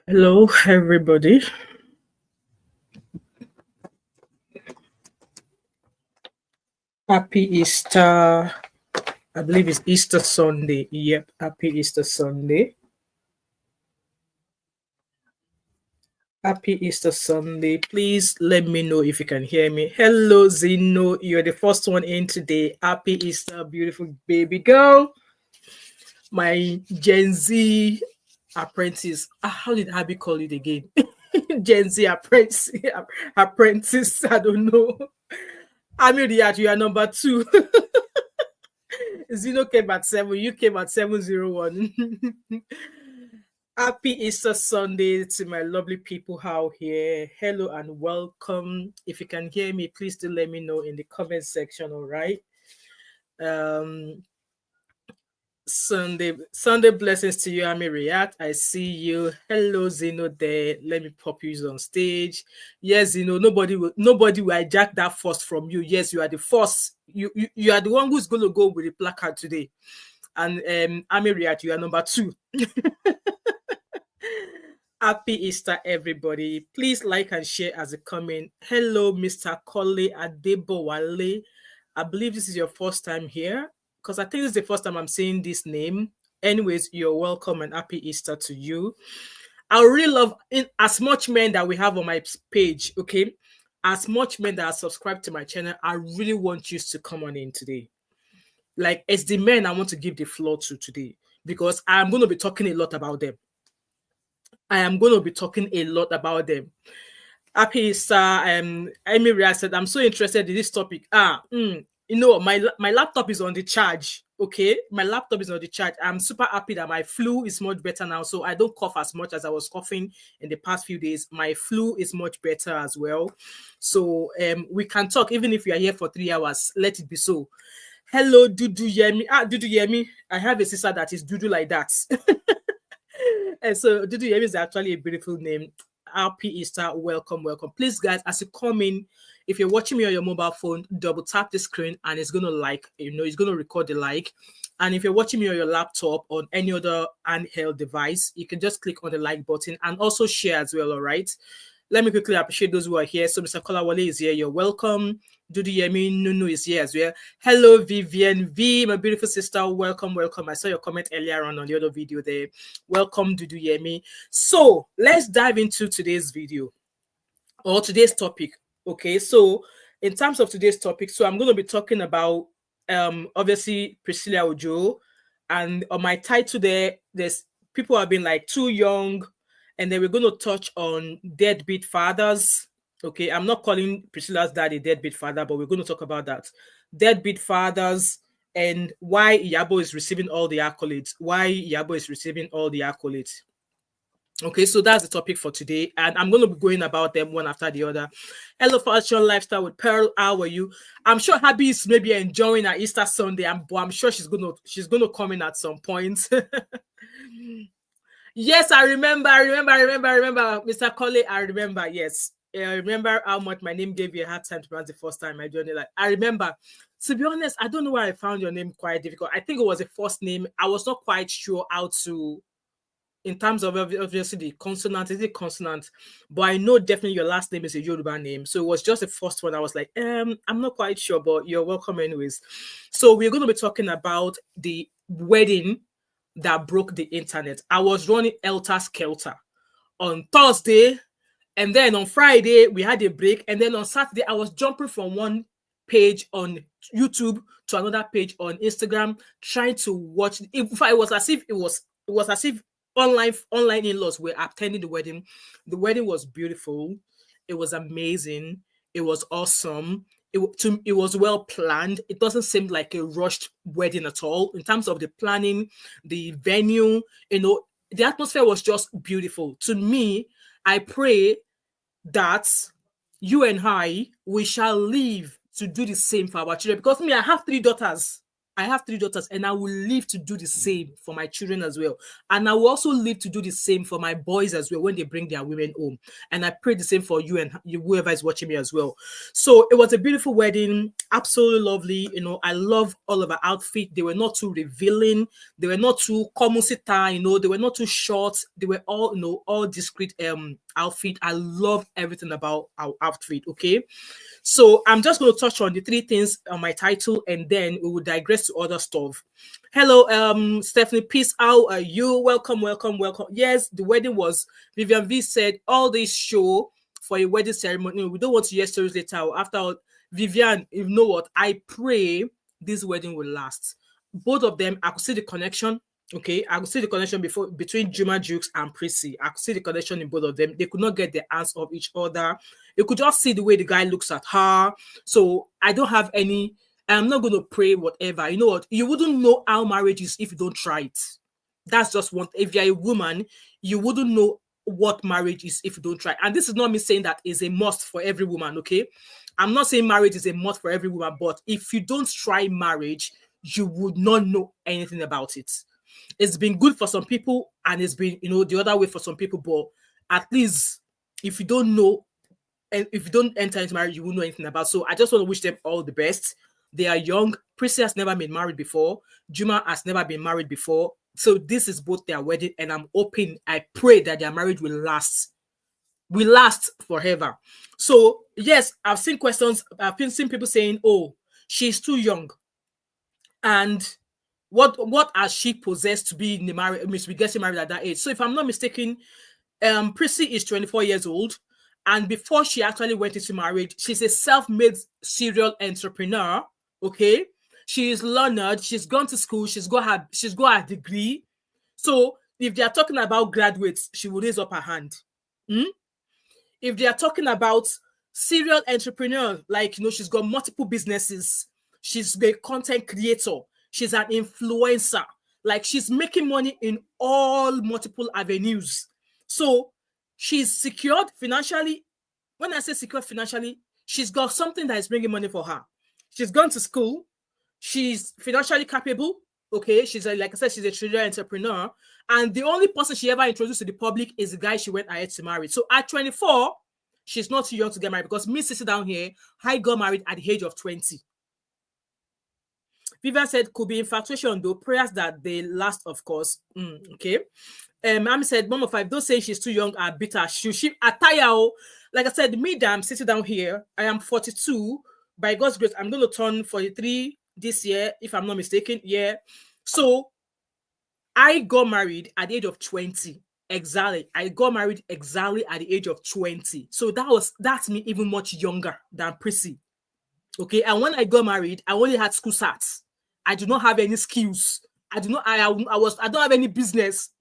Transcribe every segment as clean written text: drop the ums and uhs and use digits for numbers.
Hello, everybody. Happy Easter. I believe it's Easter Sunday. Yep, happy Easter Sunday. Happy Easter Sunday. Please let me know if you can hear me. Hello, Zeno. You're the first one in today. Happy Easter, beautiful baby girl. My Gen Z apprentice. How did Abby call it again? Gen Z apprentice. Apprentice. I don't know. I'm Riyad. You are number 2. Zeno came at 7. You came at 701. Happy Easter Sunday to my lovely people out here. Hello and welcome. If you can hear me, please do let me know in the comment section. All right. Um, Sunday blessings to you, Ami React. I see you. Hello, Zeno. There. Let me pop you on stage. Yes, Zeno. Nobody will hijack that first from you. Yes, you are the first. You are the one who's going to go with the placard today. And Ami React, you are number 2. Happy Easter, everybody. Please like and share as a comment. Hello, Mr. Kole Adebowale. I believe this is your first time here because I think this is the first time I'm saying this name. Anyways, you're welcome and happy Easter to you. I really love as much men that we have on my page, okay? As much men that are subscribed to my channel, I really want you to come on in today. Like, it's the men I want to give the floor to today because I'm going to be talking a lot about them. I am going to be talking a lot about them. Happy Easter. Amy said, I'm so interested in this topic. My laptop is on the charge. Okay, my laptop is on the charge. I'm super happy that my flu is much better now. So I don't cough as much as I was coughing in the past few days. My flu is much better as well. So we can talk even if you are here for 3 hours. Let it be so. Hello, Dudu Yemi. Dudu Yemi. I have a sister that is Dudu like that. And so Dudu Yemi is actually a beautiful name. Happy Easter. Welcome. Please, guys, as you come in, if you're watching me on your mobile phone, double tap the screen and it's going to it's going to record the like. And if you're watching me on your laptop or any other handheld device, you can just click on the like button and also share as well, all right? Let me quickly appreciate those who are here. So Mr. Kolawole is here. You're welcome. Dudu Yemi Nunu is here as well. Hello, Vivian V, my beautiful sister. Welcome. I saw your comment earlier on the other video there. Welcome, Dudu Yemi. So let's dive into today's video or today's topic. Okay, so in terms of today's topic, so I'm going to be talking about obviously Priscilla Ojo, and on my title there's people have been like too young, and then we're going to touch on deadbeat fathers. Okay, I'm not calling Priscilla's dad a deadbeat father, but we're going to talk about that. Deadbeat fathers and why Iyabo is receiving all the accolades. Okay, so that's the topic for today, and I'm going to be going about them one after the other. Hello, Fashion Lifestyle with Pearl. How are you? I'm sure Abby is maybe enjoying her Easter Sunday, but I'm sure she's gonna come in at some point. Yes, I remember, Mr. Colley. I remember. Yes, I remember how much my name gave you a hard time to pronounce the first time I joined it. Like, I remember. To be honest, I don't know why I found your name quite difficult. I think it was a first name. I was not quite sure how to. In terms of obviously the consonant, is it consonant? But I know definitely your last name is a Yoruba name. So it was just the first one. I was like, I'm not quite sure, but you're welcome anyways. So we're going to be talking about the wedding that broke the internet. I was running Elter Skelter on Thursday. And then on Friday, we had a break. And then on Saturday, I was jumping from one page on YouTube to another page on Instagram, trying to watch. It was as if online in-laws were attending the wedding. The wedding was beautiful. It was amazing. It was awesome. It was well planned. It doesn't seem like a rushed wedding at all. In terms of the planning, the venue, the atmosphere was just beautiful. To me, I pray that you and I, we shall live to do the same for our children. Because me, I have 3 daughters. I have 3 daughters, and I will live to do the same for my children as well. And I will also live to do the same for my boys as well when they bring their women home. And I pray the same for you and whoever is watching me as well. So it was a beautiful wedding, absolutely lovely. You know, I love all of our outfit. They were not too revealing. They were not too comusita, you know, they were not too short. They were all, you know, all discreet outfit. I love everything about our outfit. Okay. So I'm just going to touch on the 3 things on my title, and then we will digress to other stuff. Hello, Stephanie, peace. How are you? Welcome, welcome, welcome. Yes, the wedding was, Vivian V said, all this show for a wedding ceremony. We don't want to hear stories later. After all, Vivian, you know what? I pray this wedding will last. Both of them, I could see the connection. Okay, I could see the connection between Juma Jukes and Prissy. I could see the connection in both of them. They could not get the hands of each other. You could just see the way the guy looks at her. So I don't have any. I'm not going to pray whatever. You know what? You wouldn't know how marriage is if you don't try it. That's just one. If you're a woman, you wouldn't know what marriage is if you don't try. And this is not me saying that is a must for every woman. Okay, I'm not saying marriage is a must for every woman, but if you don't try marriage, you would not know anything about it. It's been good for some people, and it's been, you know, the other way for some people. But at least if you don't know, and if you don't enter into marriage, you won't know anything about. So I just want to wish them all the best. They are young. Prissy has never been married before. Juma has never been married before. So this is both their wedding, and I'm hoping, I pray that their marriage will last forever. So yes, I've seen questions. I've been seeing people saying, "Oh, she's too young," and what has she possessed to be in the marriage, to be getting married at that age? So if I'm not mistaken, Prissy is 24 years old, and before she actually went into marriage, she's a self-made serial entrepreneur. Okay, she is learned. She's gone to school. She's got her degree. So if they are talking about graduates, she will raise up her hand. If they are talking about serial entrepreneur, like, you know, she's got multiple businesses. She's a content creator. She's an influencer. Like, she's making money in all multiple avenues. So she's secured financially. When I say secured financially, she's got something that is bringing money for her. She's gone to school. She's financially capable. Okay, like I said, she's a serial entrepreneur. And the only person she ever introduced to the public is the guy she went ahead to marry. So at 24, she's not too young to get married, because me sitting down here, I got married at the age of 20. Vivian said, could be infatuation though. Prayers that they last, of course. Okay. Mom said, Mom of 5, don't say she's too young or bitter. She attire. Like I said, me that I'm sitting down here, I am 42. By God's grace, I'm going to turn 43 this year, if I'm not mistaken. Yeah. So I got married at the age of 20. Exactly. I got married exactly at the age of 20. So that's me even much younger than Prissy. Okay. And when I got married, I only had school certs. I do not have any skills. I don't have any business.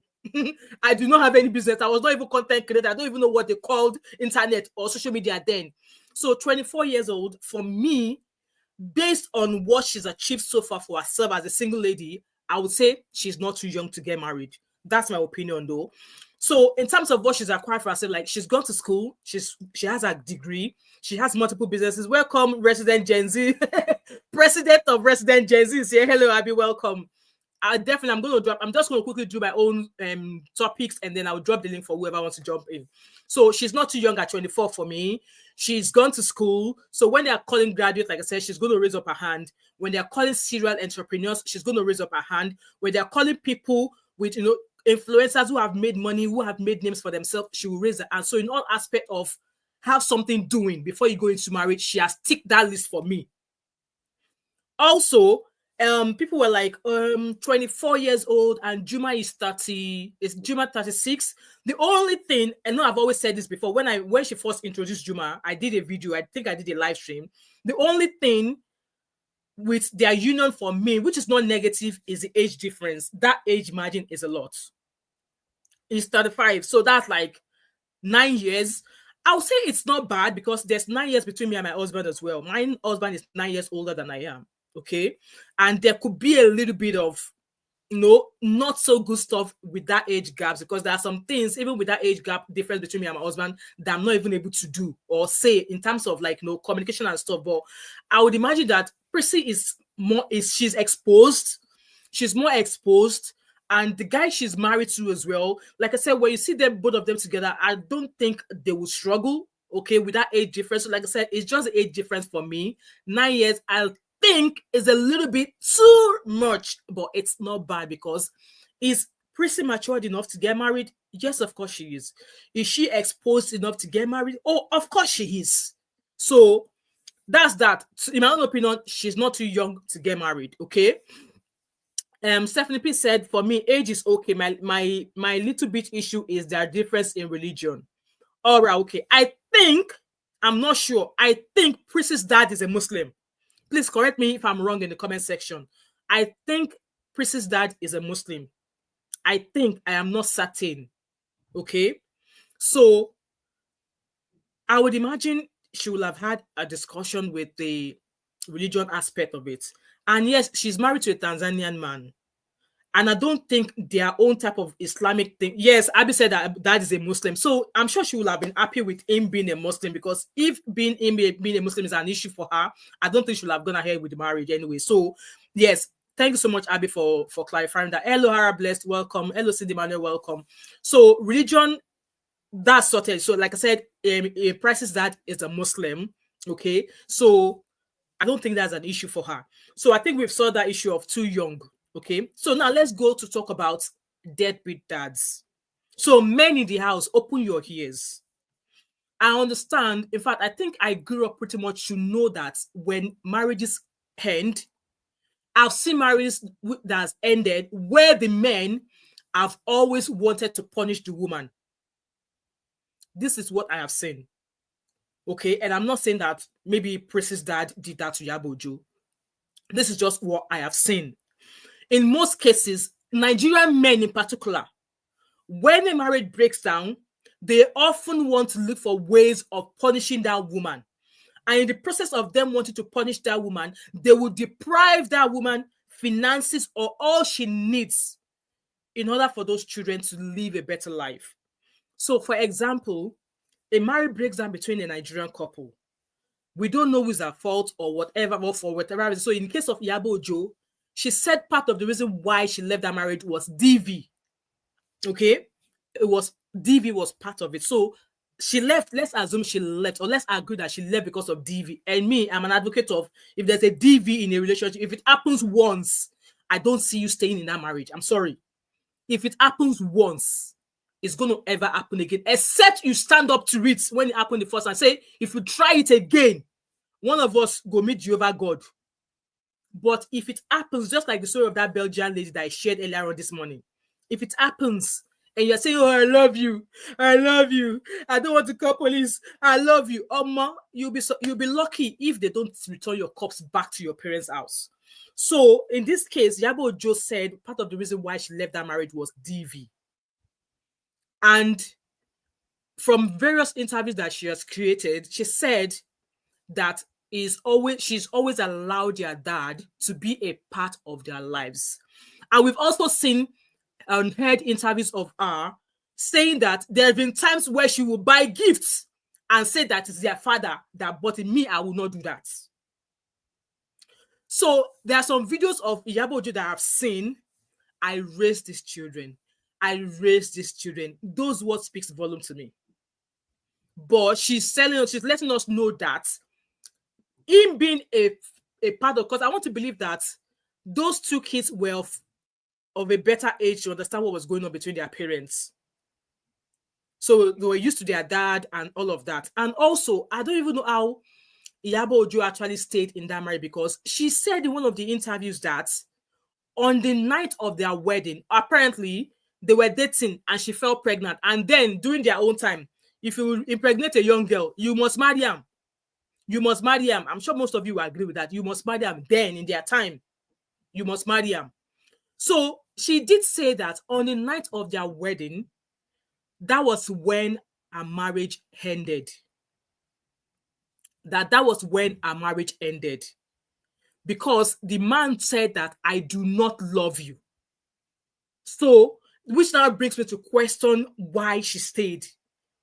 I do not have any business. I was not even content creator. I don't even know what they called internet or social media then. So 24 years old, for me, based on what she's achieved so far for herself as a single lady, I would say she's not too young to get married. That's my opinion though. So in terms of what she's acquired for herself, like, she's gone to school, she has a degree, she has multiple businesses. Welcome, Resident Gen Z. President of Resident Gen Z is here. Hello, Abby, welcome. I'm just going to quickly do my own topics, and then I'll drop the link for whoever wants to jump in. So she's not too young at 24 for me. She's gone to school. So when they are calling graduates, like I said, she's going to raise up her hand. When they are calling serial entrepreneurs, she's going to raise up her hand. When they are calling people with, you know, influencers who have made money, who have made names for themselves, she will raise her hand. So in all aspects of have something doing before you go into marriage, she has ticked that list for me. Also, people were like, 24 years old and Juma is 30. Is Juma 36? The only thing, and I've always said this before, when she first introduced Juma, I did a video, I think I did a live stream. The only thing with their union for me, which is not negative, is the age difference. That age margin is a lot. It's 35, so that's like 9 years. I'll say it's not bad, because there's 9 years between me and my husband as well. My husband is 9 years older than I am. Okay, and there could be a little bit of, you know, not so good stuff with that age gap, because there are some things even with that age gap difference between me and my husband that I'm not even able to do or say in terms of, like, you know, communication and stuff. But I would imagine that Prissy is she's exposed. She's more exposed. And the guy she's married to as well, like I said, when you see them, both of them together, I don't think they will struggle, okay, with that age difference. So like I said, it's just the age difference for me. 9 years, I think, is a little bit too much, but it's not bad because is Prissy matured enough to get married? Yes, of course she is. Is she exposed enough to get married? Oh, of course she is. So that's that. In my own opinion, she's not too young to get married, okay? Stephanie P said, for me, age is okay. My little bit issue is their difference in religion. All right, okay. I'm not sure. I think Prissy's dad is a Muslim. Please correct me if I'm wrong in the comment section. I think Prissy's dad is a Muslim. I am not certain. Okay. So I would imagine she will have had a discussion with the religion aspect of it. And yes, she's married to a Tanzanian man. And I don't think their own type of Islamic thing. Yes, Abby said that is a Muslim. So I'm sure she will have been happy with him being a Muslim, because if being a Muslim is an issue for her, I don't think she'll have gone ahead with the marriage anyway. So yes, thank you so much, Abby, for clarifying that. Hello, Hara Blessed, welcome. Hello, Cindy Manuel, welcome. So religion, that's sorted. So like I said, Price's dad is a Muslim. Okay, so I don't think that's an issue for her. So I think we've solved that issue of too young. Okay, so now let's go to talk about deadbeat dads. So men in the house, open your ears. I understand. In fact, I think I grew up pretty much to know that when marriages end, I've seen marriages that has ended where the men have always wanted to punish the woman. This is what I have seen. Okay, and I'm not saying that maybe Prissy's dad did that to Iyabo Ojo. This is just what I have seen. In most cases, Nigerian men in particular, when a marriage breaks down, they often want to look for ways of punishing that woman. And in the process of them wanting to punish that woman, they will deprive that woman finances or all she needs in order for those children to live a better life. So, for example, a marriage breaks down between a Nigerian couple. We don't know who's at fault or whatever, or for whatever reason. So, in the case of Iyabo Ojo, she said part of the reason why she left that marriage was DV. Okay? DV was part of it. So she left. Let's assume she left, or let's agree that she left because of DV. And me, I'm an advocate of, if there's a DV in a relationship, if it happens once, I don't see you staying in that marriage. I'm sorry. If it happens once, it's going to ever happen again. Except you stand up to it when it happened the first time and say, if you try it again, one of us go meet Jehovah God. But if it happens, just like the story of that Belgian lady that I shared earlier on this morning, if it happens and you're saying, oh, I love you, I don't want to call police, I love you, you'll be lucky if they don't return your corpse back to your parents' house. So in this case, Iyabo Ojo said part of the reason why she left that marriage was DV. And from various interviews that she has created, she said that she's always allowed their dad to be a part of their lives. And we've also seen and heard interviews of her saying that there have been times where she will buy gifts and say that it's their father that bought it. Me, I will not do that. So there are some videos of Iyabo Ojo that I've seen. I raised these children. Those words speaks volume to me. But she's letting us know that him being a part of, because I want to believe that those two kids were of a better age to understand what was going on between their parents. So they were used to their dad and all of that. And also, I don't even know how Iyabo Ojo actually stayed in that marriage, because she said in one of the interviews that on the night of their wedding, apparently they were dating and she fell pregnant. And then during their own time, if you impregnate a young girl, you must marry him. I'm sure most of you will agree with that. You must marry him. Then in their time, you must marry him. So she did say that on the night of their wedding, that was when our marriage ended. That was when our marriage ended. Because the man said that I do not love you. So, which now brings me to question why she stayed.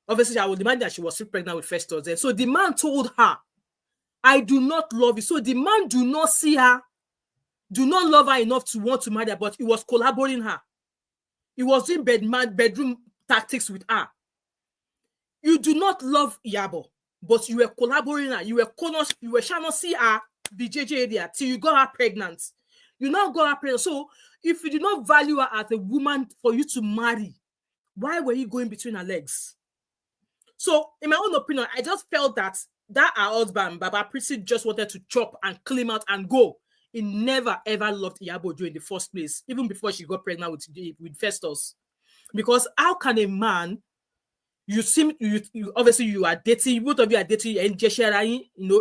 Obviously, I would imagine that she was still pregnant with Festus then. So the man told her, I do not love you. So the man do not see her do not love her enough to want to marry her, but he was collaborating her. He was doing bedroom tactics with her. You do not love Iyabo, but you were collaborating her. You were trying to see her the JJ area till you got her pregnant. You now got her pregnant. So if you do not value her as a woman for you to marry, why were you going between her legs? So in my own opinion, I just felt that her husband, Baba Prissy, just wanted to chop and clean out and go. He never ever loved Iyabo Ojo in the first place, even before she got pregnant with Festus. Because how can a man, you obviously you are dating, both of you are dating, and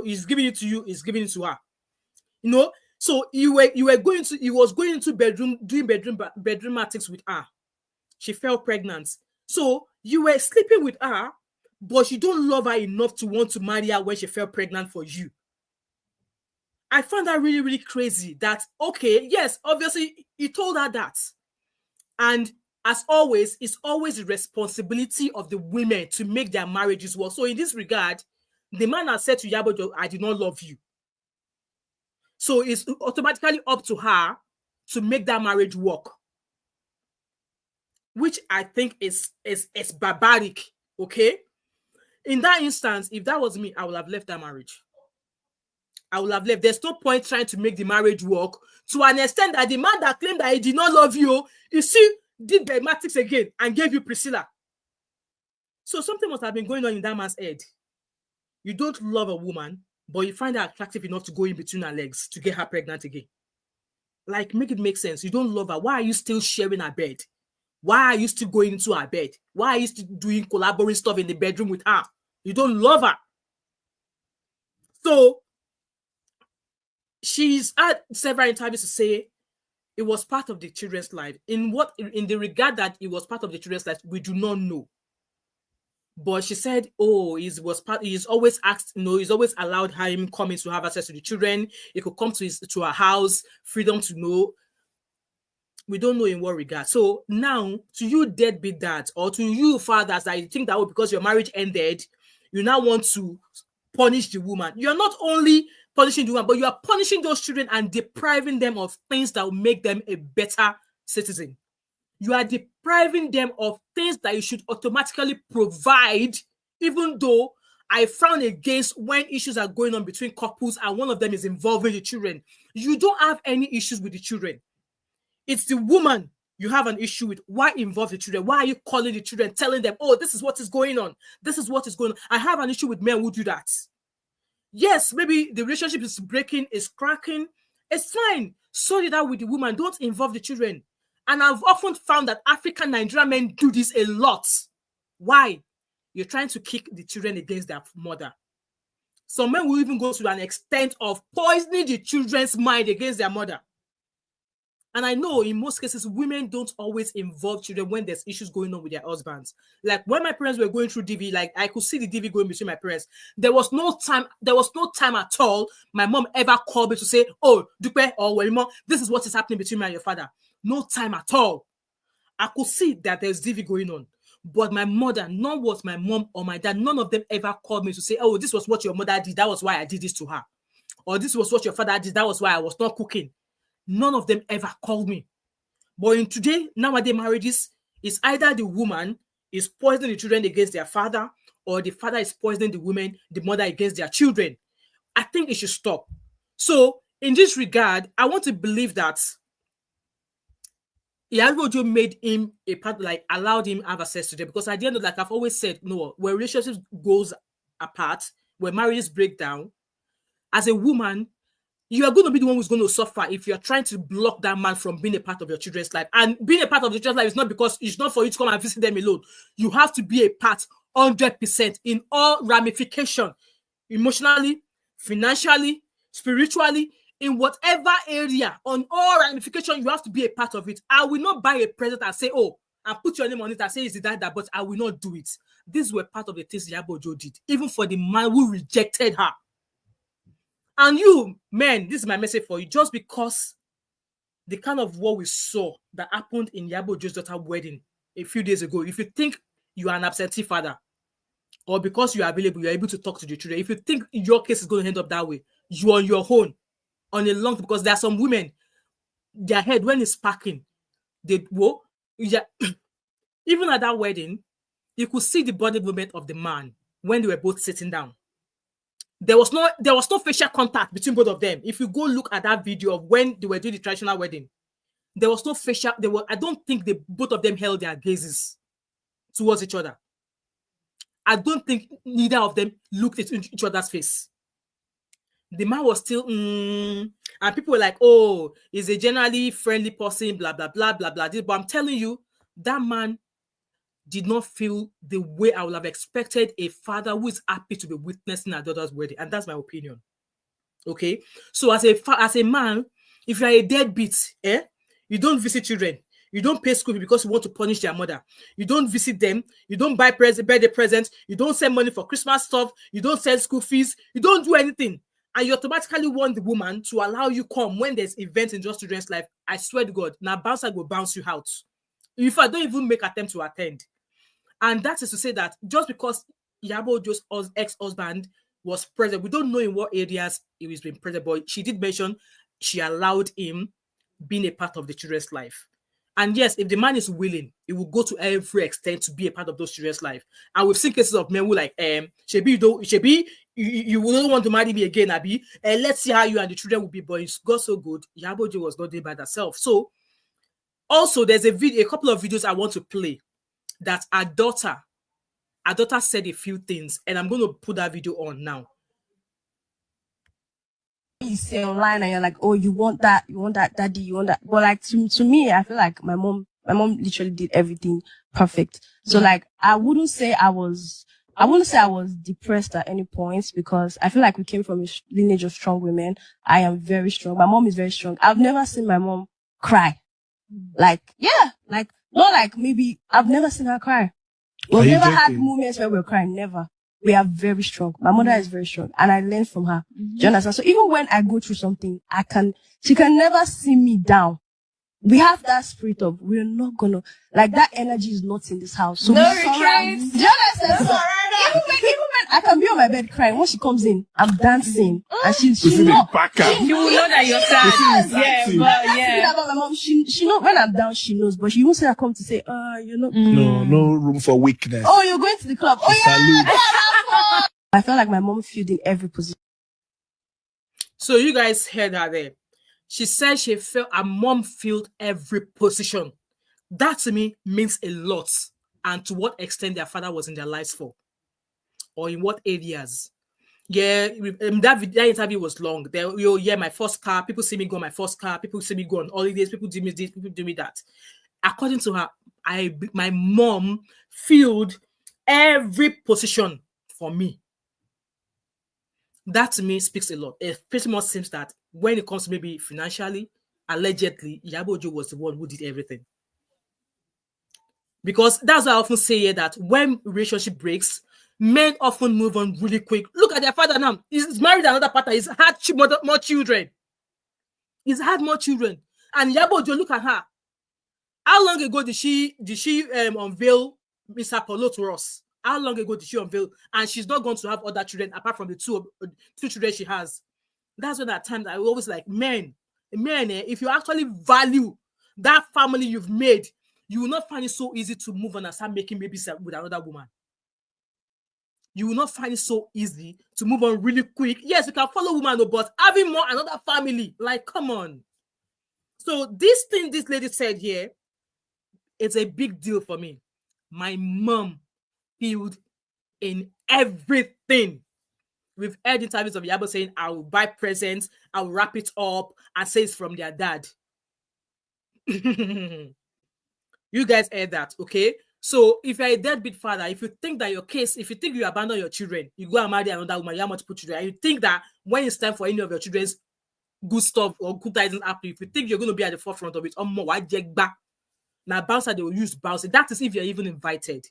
he's giving it to you, he's giving it to her. So he was going into bedroom, doing bedroom tactics with her. She fell pregnant. So you were sleeping with her, but you don't love her enough to want to marry her when she fell pregnant for you. I found that really, really crazy that, okay, yes, obviously he told her that. And as always, it's always the responsibility of the women to make their marriages work. So in this regard, the man has said to Iyabo Ojo, I do not love you. So it's automatically up to her to make that marriage work. Which I think is barbaric, okay? In that instance, if that was me, I would have left that marriage. I would have left. There's no point trying to make the marriage work to an extent that the man that claimed that he did not love you, you see, did the mathematics again and gave you Priscilla. So something must have been going on in that man's head. You don't love a woman, but you find her attractive enough to go in between her legs to get her pregnant again. Like, make it make sense. You don't love her. Why are you still sharing her bed? Why are you still going into her bed? Why are you still doing collaborating stuff in the bedroom with her? You don't love her. So she's had several interviews to say it was part of the children's life. In the regard that it was part of the children's life, we do not know. But she said, he's always asked, he's always allowed him coming to have access to the children. He could come to her house, freedom to know. We don't know in what regard. So now, to you deadbeat dads, or to you fathers that you think that because your marriage ended, you now want to punish the woman. You're not only punishing the woman, but you are punishing those children and depriving them of things that will make them a better citizen. You are depriving them of things that you should automatically provide, even though I frown against when issues are going on between couples and one of them is involving the children. You don't have any issues with the children. It's the woman you have an issue with. Why involve the children? Why are you calling the children, telling them, this is what is going on. This is what is going on. I have an issue with men who do that. Yes, maybe the relationship is breaking, is cracking. It's fine. Sort it out with the woman. Don't involve the children. And I've often found that African Nigerian men do this a lot. Why? You're trying to kick the children against their mother. Some men will even go to an extent of poisoning the children's mind against their mother. And I know in most cases, women don't always involve children when there's issues going on with their husbands. Like when my parents were going through DV, like I could see the DV going between my parents. There was no time at all my mom ever called me to say, Dupe or Welimo, this is what is happening between me and your father. No time at all. I could see that there's DV going on. But my mother, none was my mom or my dad, none of them ever called me to say, this was what your mother did. That was why I did this to her. Or this was what your father did. That was why I was not cooking. None of them ever called me. But in nowadays marriages, it's either the woman is poisoning the children against their father, or the father is poisoning the mother against their children. I think it should stop. So in this regard, I want to believe that Iyabo Ojo made him a part, like allowed him have access to them. Because at the end of, like I've always said, no, when relationships goes apart, when marriages break down, as a woman, you are going to be the one who's going to suffer if you're trying to block that man from being a part of your children's life. And being a part of the children's life is not because it's not for you to come and visit them alone. You have to be a part 100% in all ramifications, emotionally, financially, spiritually, in whatever area, on all ramifications, you have to be a part of it. I will not buy a present and say, and put your name on it and say it's that, but I will not do it. These were part of the things Iyabo Ojo did, even for the man who rejected her. And you, men, this is my message for you. Just because the kind of what we saw that happened in Iyabo Ojo's daughter's wedding a few days ago, if you think you are an absentee father, or because you are available, you're able to talk to the children, if you think your case is going to end up that way, you're on your own, on a long, because there are some women, their head when it's packing, they whoa, yeah. Even at that wedding, you could see the body movement of the man when they were both sitting down. There was no facial contact between both of them. If you go look at that video of when they were doing the traditional wedding, there was no facial. I don't think both of them held their gazes towards each other. I don't think neither of them looked at each other's face. The man was still, and people were like, "Oh, he's a generally friendly person, blah blah blah blah blah." But I'm telling you, that man did not feel the way I would have expected a father who is happy to be witnessing a daughter's wedding, and that's my opinion. Okay, so as a man, if you are a deadbeat, you don't visit children, you don't pay school because you want to punish their mother, you don't visit them, you don't buy birthday presents, you don't send money for Christmas stuff, you don't send school fees, you don't do anything, and you automatically want the woman to allow you come when there's events in just children's life. I swear to God, now bouncer will bounce you out if I don't even make attempt to attend. And that is to say that just because Iyabo Ojo's ex-husband was present, we don't know in what areas he was being present, but she did mention she allowed him being a part of the children's life. And yes, if the man is willing, he will go to every extent to be a part of those children's life. And we've seen cases of men who like, Shebi, you don't want to marry me again, Abi. Let's see how you and the children will be. But it's got so good. Iyabo Ojo was not doing by herself. So also there's a couple of videos I want to play that our daughter said a few things, and I'm going to put that video on now. You say online and you're like, oh, you want that, daddy, you want that. But like to me, I feel like my mom literally did everything perfect. So like, I wouldn't say I was depressed at any point, because I feel like we came from a lineage of strong women. I am very strong. My mom is very strong. I've never seen my mom cry. Like, yeah, like, not like maybe I've never seen her cry. We've never had moments where we're crying. Never. We are very strong. My mother is very strong, and I learned from her. Do you understand? So even when I go through something, she can never see me down. We have that spirit of, we're not gonna, like, that energy is not in this house. So no retreats. Do you understand? So, even when I can be on my bed crying, when she comes in, I'm dancing, and she will know that you're sad. Yeah. About my mom. She knows when I'm down. She knows, but she won't say I come to say, you're not. No room for weakness. Oh, you're going to the club. Oh yeah. I felt like my mom filled in every position. So you guys heard her there. She said she felt her mom filled every position. That to me means a lot. And to what extent their father was in their lives for, or in what areas. Yeah, that interview was long. My first car. People see me go on my first car. People see me go on holidays. People do me this. People do me that. According to her, my mom filled every position for me. That to me speaks a lot. It pretty much seems that when it comes to maybe financially, allegedly, Iyabo Ojo was the one who did everything. Because that's why I often say here that when relationship breaks, men often move on really quick. Look at their father now. He's married another partner. He's had more children. He's had more children. And Iyabo Ojo, look at her. How long ago did she unveil Mr. Polo to us? How long ago did she unveil? And she's not going to have other children apart from the two children she has. That's when at times I always like, men, if you actually value that family you've made, you will not find it so easy to move on and start making babies with another woman. You will not find it so easy to move on really quick. Yes, you can follow woman, but having more another family, like, come on. So this thing this lady said here, it's a big deal for me. My mom filled in everything. We've heard interviews of Iyabo saying, I will buy presents, I will wrap it up, and say it's from their dad. You guys heard that, okay? So if you're a deadbeat father, if you think that if you think you abandon your children, you go and marry another woman, you have multiple children, and you think that when it's time for any of your children's good stuff or good that isn't happening, if you think you're going to be at the forefront of it, now bouncer, they will use bouncer. That is if you're even invited.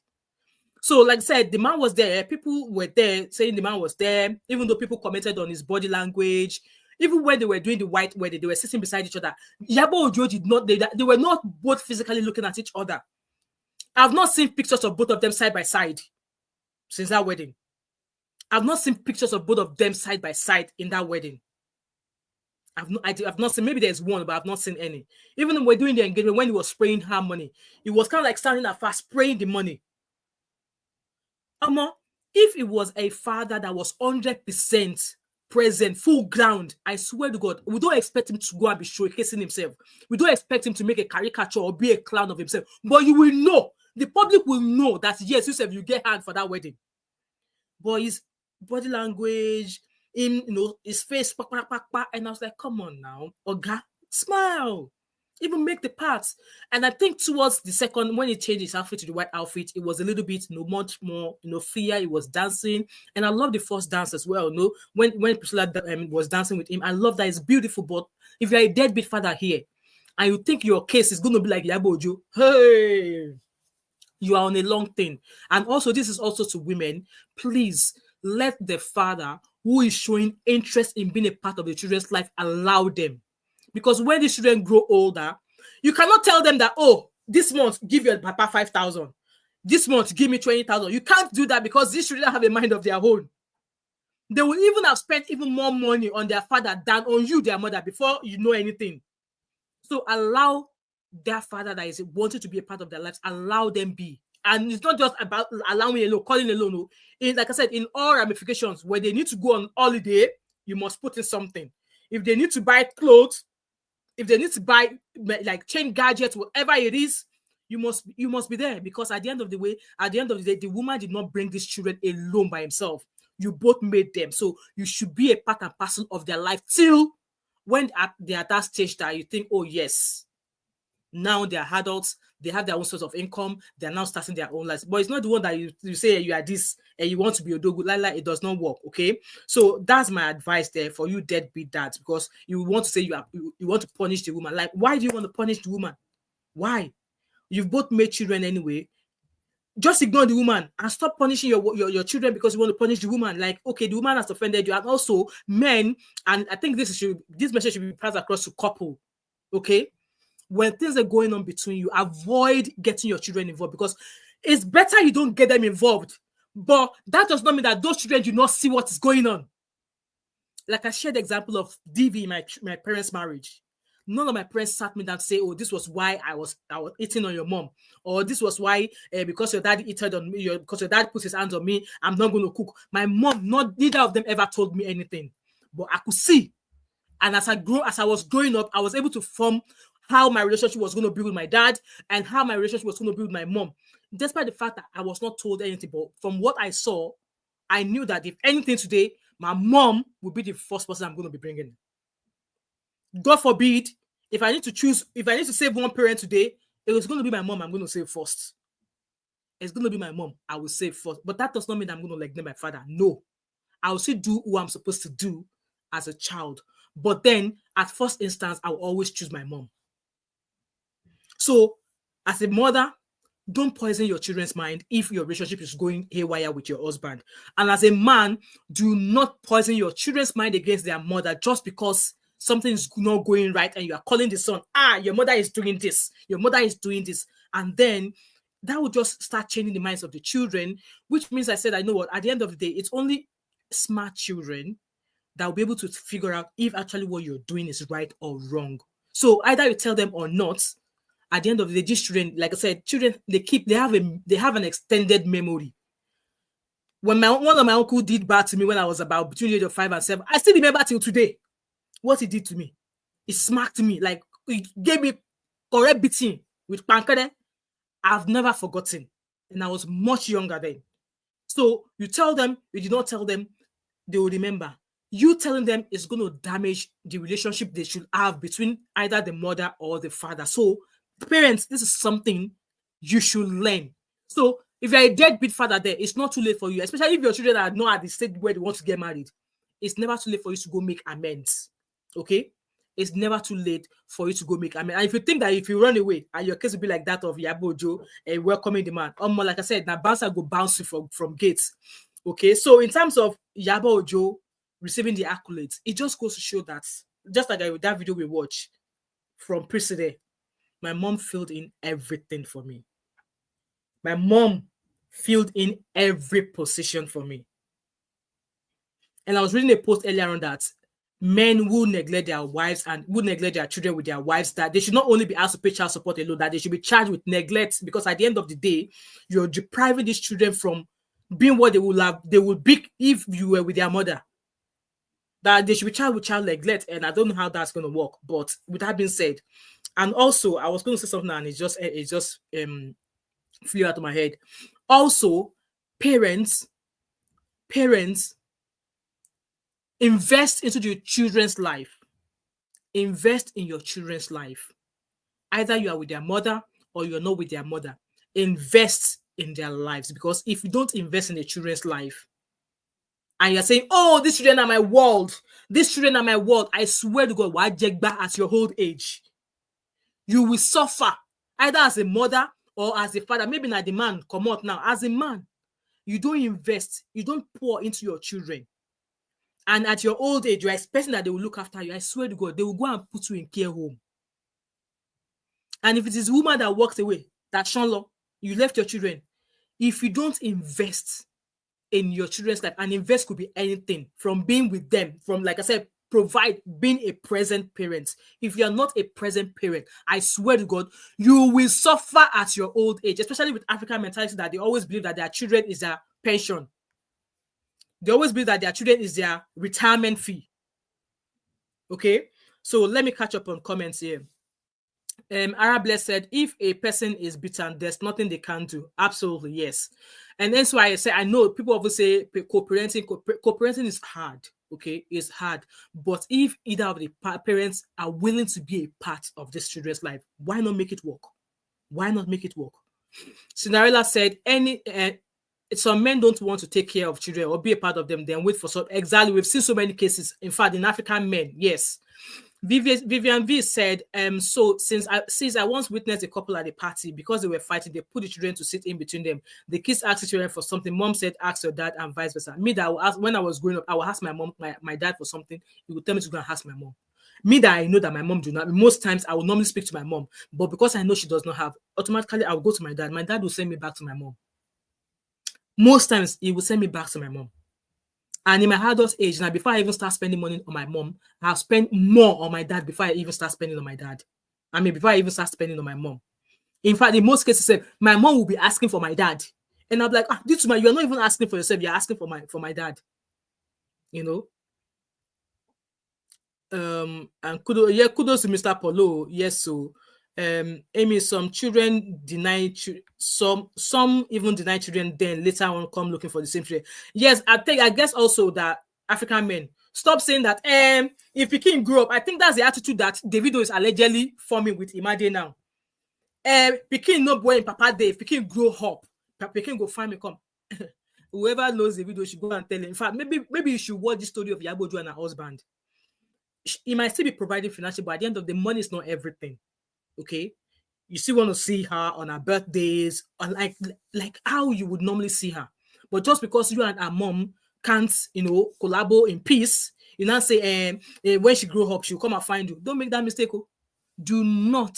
So, like I said, the man was there. People were there saying the man was there, even though people commented on his body language. Even when they were doing the white wedding, they were sitting beside each other. Iyabo Ojo did not, they were not both physically looking at each other. I've not seen pictures of both of them side by side since that wedding. I've not seen pictures of both of them side by side in that wedding. I've not seen, maybe there's one, but I've not seen any. Even when we're doing the engagement, when he was spraying her money, it was kind of like standing at fast spraying the money. If it was a father that was 100% present, full ground, I swear to God, we don't expect him to go and be showcasing himself. We don't expect him to make a caricature or be a clown of himself. But you will know, the public will know that yes, yourself, you get hard for that wedding. But his body language, his face, and I was like, come on now, Oga, smile. Even make the parts. And I think towards the second, when he changed his outfit to the white outfit, it was a little bit, much more, freer. He was dancing. And I love the first dance as well. When Priscilla was dancing with him, I love that. It's beautiful. But if you're a deadbeat father here, and you think your case is going to be like Iyabo Ojo, hey, you are on a long thing. And also, this is also to women. Please let the father who is showing interest in being a part of the children's life, allow them. Because when these children grow older, you cannot tell them that, oh, this month, give your papa 5,000. This month, give me 20,000. You can't do that because these children have a mind of their own. They will even have spent even more money on their father than on you, their mother, before you know anything. So allow their father that is wanting to be a part of their lives, allow them be. And it's not just about allowing alone, calling alone. No. Like I said, in all ramifications, where they need to go on holiday, you must put in something. If they need to buy clothes, if they need to buy like chain gadgets, whatever it is, you must be there. Because at the end of the day, the woman did not bring these children alone by himself. You both made them. So you should be a part and parcel of their life till when they're at that stage that you think, oh yes, now they're adults, they have their own source of income, they're now starting their own lives. But it's not the one that you say you are this and you want to be a dogu. Like it does not work. Okay, so that's my advice there for you deadbeat dads, because you want to say you want to punish the woman. Like, why do you want to punish the woman? Why? You've both made children anyway. Just ignore the woman and stop punishing your children because you want to punish the woman. Like, okay, the woman has offended you. And also men, and I think this message should be passed across to couple. Okay, when things are going on between you, avoid getting your children involved, because it's better you don't get them involved. But that does not mean that those children do not see what is going on. Like I shared the example of DV in my parents' marriage. None of my parents sat me down to say, oh, this was why I was eating on your mom. Or this was why, because your dad eated on me, because your dad put his hands on me, I'm not going to cook. My mom, neither of them ever told me anything. But I could see. And as I was growing up, I was able to form how my relationship was going to be with my dad and how my relationship was going to be with my mom. Despite the fact that I was not told anything, but from what I saw, I knew that if anything today, my mom would be the first person I'm going to be bringing. God forbid, if I need to save one parent today, it was going to be my mom I'm going to save first. It's going to be my mom I will save first. But that does not mean I'm going to neglect my father. No. I will still do what I'm supposed to do as a child. But then, at first instance, I will always choose my mom. So, as a mother, don't poison your children's mind if your relationship is going haywire with your husband. And as a man, do not poison your children's mind against their mother just because something is not going right and you are calling the son, your mother is doing this, your mother is doing this. And then that will just start changing the minds of the children, which means I know what, at the end of the day, it's only smart children that will be able to figure out if actually what you're doing is right or wrong. So either you tell them or not. At the end of the day, these children, like I said, they have an extended memory. When one of my uncle did bad to me when I was about between the age of 5 and 7, I still remember till today what he did to me. He smacked me, like he gave me correct beating with pankere. I've never forgotten, and I was much younger then. So you tell them, you did not tell them, they will remember. You telling them is going to damage the relationship they should have between either the mother or the father. So parents, this is something you should learn. So if you're a deadbeat father there, it's not too late for you, especially if your children are not at the stage where they want to get married. It's never too late for you to go make amends. Okay? It's never too late for you to go make amends. And if you think that if you run away and your case will be like that of Iyabo Ojo and welcoming the man, like I said, now bouncer go bounce you from gates. Okay? So in terms of Iyabo Ojo receiving the accolades, it just goes to show that, just like that video we watched from Priscilla, my mom filled in everything for me. My mom filled in every position for me. And I was reading a post earlier on that men who neglect their wives and who neglect their children with their wives, that they should not only be asked to pay child support alone, that they should be charged with neglect, because at the end of the day, you're depriving these children from being what they would be if you were with their mother. That they should be charged with child neglect, and I don't know how that's going to work. But with that being said, and also I was going to say something and it just flew out of my head. Also, parents invest into your children's life. Invest in your children's life. Either you are with their mother or you're not with their mother. Invest in their lives, because if you don't invest in the children's life and you're saying, oh, these children are my world, these children are my world, I swear to God, why jegba at your old age? You will suffer either as a mother or as a father. Maybe not the man come out now. As a man, you don't invest, you don't pour into your children. And at your old age, you're expecting that they will look after you. I swear to God, they will go and put you in care home. And if it is a woman that walks away, that Shanlo, you left your children. If you don't invest in your children's life, and invest could be anything from being with them, from, like I said, provide, being a present parent. If you are not a present parent, I swear to God, you will suffer at your old age, especially with African mentality that they always believe that their children is their pension. They always believe that their children is their retirement fee. Okay, so let me catch up on comments here. Arabless said, if a person is beaten, there's nothing they can do. Absolutely, yes. And that's why I say, I know people often say co-parenting is hard. Okay, it's hard. But if either of the parents are willing to be a part of this children's life, why not make it work? Why not make it work? Cinderella said, some men don't want to take care of children or be a part of them, then wait for some. Exactly, we've seen so many cases. In fact, in African men, yes. Vivian V said, so since I once witnessed a couple at a party, because they were fighting, they put the children to sit in between them. The kids asked the children for something. Mom said, ask your dad, and vice versa. Me, that I will ask, when I was growing up, I would ask my mom, my dad for something. He would tell me to go and ask my mom. Me, that I know that my mom do not. Most times I will normally speak to my mom, but because I know she does not have, automatically I will go to my dad. My dad will send me back to my mom. Most times he will send me back to my mom. And in my adult age, now before I even start spending money on my mom, I've spent more on my dad before I even start spending on my dad. I mean, before I even start spending on my mom. In fact, in most cases, my mom will be asking for my dad. And I'm like, you're not even asking for yourself, you're asking for my dad. You know? And kudos to Mr. Polo. Yes, so Amy, some children deny some even deny children, then later on come looking for the same children. Yes, I guess also that African men stop saying that if Pikin grew up. I think that's the attitude that Davido is allegedly forming with Imade now. Pikin no boy in Papa Day. If Pikin grow up, Pikin go find me come. Whoever knows the video should go and tell him. In fact, maybe you should watch the story of Iyabo Ojo and her husband. He might still be providing financially, but at the end of the money is not everything. Okay, you still want to see her on her birthdays, or like how you would normally see her. But just because you and her mom can't, collabo in peace, you now say, when she grow up, she'll come and find you. Don't make that mistake. Oh. Do not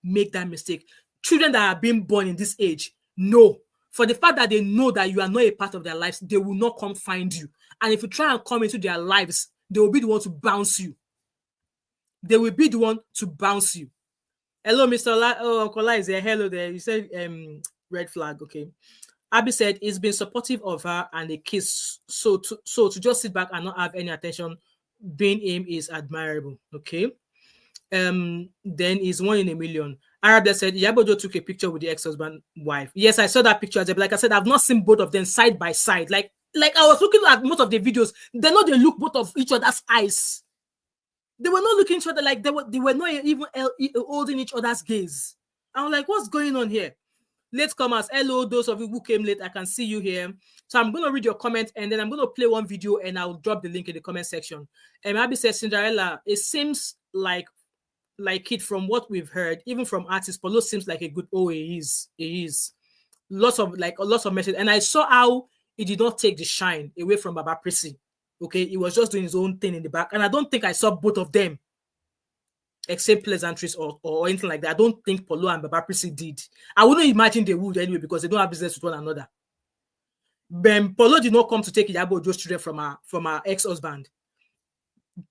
make that mistake. Children that are being born in this age, no. For the fact that they know that you are not a part of their lives, they will not come find you. And if you try and come into their lives, they will be the one to bounce you. They will be the one to bounce you. Hello, Mr. Kola is there. Hello there. You said red flag. Okay. Abby said it's been supportive of her and the kids. So to just sit back and not have any attention, being him is admirable. Okay. Then is 1 in a million. Arab said Iyabo Ojo took a picture with the ex-husband wife. Yes, I saw that picture. But like I said, I've not seen both of them side by side. Like I was looking at most of the videos. They look both of each other's eyes. They were not looking at each other, like they were not even holding each other's gaze. I was like, what's going on here? Late comers, hello, those of you who came late, I can see you here. So I'm going to read your comment and then I'm going to play one video and I'll drop the link in the comment section. And Abby says, Cinderella, it seems like it from what we've heard, even from artists, Polo seems like a good, he is. Lots of messages. And I saw how he did not take the shine away from Baba Prissy. Okay, he was just doing his own thing in the back. And I don't think I saw both of them except pleasantries or anything like that. I don't think Polo and Baba Prissy did. I wouldn't imagine they would anyway because they don't have business with one another. Polo did not come to take Iyabo Ojo's children from her ex-husband.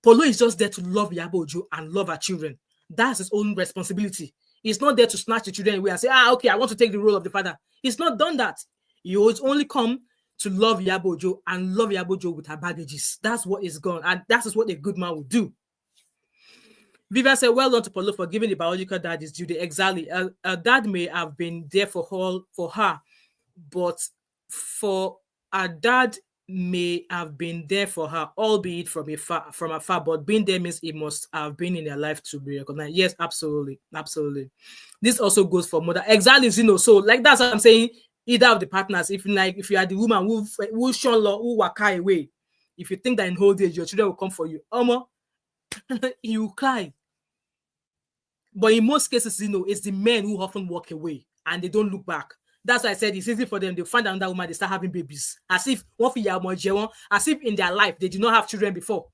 Polo is just there to love Iyabo Ojo and love her children. That's his own responsibility. He's not there to snatch the children away and say, okay, I want to take the role of the father. He's not done that. He will only come to love Iyabo Ojo and love Iyabo Ojo with her baggages. That's what is gone. And that is what a good man will do. Vivian said, well done to Polo for giving the biological dad his duty. Exactly. Her dad may have been there for her, but for her dad may have been there for her, albeit from afar, but being there means he must have been in their life to be recognized. Yes, absolutely. This also goes for mother. Exactly, so like that's what I'm saying. Either of the partners, if you are the woman who walk away, if you think that in old age your children will come for you, you will cry. But in most cases, it's the men who often walk away and they don't look back. That's why I said it's easy for them. They find another woman, they start having babies. As if in their life they did not have children before.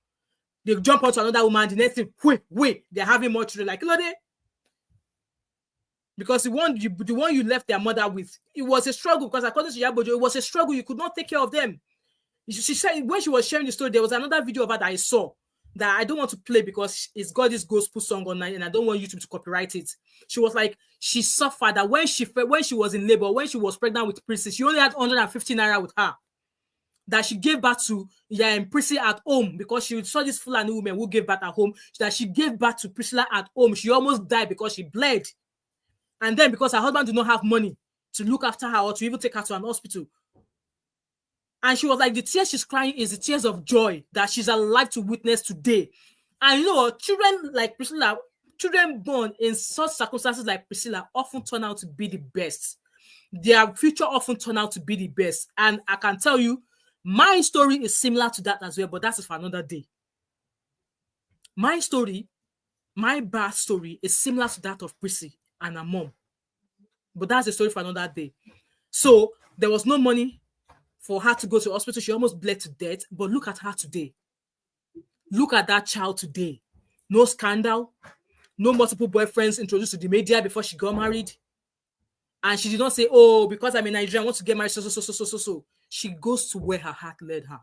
They jump onto another woman, the next thing, wait, they're having more children. Like, because the one you left their mother with, it was a struggle. Because according to Iyabo Ojo, it was a struggle. You could not take care of them. She said when she was sharing the story, there was another video of her that I saw that I don't want to play because it's got this gospel song online and I don't want YouTube to copyright it. She was like, she suffered that when she was in labor, when she was pregnant with Prissy, she only had 150 naira with her. That she gave birth to Prissy at home because she saw this Fulani woman who gave birth at home. That she gave birth to Priscilla at home. She almost died because she bled. And then because her husband did not have money to look after her or to even take her to an hospital. And she was like, the tears she's crying is the tears of joy that she's alive to witness today. And children like Priscilla, children born in such circumstances like Priscilla often turn out to be the best. Their future often turn out to be the best. And I can tell you, my story is similar to that as well, but that's for another day. My story, my birth story is similar to that of Prissy and her mom. But that's a story for another day. So there was no money for her to go to hospital. She almost bled to death. But look at her today. Look at that child today. No scandal. No multiple boyfriends introduced to the media before she got married. And she did not say, because I'm in Nigeria, I want to get married, so. She goes to where her heart led her.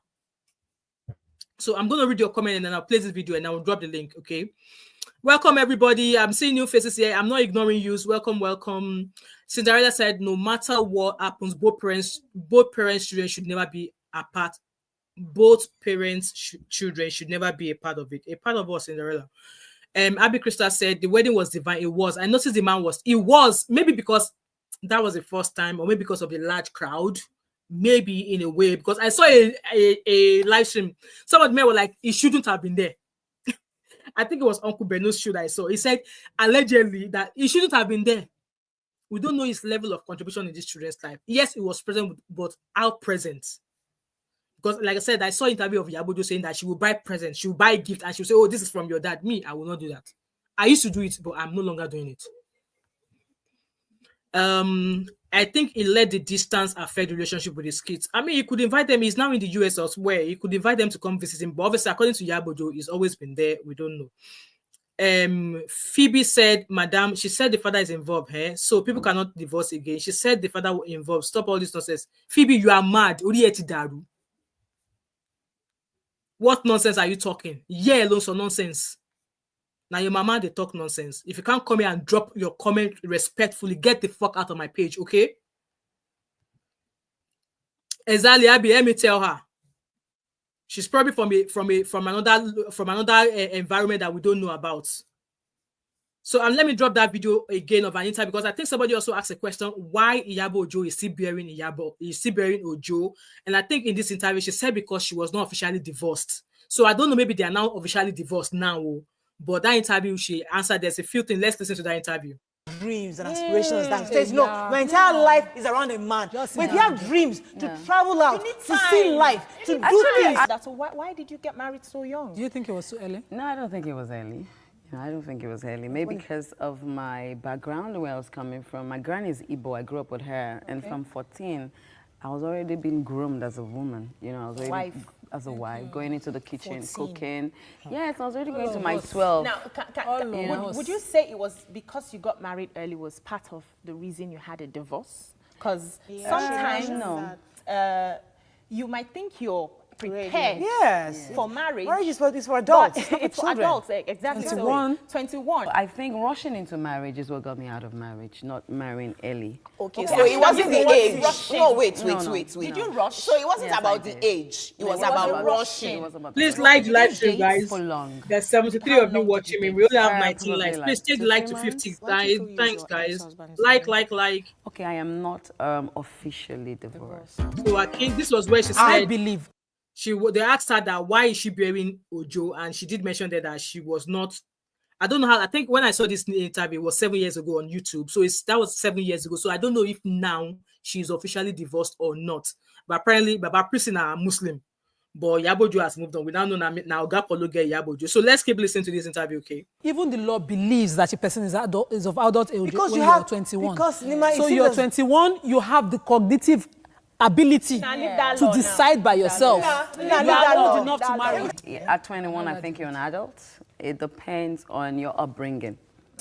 So I'm going to read your comment and then I'll play this video and I will drop the link, okay? Welcome, everybody. I'm seeing new faces here. I'm not ignoring you. Welcome. Cinderella said, no matter what happens, both parents, children should never be apart. Both parents, children should never be a part of it. A part of us, Cinderella. Abby Crystal said, the wedding was divine. It was. I noticed the man was, maybe because that was the first time, or maybe because of the large crowd. Maybe in a way, because I saw a live stream. Some of the men were like, he shouldn't have been there. I think it was Uncle Beno's show that I saw. He said, allegedly, that he shouldn't have been there. We don't know his level of contribution in this children's life. Yes, he was present, but how present? Because, like I said, I saw an interview of Iyabo Ojo saying that she will buy presents, she will buy a gift, and she will say, oh, this is from your dad. Me, I will not do that. I used to do it, but I'm no longer doing it. I think it let the distance affect the relationship with his kids. I mean, he could invite them. He's now in the US elsewhere. He could invite them to come visit him. But obviously, according to Iyabo Ojo, he's always been there. We don't know. Phoebe said, Madam, she said the father is involved here, so people cannot divorce again. She said the father was involved. Stop all this nonsense. Phoebe, you are mad. What nonsense are you talking? Yeah, alone, so nonsense. Now your mama, they talk nonsense. If you can't come here and drop your comment respectfully, get the fuck out of my page, okay? Exactly, Abby, let me tell her. She's probably from another environment that we don't know about. So let me drop that video again of an interview because I think somebody also asked a question why Iyabo Ojo is still bearing Ojo. And I think in this interview she said because she was not officially divorced. So I don't know, maybe they are now officially divorced now. But that interview she answered. There's a few things. Let's listen to that interview. Dreams and aspirations that stays. No, my entire life is around a man. But if you have dreams to travel out, to see life, to do things. So why did you get married so young? Do you think it was too early? No, I don't think it was early. I don't think it was early. Maybe because of my background, where I was coming from. My granny is Igbo. I grew up with her. And from 14, I was already being groomed as a woman. You know, I was already as a wife, going into the kitchen, 14. Cooking. Yes, I was already going to my 12. Now, would you say it was because you got married early was part of the reason you had a divorce? Because sometimes you might think you're prepared for marriage. Marriage is for adults. It's for adults, exactly. 21. 21. I think rushing into marriage is what got me out of marriage, not marrying early. Okay, so it wasn't the age. No, wait. Did you rush? So it wasn't Yes, about I the did. age. It was No, about rushing. It was about Please the like the live stream, guys. for long. There's 73 of you watching me. We only have 19 probably likes. like Please take the 2-3 like to months. 50, Why don't guys. you tell Thanks, your guys. ex-husband is Like. Okay, I am not officially divorced. So I think this was where she I said believe. they asked her that why is she bearing Ojo, and she did mention that she was not. I don't know how. I think when I saw this interview, it was 7 years ago on YouTube. So that was 7 years ago. So I don't know if now she's officially divorced or not. But apparently, Baba Priscilla are Muslim. But Iyabo Ojo has moved on. We now know now Gapolo get Iyabo Ojo. So let's keep listening to this interview, okay? Even the law believes that a person is of adult age Because when you you have- are 21. because, Nima, So it you're seems- 21, you have the cognitive ability Can leave that to law now. decide by yourself. leave You that are old law. enough to marry. At 21, I think you're an adult. It depends on your upbringing.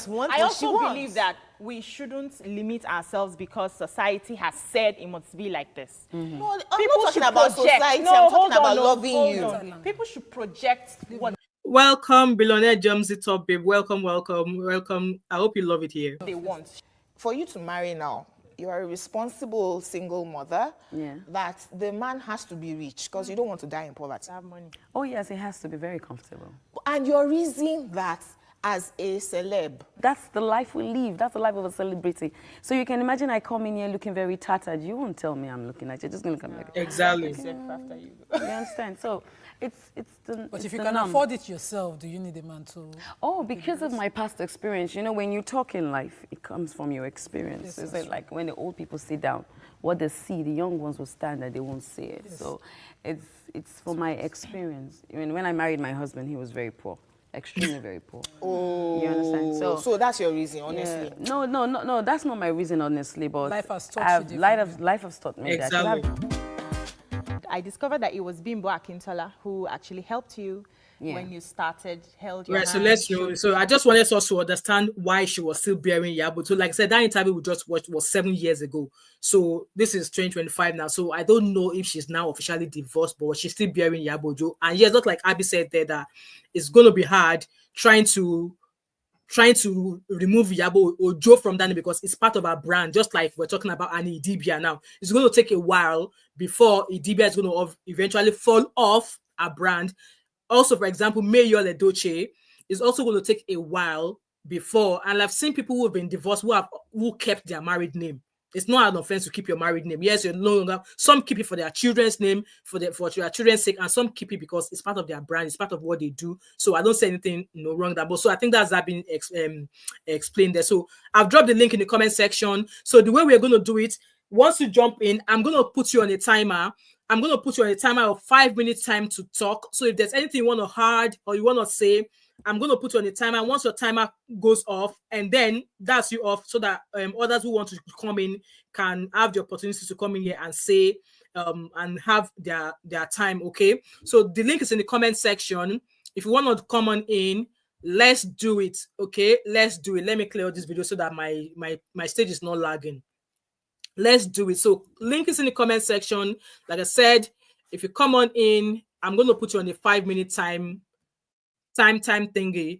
I also believe that we shouldn't limit ourselves because society has said it must be like this. No, I'm People not talking should about project. society. No, I'm hold talking about on, no, loving hold you. on. People should project what Welcome, billionaire Jumsy Top Babe. Welcome. I hope you love it here. they want. For you to marry now, you are a responsible single mother. Yeah. That the man has to be rich because you don't want to die in poverty. Have money. Oh, yes, it has to be very comfortable. And your reason that as a celeb, That's the life we live. That's the life of a celebrity. So you can imagine I come in here looking very tattered. You won't tell me I'm looking at you. You're just going to come like, Exactly. After you. you understand? So it's the But it's if you the can norm. afford it yourself, do you need a man to? Oh, because of my past experience, you know, when you talk in life, it comes from your experience. It's like when the old people sit down, what they see, the young ones will stand and they won't see it. So it's for my experience. I mean, when I married my husband, he was very poor, extremely very poor. Oh, you understand? so that's your reason, honestly. Yeah. No, that's not my reason, honestly. But Life has taught you life has taught me that. You Exactly. have- I discovered that it was Bimbo Akintola who actually helped you Yeah. when you started, held your Right, so hand, let's know. showed So I just wanted us to understand why she was still bearing Iyabo. So like I said, that interview we just watched was 7 years ago. So this is 2025 now. So I don't know if she's now officially divorced, but she's still bearing Iyabo Ojo. And yes, not like Abby said there, that it's going to be hard trying to remove Iyabo Ojo from that because it's part of our brand, just like we're talking about Annie Idibia now. It's going to take a while before Idibia is going to eventually fall off our brand. Also, for example, Mayor Ledoche is also going to take a while before, and I've seen people who have been divorced who kept their married name. It's not an offense to keep your married name. Yes, you're no longer. Some keep it for their children's name, for their children's sake, and some keep it because it's part of their brand. It's part of what they do. So I don't say anything wrong there. But so I think that's been explained there. So I've dropped the link in the comment section. So the way we're going to do it, once you jump in, I'm going to put you on a timer. I'm going to put you on a timer of 5 minutes time to talk. So if there's anything you want to add or you want to say, I'm going to put you on a timer. Once your timer goes off, and then that's you off, so that others who want to come in can have the opportunity to come in here and say and have their time. Okay. So the link is in the comment section. If you want to come on in, let's do it. Okay, let's do it. Let me clear this video so that my stage is not lagging. Let's do it. So link is in the comment section. Like I said, if you come on in, I'm going to put you on a 5 minute time thingy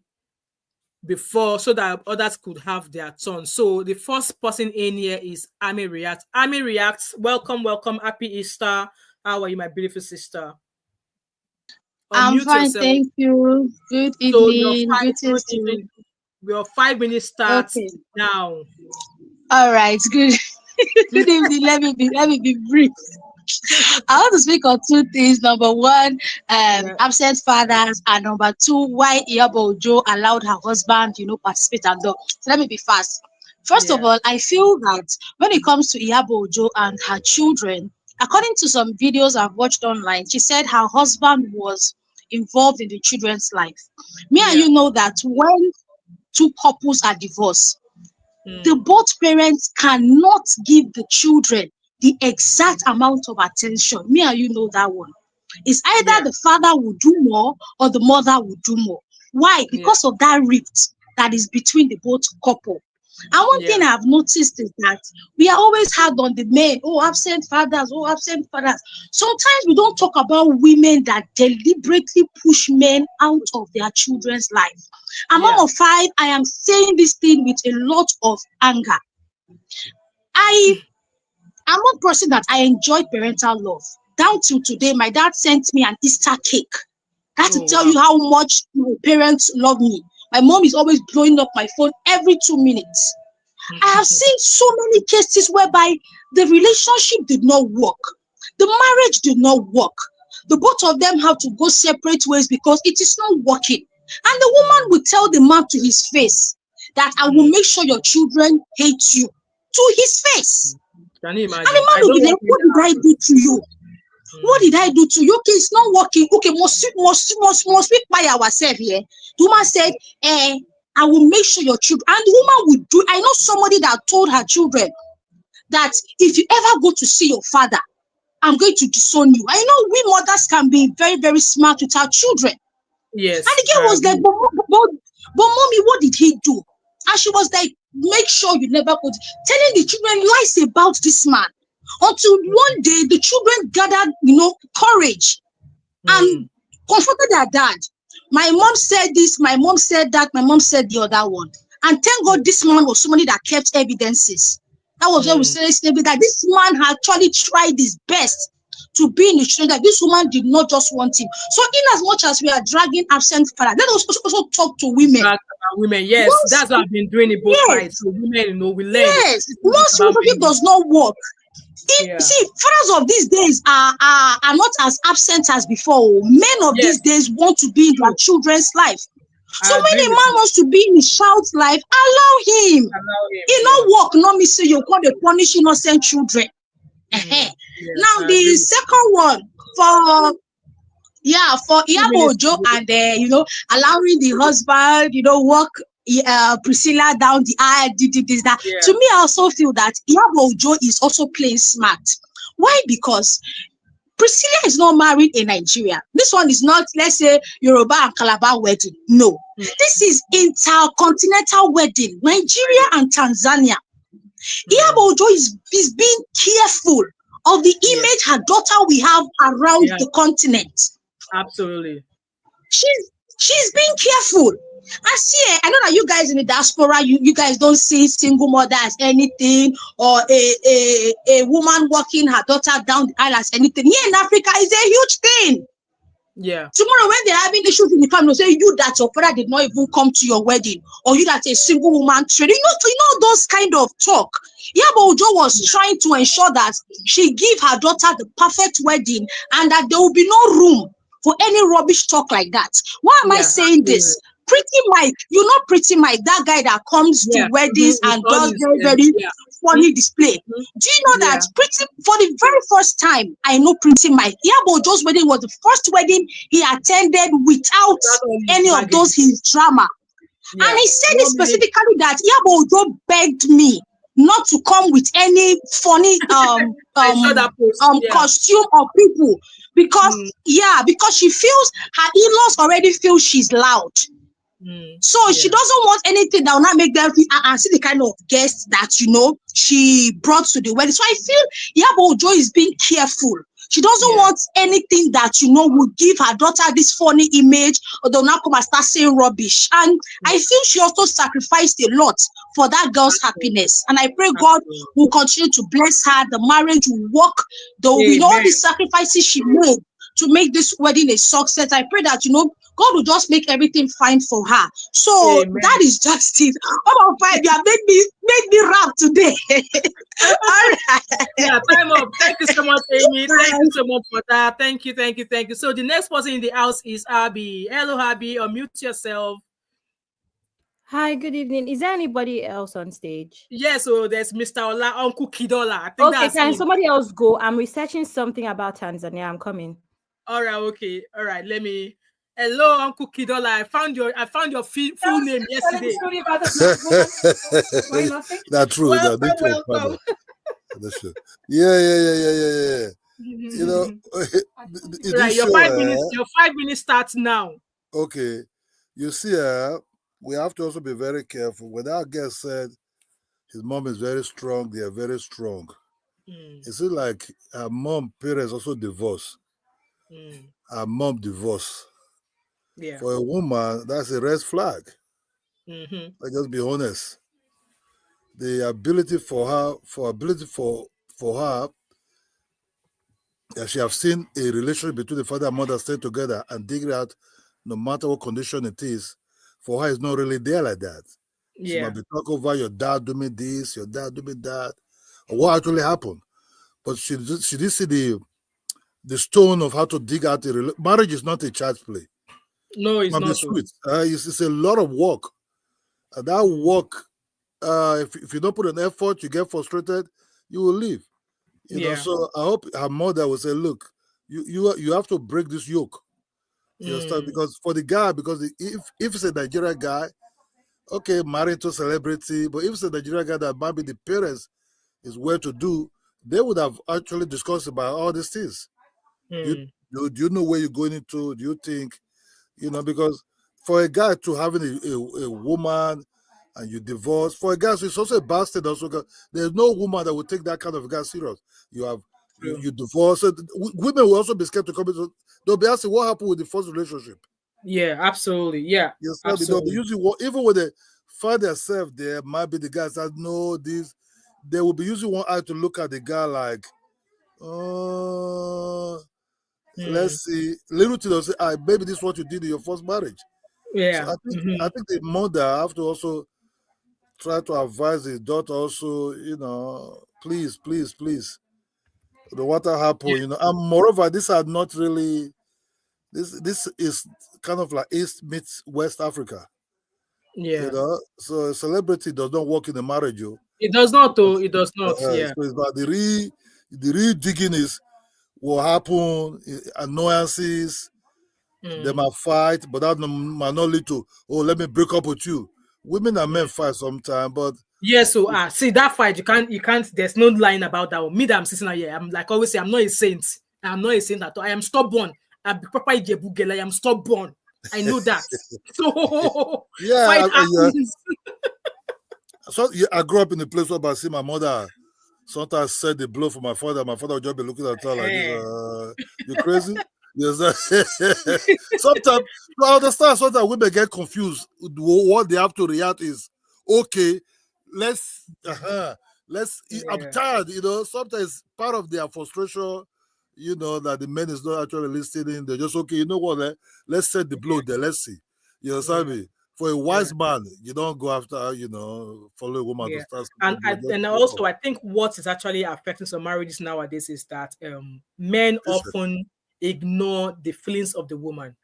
before, so that others could have their turn. So the first person in here is Ami React. Ami Reacts, welcome. Happy Easter. How are you, my beautiful sister? I'm Unmute fine, yourself. thank you. Good So evening. Greetings to your 5 minutes starts Okay. now. All right, good. Good evening. Let me be brief. I want to speak on two things. Number one, absent fathers, and number two, why Iyabo Ojo allowed her husband, participate and all. So let me be fast. First of all, I feel that when it comes to Iyabo Ojo and her children, according to some videos I've watched online, she said her husband was involved in the children's life. Me and you know that when two couples are divorced, the both parents cannot give the children the exact amount of attention. Me and you know that one. It's either the father will do more or the mother will do more. Why? Because of that rift that is between the both couple. And one thing I've noticed is that we are always hard on the men. Oh, absent fathers. Oh, absent fathers. Sometimes we don't talk about women that deliberately push men out of their children's life. A mom of 5, I am saying this thing with a lot of anger. I am one person that I enjoy parental love. Down till today, my dad sent me an Easter cake. That to tell you how much my parents love me. My mom is always blowing up my phone every 2 minutes. I have seen so many cases whereby the relationship did not work. The marriage did not work. The both of them have to go separate ways because it is not working. And the woman will tell the man to his face that I will make sure your children hate you. To his face. Can you imagine? And the man will be like, what did I do to you? What did I do to you? Okay, it's not working. Okay, must we by ourselves here? The woman said, I will make sure your children, and the woman will do. I know somebody that told her children that if you ever go to see your father, I'm going to disown you. I know we mothers can be very, very smart with our children. Yes. And the girl was like, but mommy, what did he do? And she was like, make sure you never go. Telling the children lies about this man. Until one day the children gathered, courage and confronted their dad. My mom said this, my mom said that, my mom said the other one. And thank God this man was somebody that kept evidences. That was why we said that this man had actually tried his best to be in the children, that this woman did not just want him. So in as much as we are dragging absent father, let us also talk to women. Women, yes. That's what I've been doing in both sides. So women, we learn. Yes. Once relationship does not work, see, fathers of these days are not as absent as before. Men of these days want to be in their children's life. So when a man wants to be in his child's life, allow him. It not work, not me say you can't punish innocent children. Now the second one for Iyabo Ojo and allowing the husband, walk Priscilla down the aisle, did this, that. To me, I also feel that Iyabo Ojo is also playing smart. Why? Because Priscilla is not married in Nigeria. This one is not, let's say, Yoruba and Calabar wedding. No. This is intercontinental wedding, Nigeria and Tanzania. Iyabo Ojo is being careful of the image her daughter will have around the continent. Absolutely. She's being careful. I know that you guys in the diaspora, you guys don't see single mother as anything, or a woman walking her daughter down the aisle as anything. Here in Africa is a huge thing. Yeah. Tomorrow when they're having issues in the family, say you that your father did not even come to your wedding, or you that a single woman trade. You know those kind of talk. Iyabo Ojo was trying to ensure that she give her daughter the perfect wedding and that there will be no room for any rubbish talk like that. Why am I saying this? Pretty Mike, Pretty Mike, that guy that comes to weddings and does very, very funny display. Do you know that for the very first time, I know Pretty Mike. Iyabo Ojo's wedding was the first wedding he attended without any of those his drama. And he said it specifically that Iyabo Ojo begged me not to come with any funny costume or people because she feels her in-laws already feel she's loud. So she doesn't want anything that will not make them feel and see the kind of guests that she brought to the wedding. So I feel Iyabo Ojo is being careful. She doesn't want anything that would give her daughter this funny image, or they'll not come and start saying rubbish. And I feel she also sacrificed a lot for that girl's happiness. And I pray God will continue to bless her. The marriage will work. There will be all the sacrifices she made to make this wedding a success. I pray that God will just make everything fine for her. So that is just it. Oh my God, you have made me rap today. All right. Yeah, time up. Thank you so much, Amy. Thank you so much for that. Thank you. So the next person in the house is Abby. Hello, Abby. Unmute yourself. Hi, good evening. Is there anybody else on stage? Yes, so there's Mr. Ola, Uncle Kidola. Okay, can somebody else go? I'm researching something about Tanzania. I'm coming. All right, okay. All right, let me. Hello, Uncle Kidola. I found your full name yesterday. That's true. Welcome. Yeah. Right, your 5 minutes starts now. Okay. You see, we have to also be very careful. When our guest said His mom is very strong. They are very strong. Mm. It's like her mom parents also divorced. Mm. Her mom divorced. Yeah. For a woman, that's a red flag. Mm-hmm. Let's just be honest. The ability for her, for her, she have seen a relationship between the father and mother stay together and dig it out, no matter what condition it is. For her, it's not really there like that. She Yeah. might be talking over your dad do me this, your dad do me that, or what actually happened. But she did see the stone of how to dig out a marriage is not a child's play. No, It it's might be not. So. sweet. It's a lot of work. And that work, if you don't put an effort, you get frustrated, you will leave. You know, Yeah. so I hope her mother will say, look, you have to break this yoke. You understand? Because for the guy, because if it's a Nigerian guy, okay, married to a celebrity, but if it's a Nigerian guy that maybe the parents is well to do, they would have actually discussed about all these things. Do you know where you're going into? Do you think, because for a guy to having a woman and you divorce, for a guy, so it's also a bastard also, because there's no woman that would take that kind of guy serious. You divorce. So women will also be scared to come into, they'll be asking what happened with the first relationship. Yeah, absolutely. Yeah. Yes, they'll absolutely. be using even when they find themselves there, might be the guy says, no, this, they will be using one eye to look at the guy like, let's see, little to say, maybe this is what you did in your first marriage. So Yeah. I think the mother have to also try to advise his daughter also, please, please, please. The water happened, and moreover, these are not really this is kind of like East meets West Africa. Yeah. So a celebrity does not work in a marriage. It does not, though. It does not. Yeah. So it's about the real digging is what happen, annoyances, they might fight, but that might not lead to, let me break up with you. Women and men fight sometimes, but yeah, so see that fight, you can't, there's no line about that one. Me that I'm sitting here, I'm like always say, I'm not a saint. I'm not a saint at all. I am stubborn. I'm proper Ijebu girl. I am stubborn. I know that. So yeah, fight happens. So I grew up in a place where I see my mother sometimes set the blow for my father. My father would just be looking at her like this. You crazy? Yes. Sometimes I understand. Sometimes women get confused. What they have to react is, okay, let's. I'm tired. Sometimes part of their frustration, that the men is not actually listening. They're just okay. You know what? Let's set the blow there. Let's see. You understand me? For a wise man, you don't go after, follow a woman to start. And also, I think what is actually affecting some marriages nowadays is that men often ignore the feelings of the woman.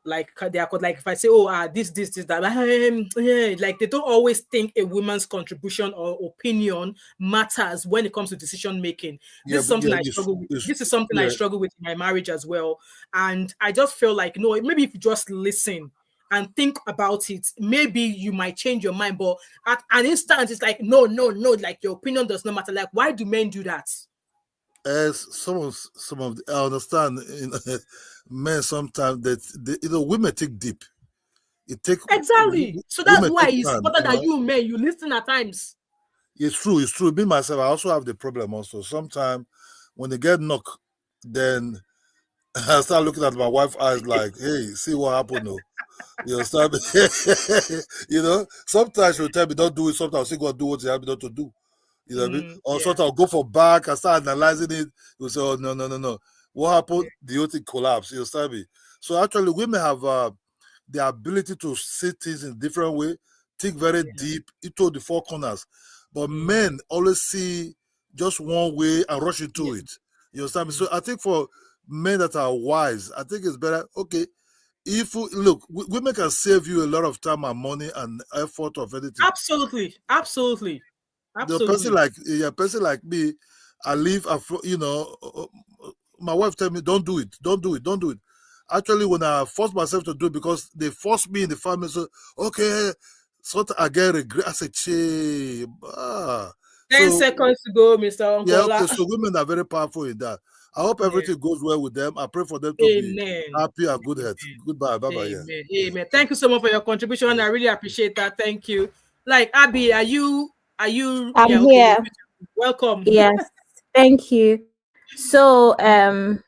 Like they are like, if I say, this, that, like they don't always think a woman's contribution or opinion matters when it comes to decision making. This is something I struggle with. This is something I struggle with in my marriage as well. And I just feel like, maybe if you just listen and think about it, maybe you might change your mind. But at an instant, it's like, no, like your opinion does not matter. Like, why do men do that? As some of I understand, men sometimes that women take deep. Exactly. So that's why it's important that you men, you listen at times. It's true. Me myself, I also have the problem. Also, sometimes when they get knocked, then I start looking at my wife's eyes like, "Hey, see what happened?" No. You understand? Sometimes she'll tell me, don't do it. Sometimes I'll say, go do what you have me not to do. You know what I mean? Or sometimes I'll go for back, I start analyzing it. You'll say, oh, no. What happened? The whole thing collapsed. You understand me? So actually, women have the ability to see things in a different way, think very deep into the four corners. But men always see just one way and rush into it. You understand me? So I think for men that are wise, I think it's better, okay, if look, women can save you a lot of time and money and effort of anything. Absolutely. The person like me, I live, my wife tell me, don't do it. Actually, when I force myself to do it, because they force me in the family, so okay, so I get regret. I say, 10 seconds to go, Mr. Onkola. Yeah, okay, so women are very powerful in that. I hope everything goes well with them. I pray for them to be happy and good health. Goodbye. Bye-bye. Amen. Thank you so much for your contribution. I really appreciate that. Thank you. Like, Abby, are you Are you? I'm Yeah, okay. here. Welcome. Yes, thank you. So, I'm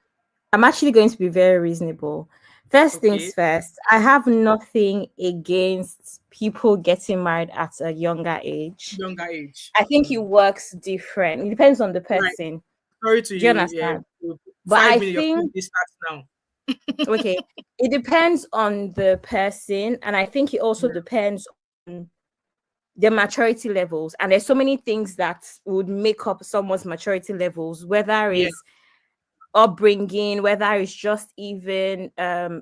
actually going to be very reasonable. First Okay. things first, I have nothing against people getting married at a younger age. Younger age. I think it works different. It depends on the Right. person. Sorry to Do you you. Yeah. understand? But 5 minutes. Your food starts now. okay, it depends on the person, and I think it also depends on their maturity levels. And there's so many things that would make up someone's maturity levels, whether it's upbringing, whether it's just even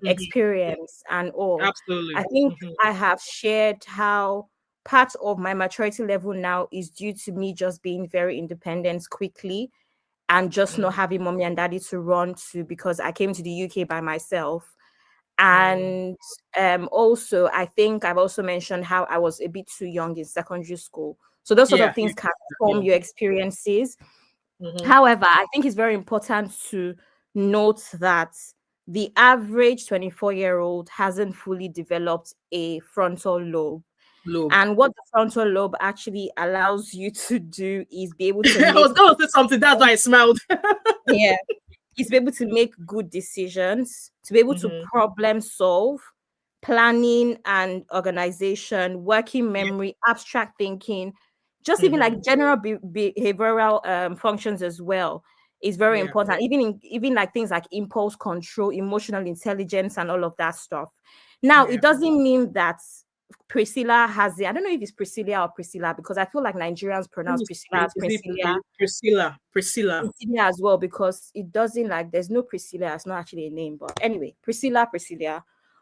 experience and all. Absolutely. I think I have shared how part of my maturity level now is due to me just being very independent quickly and just not having mommy and daddy to run to, because I came to the UK by myself. And also, I think I've also mentioned how I was a bit too young in secondary school. So those sort of things can form your experiences. However, I think it's very important to note that the average 24-year-old hasn't fully developed a frontal lobe. And what the frontal lobe actually allows you to do is be able to I was going to say something. That's why I smiled. yeah, is be able to make good decisions, to be able to problem solve, planning and organization, working memory, abstract thinking, just even like general behavioral functions as well is very important. Even like things like impulse control, emotional intelligence, and all of that stuff. Now, it doesn't mean that Priscilla has it. I don't know if it's Priscilla or Priscilla, because I feel like Nigerians pronounce Priscilla as Priscilla. Priscilla As well, because it doesn't, like, there's no Priscilla, it's not actually a name, but anyway, Priscilla,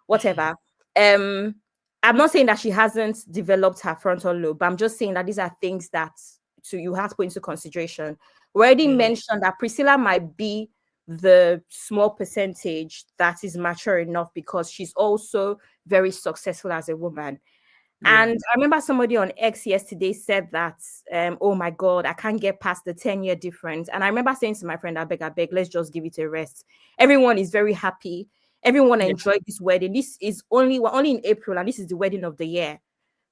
whatever. I'm not saying that she hasn't developed her frontal lobe, but I'm just saying that these are things that you have to put into consideration. We already mentioned that Priscilla might be the small percentage that is mature enough because she's also very successful as a woman. And I remember somebody on X yesterday said that, oh my God, I can't get past the 10-year difference. And I remember saying to my friend, I beg, let's just give it a rest. Everyone is very happy. Everyone enjoyed this wedding. We're only in April, and this is the wedding of the year.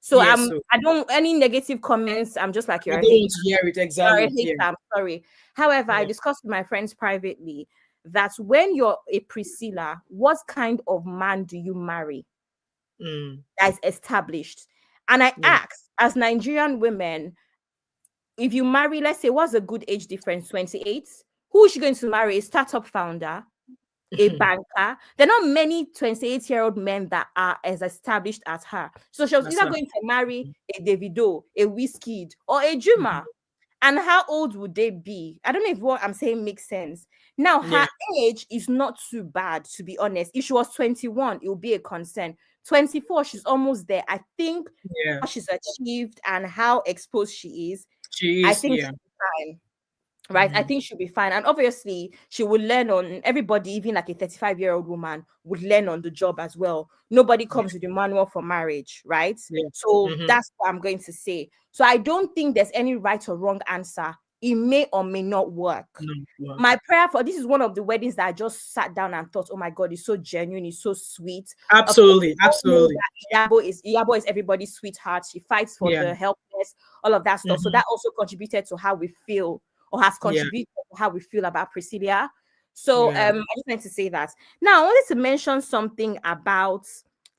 So I don't, any negative comments, I'm just like, you're I don't want to hear it exactly. I'm sorry. However, I discussed with my friends privately that when you're a Priscilla, what kind of man do you marry? That is established. And I asked, as Nigerian women, if you marry, let's say, what's a good age difference? 28. Who is she going to marry? A startup founder, a banker? There are not many 28-year-old men that are as established as her. So she was either going to marry a Davido, a Wizkid, or a Juma. And how old would they be? I don't know if what I'm saying makes sense. Now, her age is not too bad, to be honest. If she was 21, it would be a concern. 24, she's almost there. I think how she's achieved and how exposed she is, I think she'll be fine. Right? I think she'll be fine. And obviously, she will learn on everybody, even like a 35-year-old woman would learn on the job as well. Nobody comes with a manual for marriage, right? So that's what I'm going to say. So I don't think there's any right or wrong answer. It may or may not work. My prayer for this is one of the weddings that I just sat down and thought, oh my God, it's so genuine, it's so sweet. Absolutely. Iyabo is everybody's sweetheart. She fights for the helpless, all of that stuff. So that also contributed to how we feel, or has contributed to how we feel about Priscilla. So I just wanted to say that. Now, I wanted to mention something about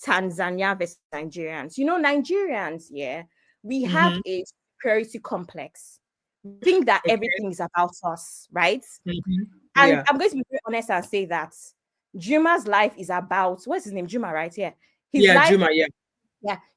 Tanzania versus Nigerians. You know, Nigerians, we have a superiority complex. We think that everything is about us, right? And I'm going to be very honest and say that Juma's life is about, what's his name? Juma, right? Juma,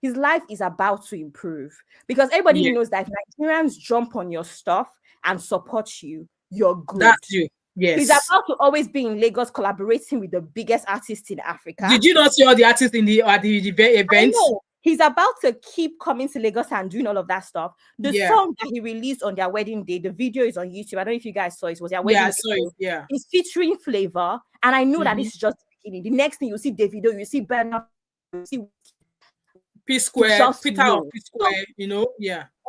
his life is about to improve, because everybody knows that if Nigerians jump on your stuff and support you, you're good. That's you. Yes. He's about to always be in Lagos collaborating with the biggest artists in Africa. Did you not see all the artists at the events? He's about to keep coming to Lagos and doing all of that stuff. The song that he released on their wedding day, the video is on YouTube. I don't know if you guys saw it. It was their wedding day. I saw it. It's featuring Flavor. And I know that this is just the beginning. The next thing you see Davido, you see Bernard, you see P-Square, Peter or P-Square,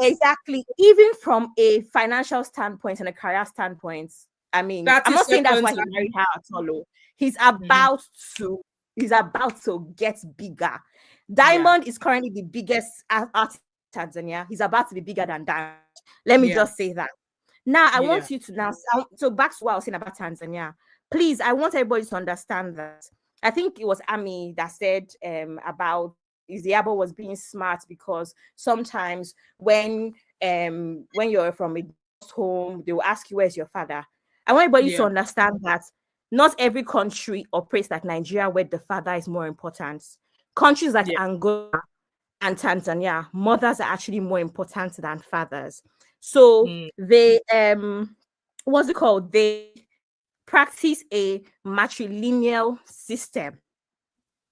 Exactly. Even from a financial standpoint and a career standpoint, I mean, I'm not saying that's why he married her at all. He's about to get bigger. Diamond is currently the biggest artist Tanzania. He's about to be bigger than that. Let me just say that. Now, I want you to now, so back to what I was saying about Tanzania. Please, I want everybody to understand that. I think it was Ami that said about Iyabo was being smart because sometimes when you're from a home, they will ask you, where's your father? I want everybody to understand that not every country operates like Nigeria, where the father is more important. Countries like Angola and Tanzania, mothers are actually more important than fathers. So they what's it called? They practice a matrilineal system.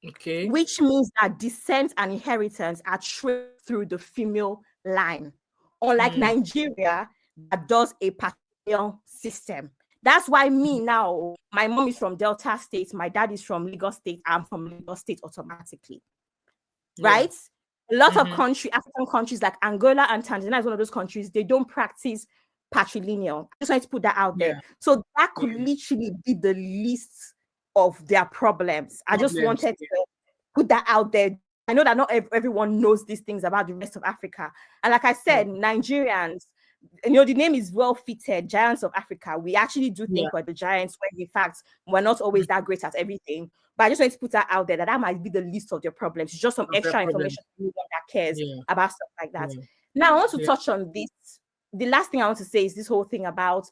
Okay. Which means that descent and inheritance are traced through the female line. Unlike Nigeria, that does a patrilineal system. That's why me now, my mom is from Delta State, my dad is from Lagos State, I'm from Lagos State automatically. Right? A lot of African countries like Angola and Tanzania is one of those countries, they don't practice patrilineal. I just want to put that out there. So that could literally be the least of their problems. I just wanted to put that out there. I know that not everyone knows these things about the rest of Africa. And like I said, Nigerians, the name is well fitted, giants of Africa. We actually do think we're the giants, when in fact, we're not always that great at everything. But I just want to put that out there, that might be the least of their problems. It's just some extra information for anyone that cares about stuff like that. Now, I want to touch on this. The last thing I want to say is this whole thing about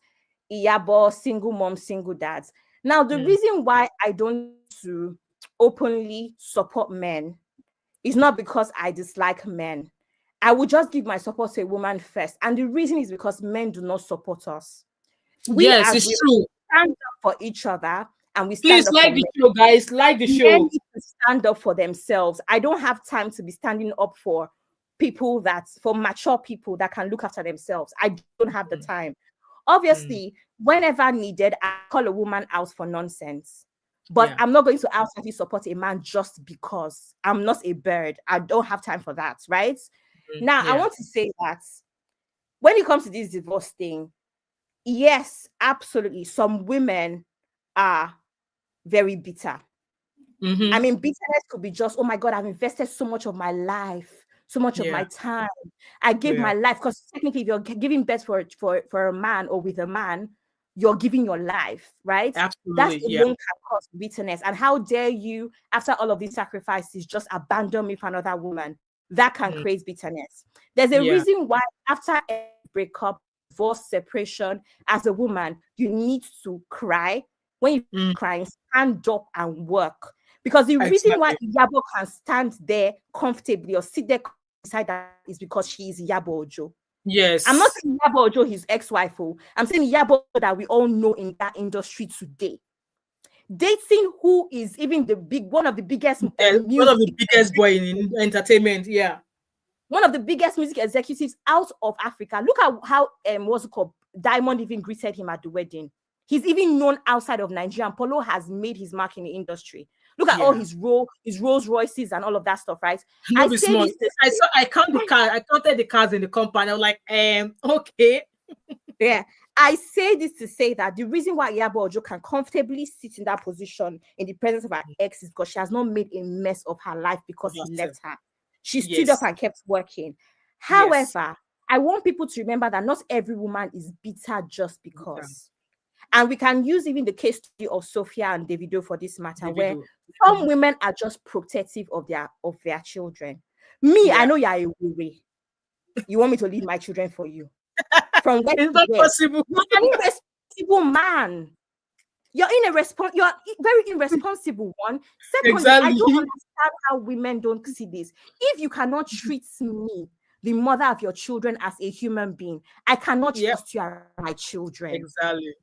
Iyabo, single mom, single dads. Now, the reason why I don't to openly support men is not because I dislike men. I would just give my support to a woman first. And the reason is because men do not support us. It's true. Stand up for each other, and we stand up. Please like the show, guys. Like the show. Men need to stand up for themselves. I don't have time to be standing up for mature people that can look after themselves. I don't have the time. Obviously, whenever needed, I call a woman out for nonsense. But I'm not going to outwardly support a man just because I'm not a bird. I don't have time for that, right? Now, I want to say that when it comes to this divorce thing, yes, absolutely, some women are very bitter. I mean, bitterness could be just, oh my God, I've invested so much of my life, so much of my time. I gave my life, because technically, if you're giving birth for a man or with a man, you're giving your life, right? Absolutely. That's alone can cause bitterness. And how dare you, after all of these sacrifices, just abandon me for another woman? That can create bitterness. There's a reason why after a breakup, divorce, separation, as a woman, you need to cry. When you cry, stand up and work. Because the reason why Iyabo can stand there comfortably or sit there beside that is because she is Iyabo Ojo. Yes. I'm not saying Iyabo Ojo, his ex-wife. I'm saying Iyabo that we all know in that industry today. Dating who is even one of the biggest one of the biggest boy in entertainment. One of the biggest music executives out of Africa. Look at how what's it called? Diamond even greeted him at the wedding. He's even known outside of Nigeria. And Polo has made his mark in the industry. Look at all his Rolls Royces and all of that stuff, right? I counted the cars in the company. I was like, okay. Yeah. I say this to say that the reason why Iyabo Ojo can comfortably sit in that position in the presence of her ex is because she has not made a mess of her life because he left her. She stood up and kept working. However, I want people to remember that not every woman is bitter just because. And we can use even the case study of Sophia and Davido for this matter, where some women are just protective of their children. Me, I know you're a worry. You want me to leave my children for you. From where it's not possible. You're an irresponsible man. You're a very irresponsible one. Secondly, I don't understand how women don't see this. If you cannot treat me, the mother of your children, as a human being, I cannot trust you around my children. Exactly.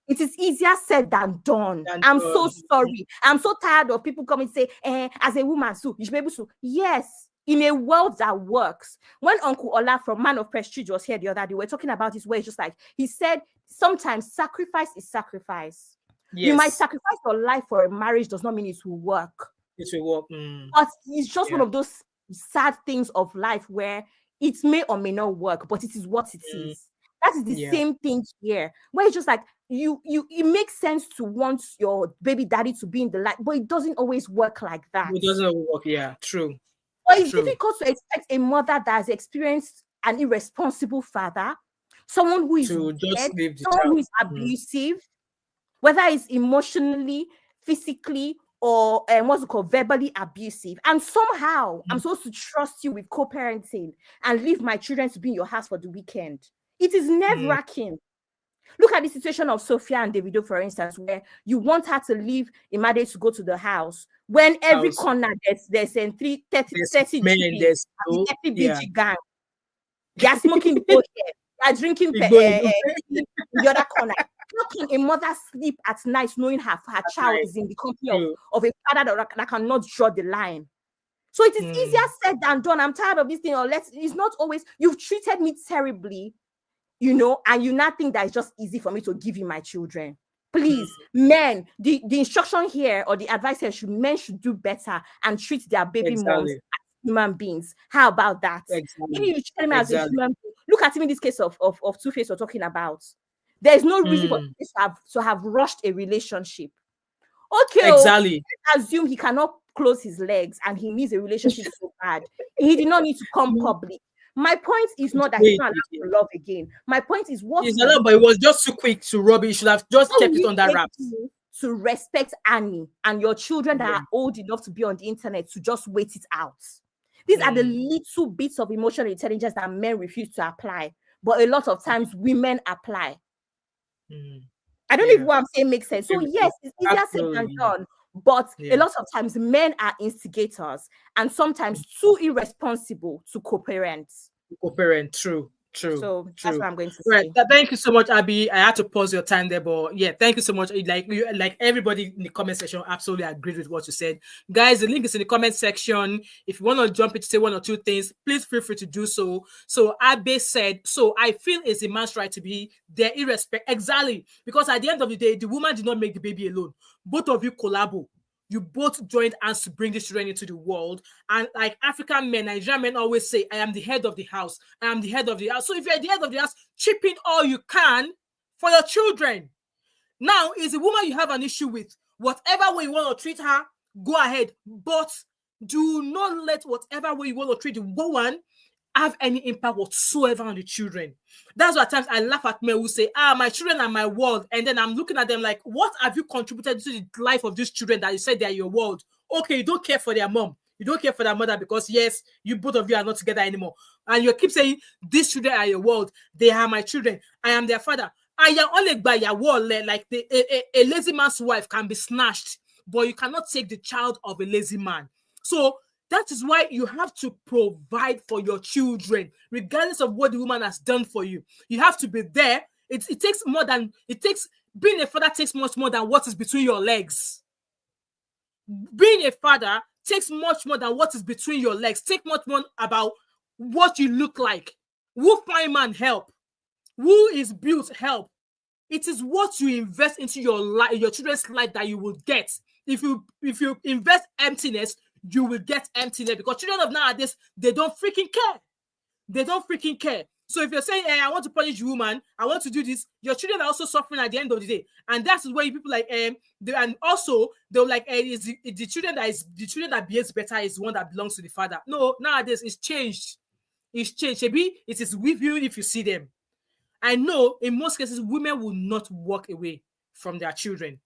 It is easier said than done. I'm so sorry. I'm so tired of people coming and say, as a woman, so you should be able to. Yes. In a world that works, when Uncle Ola from Man of Prestige was here the other day, we're talking about his way. It's just like he said, sometimes sacrifice is sacrifice. Yes. You might sacrifice your life for a marriage, does not mean it will work. It will work. But it's just one of those sad things of life where it may or may not work, but it is what it is. That is the same thing here, where it's just like it makes sense to want your baby daddy to be in the light, but it doesn't always work like that. It doesn't work. Yeah, true. But it's difficult to expect a mother that has experienced an irresponsible father, someone who is dead, someone who is abusive, whether it's emotionally, physically, or what's it called, verbally abusive. And somehow I'm supposed to trust you with co-parenting and leave my children to be in your house for the weekend. It is nerve-wracking. Look at the situation of Sophia and Davido, for instance, where you want her to leave Imade to go to the house when every corner there's 30 GBs, 30 BG gang. They are smoking the whole here. They are drinking in the other corner. How can a mother sleep at night knowing her child is in the company of a father that cannot draw the line? So it is easier said than done. I'm tired of this thing. It's not always, you've treated me terribly, you know, and you not think that it's just easy for me to give you my children. Please, men, the instruction here or the advice here men should do better and treat their baby moms as human beings. How about that? Maybe you treat me as a human being. Look at him in this case of Two-Face we're talking about. There's no reason for this to have rushed a relationship. Okay, let's assume he cannot close his legs and he needs a relationship so bad. He did not need to come public. My point is not that he's not allowed to love again. My point is what he's allowed, but it was just too quick to rub it. He should have just kept it on that wraps. To respect Annie and your children that are old enough to be on the internet to just wait it out. These are the little bits of emotional intelligence that men refuse to apply, but a lot of times women apply. I don't know if what I'm saying makes sense. So yes, it's easier said than done, but a lot of times men are instigators and sometimes too irresponsible to co-parent. True. So that's what I'm going to say. Right. Thank you so much, Abby. I had to pause your time there, but yeah, thank you so much. Like everybody in the comment section absolutely agreed with what you said. Guys, the link is in the comment section. If you want to jump in to say one or two things, please feel free to do so. So Abby said, so I feel it's a man's right to be there irrespective. Exactly. Because at the end of the day, the woman did not make the baby alone. Both of you collabo. You both joined hands to bring this children into the world. And like African men, Nigerian men always say, I am the head of the house. I am the head of the house. So if you're the head of the house, chip in all you can for your children. Now, is a woman you have an issue with, whatever way you want to treat her, go ahead. But do not let whatever way you want to treat the woman have any impact whatsoever on the children. That's why at times I laugh at men who say, my children are my world. And then I'm looking at them like, what have you contributed to the life of these children that you said they are your world? Okay, you don't care for their mom. You don't care for their mother because, yes, you both of you are not together anymore. And you keep saying, these children are your world. They are my children. I am their father. I am only by your world. Like a lazy man's wife can be snatched, but you cannot take the child of a lazy man. So that is why you have to provide for your children, regardless of what the woman has done for you. You have to be there. It takes more than, being a father takes much more than what is between your legs. Being a father takes much more than what is between your legs. Take much more about what you look like. Who find man help? Who is built help? It is what you invest into your life, your children's life that you will get. If you invest emptiness, you will get emptiness, because children of nowadays, they don't freaking care. They don't freaking care. So if you're saying, hey, I want to punish you, woman, I want to do this, your children are also suffering at the end of the day. And that's why people like and also they're like, is the children that behaves better is the one that belongs to the father. No, nowadays it's changed. It's changed. Maybe it is with you if you see them. I know in most cases women will not walk away from their children.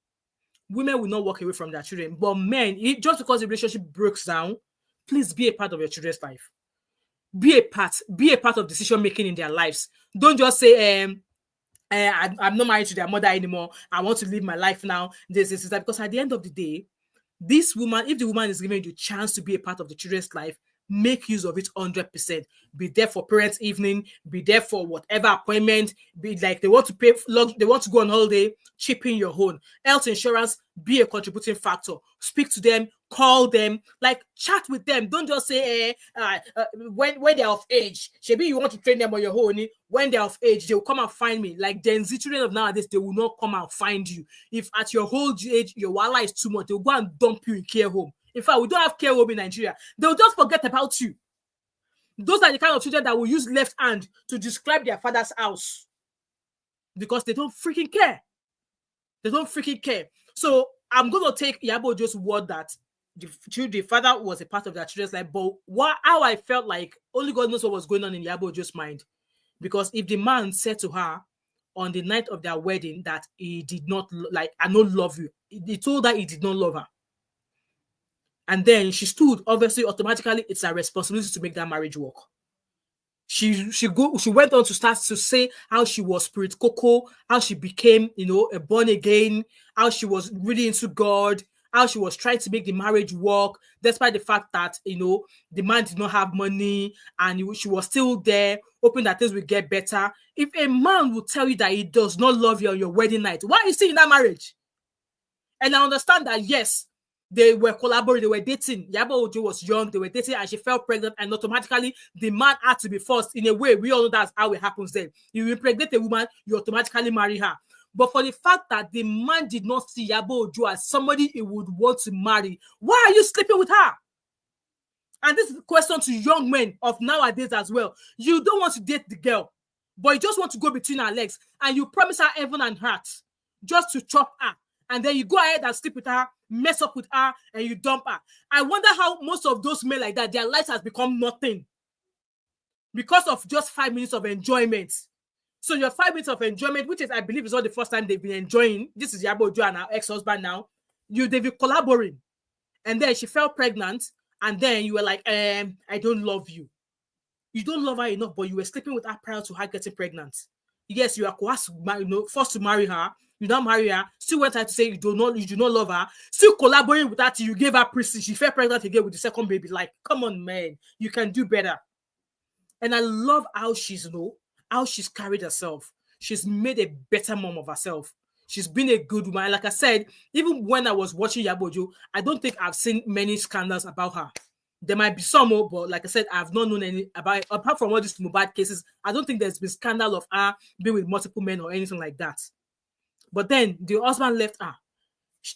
Women will not walk away from their children. But men, just because the relationship breaks down, please be a part of your children's life. Be a part of decision making in their lives. Don't just say, I'm not married to their mother anymore. I want to live my life now. This, that. Because at the end of the day, this woman, if the woman is giving you the chance to be a part of the children's life, make use of it 100%. Be there for parents' evening. Be there for whatever appointment. Be like they want to pay. They want to go on holiday. Chip in your own. Health insurance. Be a contributing factor. Speak to them. Call them. Like chat with them. Don't just say when they're of age. Maybe you want to train them on your own. When they're of age, they will come and find me. Like Gen Z children of nowadays, they will not come and find you. If at your whole age your wala is too much, they will go and dump you in care home. In fact, we don't have care home in Nigeria. They'll just forget about you. Those are the kind of children that will use left hand to describe their father's house because they don't freaking care. They don't freaking care. So I'm going to take Iyabo Ojo's word that the father was a part of their children's life. But how I felt like only God knows what was going on in Iyabo Ojo's mind. Because if the man said to her on the night of their wedding that he did not, like, I don't love you, he told her he did not love her. And then she stood, obviously, automatically, it's her responsibility to make that marriage work. She went on to start to say how she was spirit cocoa, how she became, a born again, how she was really into God, how she was trying to make the marriage work, despite the fact that, the man did not have money, and she was still there, hoping that things will get better. If a man will tell you that he does not love you on your wedding night, why are you still in that marriage? And I understand that, yes, they were collaborating, they were dating. Iyabo Ojo was young, they were dating, and she fell pregnant, and automatically the man had to be forced. In a way, we all know that's how it happens then. You impregnate a woman, you automatically marry her. But for the fact that the man did not see Iyabo Ojo as somebody he would want to marry, why are you sleeping with her? And this is a question to young men of nowadays as well. You don't want to date the girl, but you just want to go between her legs, and you promise her heaven and earth just to chop her. And then you go ahead and sleep with her, mess up with her, and you dump her. I wonder how most of those men like that, their lives has become nothing because of just 5 minutes of enjoyment. So your 5 minutes of enjoyment, which is, I believe, is not the first time they've been enjoying. This is Iyabo Ojo and her ex-husband now. They've been collaborating. And then she fell pregnant, and then you were like, I don't love you. You don't love her enough, but you were sleeping with her prior to her getting pregnant. Yes, you are forced to marry her. You don't marry her, still went out to say you do not love her, still collaborating with her till you gave her prestige. She fell pregnant again with the second baby. Like, come on, man, you can do better. And I love how she's carried herself. She's made a better mom of herself. She's been a good woman. Like I said, even when I was watching Iyabo Ojo, I don't think I've seen many scandals about her. There might be some more, but like I said, I've not known any about it. Apart from all these Mohbad cases, I don't think there's been scandal of her being with multiple men or anything like that. But then the husband left her.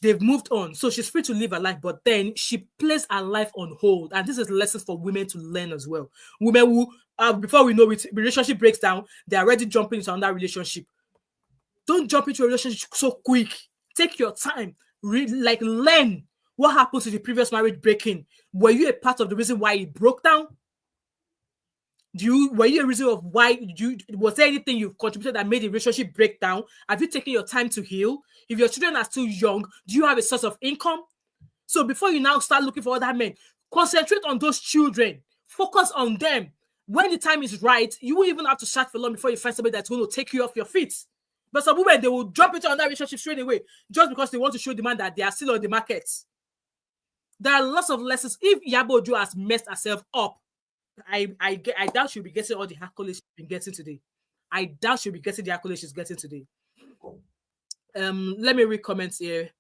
They've moved on. So she's free to live her life. But then she placed her life on hold. And this is lessons for women to learn as well. Women who, before we know it, relationship breaks down, they're already jumping into another relationship. Don't jump into a relationship so quick. Take your time. Learn what happened to the previous marriage breaking. Were you a part of the reason why it broke down? Were you a reason of why was there anything you've contributed that made the relationship break down? Have you taken your time to heal? If your children are still young, do you have a source of income? So before you now start looking for other men, concentrate on those children. Focus on them. When the time is right, you won't even have to start for long before you find somebody that's going to take you off your feet. But some women, they will jump into another relationship straight away just because they want to show the man that they are still on the market. There are lots of lessons. If Iyabo Ojo has messed herself up, I doubt she'll be getting all the accolades she's been getting today. I doubt she'll be getting the accolades she's getting today. Let me read comments here.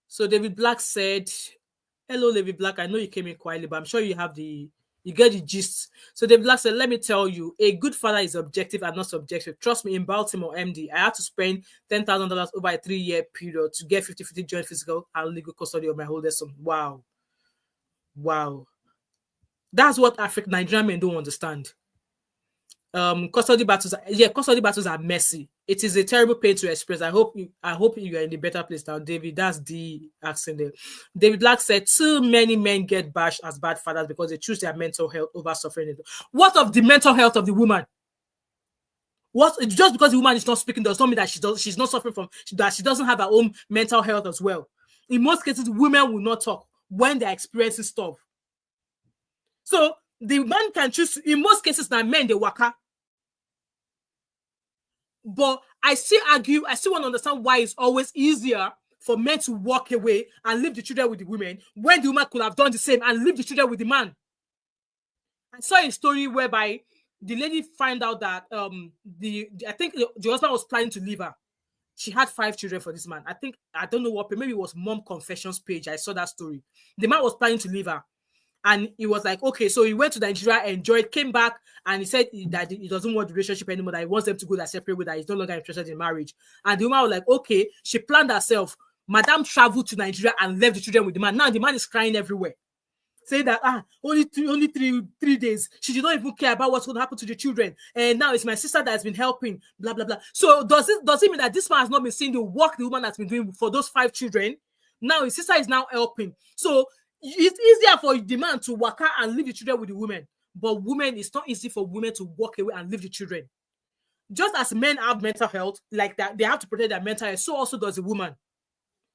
So David Black said, hello, David Black. I know you came in quietly, but I'm sure you get the gist. So David Black said, let me tell you, a good father is objective and not subjective. Trust me, in Baltimore, MD, I had to spend $10,000 over a 3-year period to get 50-50 joint physical and legal custody of my oldest son. Wow. That's what Nigerian men don't understand. Custody battles are messy. It is a terrible pain to express. I hope you are in a better place now, David. That's the accent there. David Black said, too many men get bashed as bad fathers because they choose their mental health over suffering. What of the mental health of the woman? Just because the woman is not speaking does not mean that she's not suffering from that. She doesn't have her own mental health as well. In most cases, women will not talk when they're experiencing stuff. So the man can choose. In most cases, now men they waka. But I still want to understand why it's always easier for men to walk away and leave the children with the women when the woman could have done the same and leave the children with the man. I saw a story whereby the lady found out that I think the husband was planning to leave her. She had 5 children for this man. I don't know what, maybe it was Mom Confessions page. I saw that story. The man was planning to leave her. And he was like, okay, so he went to Nigeria, enjoyed, came back, and he said that he doesn't want the relationship anymore, that he wants them to go their separate way, that he's no longer interested in marriage. And the woman was like, okay, she planned herself. Madam traveled to Nigeria and left the children with the man. Now the man is crying everywhere, saying that only three days. She did not even care about what's going to happen to the children. And now it's my sister that has been helping, blah, blah, blah. So does it mean that this man has not been seeing the work the woman has been doing for those 5 children? Now his sister is now helping. So It's easier for the man to work out and leave the children with the women. But women, it's not easy for women to walk away and leave the children. Just as men have mental health, like that, they have to protect their mental health, so also does the woman.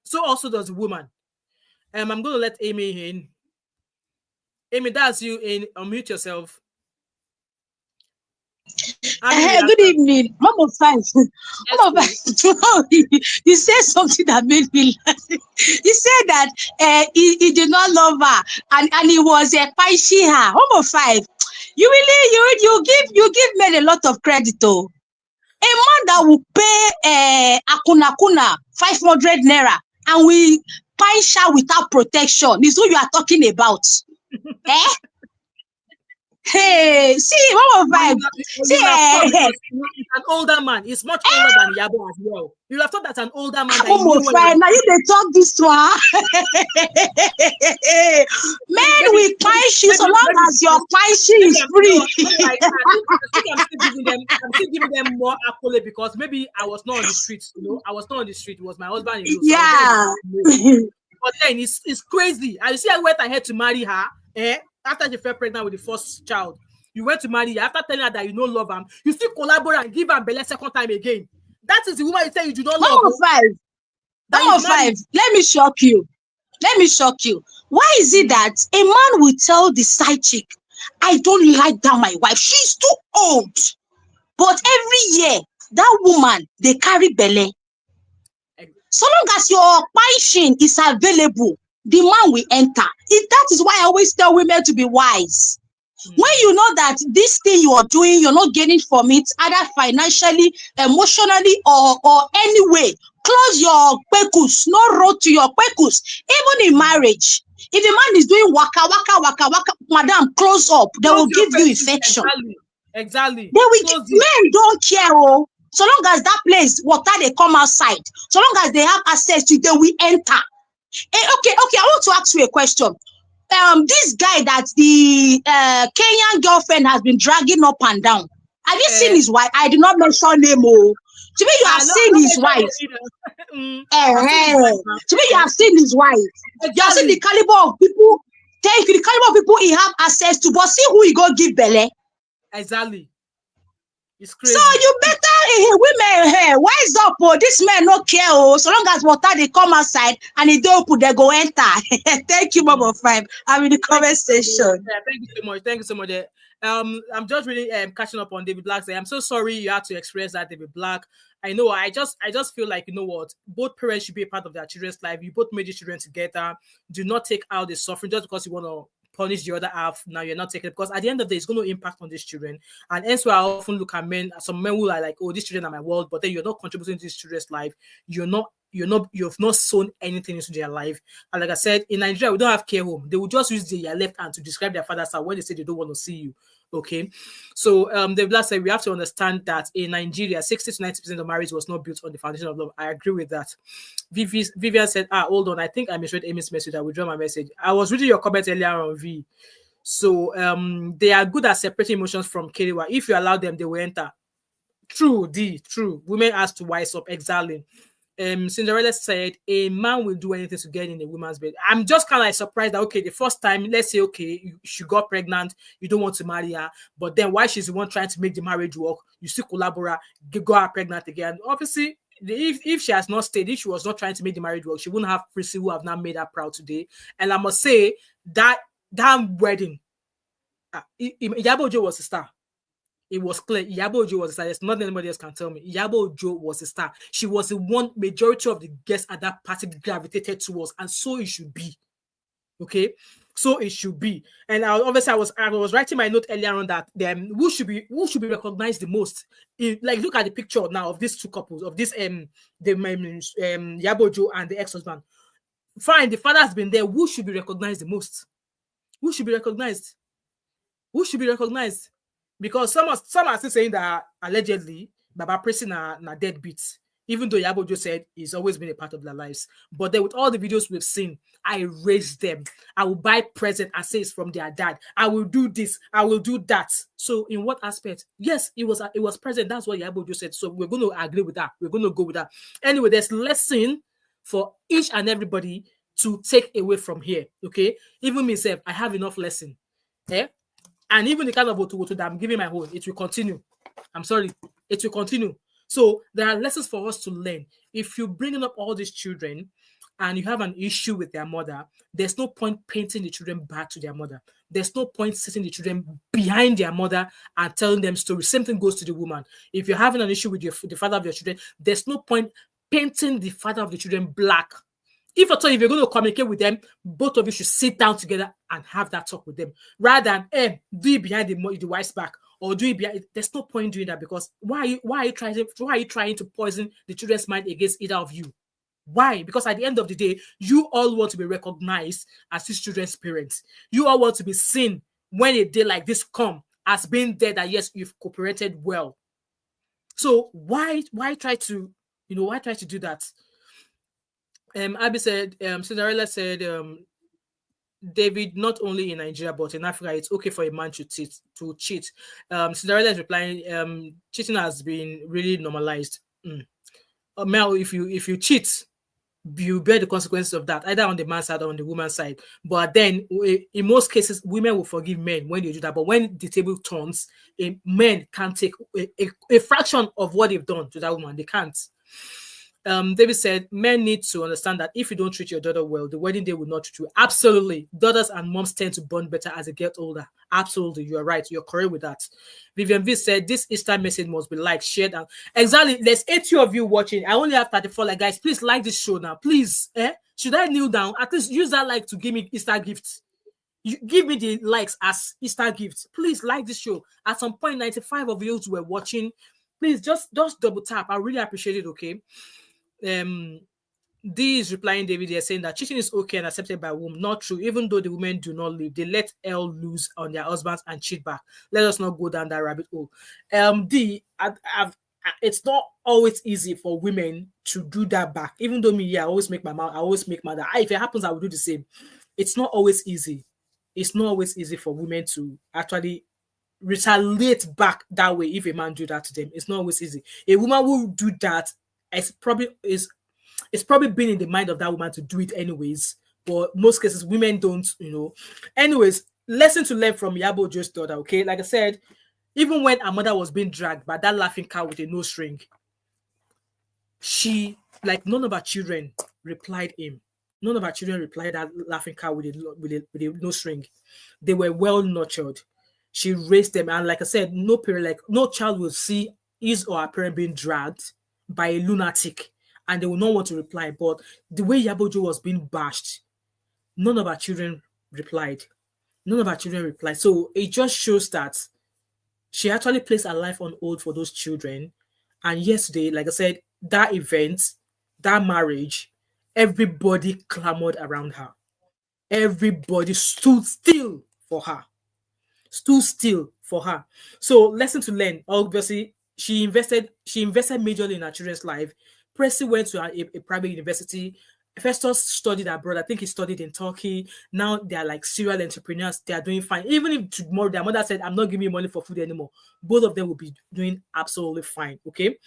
So also does the woman. I'm going to let Amy in. Amy, that's you in. Unmute yourself. Good evening. Mama Five. Mama Five. You said something that made me laugh. You said that he did not love her and he was punching her. Mama Five. You give men a lot of credit though. A man that will pay Akuna 500 naira and we punch her without protection is who you are talking about. Eh? Hey, see, Mama Vibe. See, it's an older man. It's much older than Iyabo as well. You have thought that's an older man. Mama Vibe. Now you they talk this to her. Men will punish you so long as your punishing is free. I'm still giving them more accolade because maybe I was not on the streets. I was not on the street. It was my husband. Yeah. But then it's crazy. And you see, I went ahead to marry her. After she fell pregnant with the first child, you went to marry her. After telling her that you don't love her, you still collaborate and give her belly second time again. That is the woman you say you do not love. Number five. Let me shock you. Why is it that a man will tell the side chick, I don't like that my wife, she's too old. But every year, that woman, they carry belly. So long as your pension is available, the man will enter. That is why I always tell women to be wise. When you know that this thing you are doing, you're not getting from it, either financially, emotionally, or any way, close your pekus, no road to your pekus. Even in marriage, if the man is doing waka, madam, close up, they will give you infection. Exactly. Men don't care, so long as that place, water they come outside, so long as they have access to it, they will enter. Okay, I want to ask you a question. This guy that the Kenyan girlfriend has been dragging up and down, have you seen his wife? I did not mention name. To me, you have seen his wife. To me, you have seen his wife. You have seen the caliber of people. Thank you. The caliber of people he have access to, but see who he go give belly. Exactly. It's crazy. So you better women wise up, this man no care, so long as water they come outside and they don't put they go enter. Thank you, Mama Five. I'm in the comment section. Yeah, thank you so much. I'm just really catching up on David Black. I'm so sorry you had to experience that, David Black. I know. I just feel like, you know what, both parents should be a part of their children's life. You both made your children together. Do not take out the suffering just because you want to punish the other half. Now you're not taking it, because at the end of the day, it's going to impact on these children. And hence why I often look at men. Some men who are like, oh, these children are my world, but then you're not contributing to these children's life. You've not sown anything into their life. And like I said, in Nigeria, we don't have care home. They will just use their left hand to describe their father's house when they say they don't want to see you. Okay, so the last said we have to understand that in Nigeria, 60 to 90% of marriage was not built on the foundation of love. I agree with that. Vivian said, hold on, I think I misread Amy's message. I withdraw my message. I was reading your comment earlier on, V. So they are good at separating emotions from Kiriwa. If you allow them, they will enter. True. Women has to wise up. Exactly. Cinderella said a man will do anything to get in a woman's bed. I'm just kind of like surprised that, okay, the first time, let's say, okay, she got pregnant, you don't want to marry her, but then why she's the one trying to make the marriage work, you still collaborate, got her pregnant again. Obviously, if she has not stayed, if she was not trying to make the marriage work, she wouldn't have Prissy, who have not made her proud today. And I must say that wedding, Iyabo Ojo was a star. It was clear. Iyabo Ojo was a star. There's nothing anybody else can tell me. Iyabo Ojo was a star. She was the one majority of the guests at that party gravitated towards, and so it should be. Okay, so it should be. And obviously, I was writing my note earlier on that who should be recognized the most. Like, look at the picture now of these two couples, of this Iyabo Ojo and the ex-husband. Fine, the father has been there. Who should be recognized the most? Who should be recognized? Who should be recognized? Because some are still saying that allegedly Baba Prissy na deadbeat, even though Iyabo Ojo said he's always been a part of their lives. But then with all the videos we've seen, I raised them. I will buy present and say it's from their dad. I will do this. I will do that. So in what aspect? Yes, it was present. That's what Iyabo Ojo said. So we're going to agree with that. We're going to go with that. Anyway, there's lesson for each and everybody to take away from here. Okay, even myself, I have enough lesson. Eh? And even the kind of woto that I'm giving my own, it will continue. I'm sorry, it will continue. So there are lessons for us to learn. If you're bringing up all these children and you have an issue with their mother, there's no point painting the children back to their mother. There's no point sitting the children behind their mother and telling them stories. Same thing goes to the woman. If you're having an issue with the father of your children, there's no point painting the father of the children black. If at all, if you're going to communicate with them, both of you should sit down together and have that talk with them, rather than do it behind the wife's back or do it behind. There's no point doing that, because why are you trying to poison the children's mind against either of you? Why? Because at the end of the day, you all want to be recognized as these children's parents. You all want to be seen when a day like this come as being there, that yes, you've cooperated well. So why try to do that? Abby said, Cinderella said, David, not only in Nigeria but in Africa, it's okay for a man to cheat. Cinderella is replying, cheating has been really normalized. Mel, if you cheat, you bear the consequences of that, either on the man's side or on the woman's side. But then, in most cases, women will forgive men when they do that. But when the table turns, men can't take a fraction of what they've done to that woman. They can't. David said, men need to understand that if you don't treat your daughter well, the wedding day will not treat you. Absolutely. Daughters and moms tend to bond better as they get older. Absolutely. You're right. You're correct with that. Vivian V said, this Easter message must be liked, shared. And exactly. There's 80 of you watching. I only have 34. Like, guys, please like this show now. Please. Should I kneel down? At least use that like to give me Easter gifts. You give me the likes as Easter gifts. Please like this show. At some point, 95 of you who were watching, please just double tap. I really appreciate it. Okay. D is replying, David, they're saying that cheating is okay and accepted by women. Not true. Even though the women do not leave, they let L loose on their husbands and cheat back. Let us not go down that rabbit hole. D, it's not always easy for women to do that back. Even though I always make my mouth, if it happens, I will do the same. It's not always easy. It's not always easy for women to actually retaliate back that way. If a man do that to them, it's not always easy. A woman will do that. It's probably been in the mind of that woman to do it anyways, but most cases women don't, Anyways, lesson to learn from Iyabo Ojo's daughter. Okay, like I said, even when her mother was being dragged by that laughing cow with a nose ring, none of her children replied him. None of her children replied that laughing cow with a nose ring. They were well nurtured. She raised them, and like I said, no child will see his or her parent being dragged by a lunatic and they will not want to reply. But the way Iyabo Ojo was being bashed, none of our children replied. So it just shows that she actually placed her life on hold for those children. And yesterday, like I said, that event, that marriage, everybody clamored around her. Everybody stood still for her. So lesson to learn. Obviously, she invested majorly in her children's life. Pressy went to a private university. Festus studied abroad. I think he studied in Turkey. Now they are like serial entrepreneurs. They are doing fine. Even if tomorrow their mother said, I'm not giving you money for food anymore, both of them will be doing absolutely fine. Okay.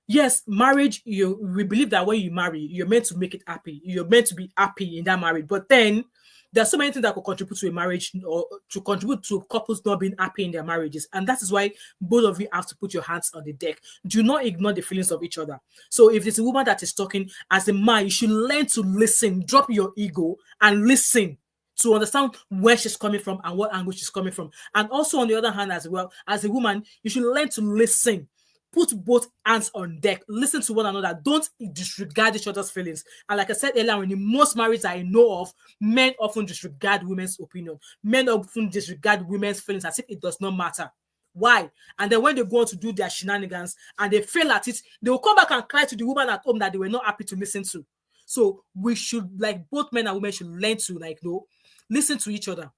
Yes, marriage, we believe that when you marry, you're meant to make it happy. You're meant to be happy in that marriage. But then there are so many things that could contribute to a marriage or to contribute to couples not being happy in their marriages. And that is why both of you have to put your hands on the deck. Do not ignore the feelings of each other. So if it's a woman that is talking, as a man, you should learn to listen, drop your ego and listen to understand where she's coming from and what angle she's coming from. And also on the other hand, as well, as a woman, you should learn to listen. Put both hands on deck. Listen to one another. Don't disregard each other's feelings. And like I said earlier, in the most marriages I know of, men often disregard women's opinion. Men often disregard women's feelings as if it does not matter. Why? And then when they go on to do their shenanigans and they fail at it, they will come back and cry to the woman at home that they were not happy to listen to. So we should, both men and women should learn to, listen to each other.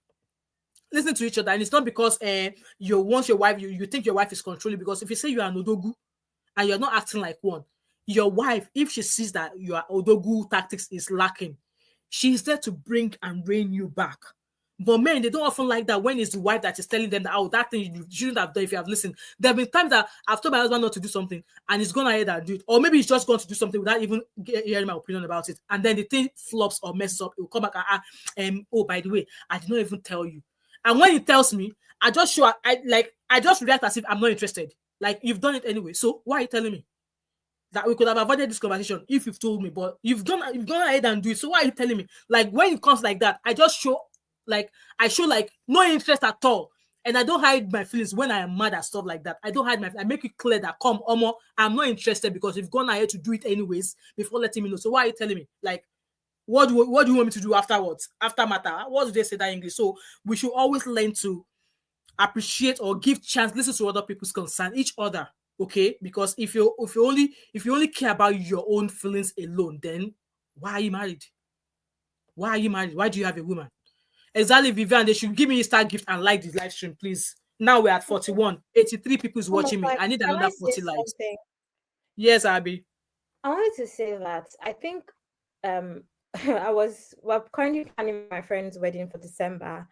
Listen to each other, and it's not because you want your wife, you think your wife is controlling. Because if you say you are an odogu and you're not acting like one, your wife, if she sees that your odogu tactics is lacking, she's there to bring and rein you back. But men, they don't often like that when it's the wife that is telling them that, oh, that thing you shouldn't have done if you have listened. There have been times that I've told my husband not to do something and he's gone ahead and do it. Or maybe he's just going to do something without even hearing my opinion about it. And then the thing flops or messes up. It will come back and, oh, by the way, I did not even tell you. And when he tells me, I just react as if I'm not interested. Like, you've done it anyway. So why are you telling me? That we could have avoided this conversation if you've told me, but you've gone ahead and do it. So why are you telling me? Like, when it comes like that, I show no interest at all. And I don't hide my feelings when I am mad at stuff like that. I don't hide my feelings. I make it clear that, come, Omo, I'm not interested because you've gone ahead to do it anyways before letting me know. So why are you telling me? Like, what do you want me to do afterwards? After matter? What do they say that in English? So we should always learn to appreciate or give chance, listen to other people's concern, each other. Okay, because if you only care about your own feelings alone, then why are you married? Why are you married? Why do you have a woman? Exactly, Vivian. They should give me a star gift and like this live stream, please. Now we're at 41. 83 people is watching me. I need another 40 likes. Yes, Abby. I wanted to say that I think we're currently planning my friend's wedding for December,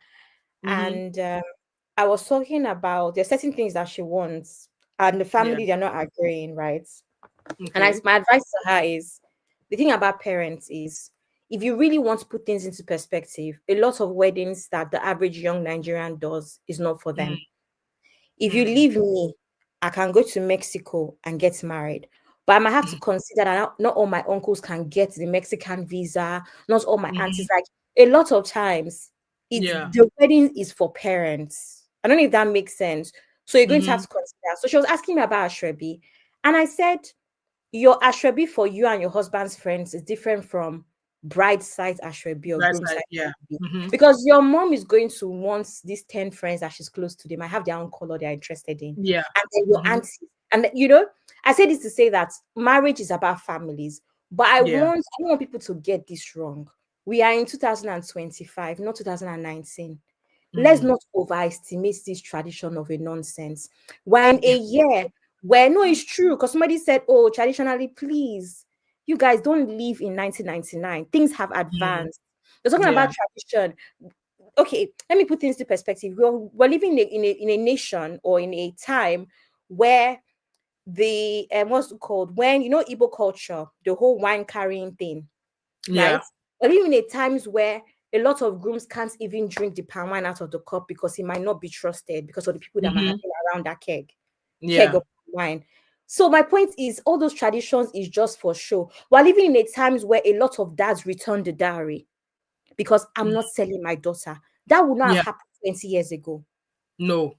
and I was talking about there's certain things that she wants, and the family they're not agreeing, right? Okay. And my advice to her is, the thing about parents is, if you really want to put things into perspective, a lot of weddings that the average young Nigerian does is not for them. If you leave me, I can go to Mexico and get married. But I might have to consider that not all my uncles can get the Mexican visa, not all my aunties. Like, a lot of times, the wedding is for parents. I don't know if that makes sense. So you're going to have to consider. So she was asking me about Ashrebi. And I said, your Ashrebi for you and your husband's friends is different from bride side Ashrebi or groom side. Because your mom is going to want these 10 friends that she's close to. They might have their own color they're interested in. And then your aunties. And I say this to say that marriage is about families. But I don't want people to get this wrong. We are in 2025, not 2019. Let's not overestimate this tradition of a nonsense. When a year where, no, it's true, because somebody said, oh, traditionally, please, you guys don't live in 1999. Things have advanced. They're talking about tradition. Okay, let me put things into perspective. We're living in a nation or in a time where the what's it called? When Igbo culture, the whole wine carrying thing, right? We're living in times where a lot of grooms can't even drink the palm wine out of the cup because it might not be trusted because of the people that might have been around that keg of wine. So my point is, all those traditions is just for show. We're living in a times where a lot of dads return the dowry because I'm not selling my daughter. That would not have happened 20 years ago. No.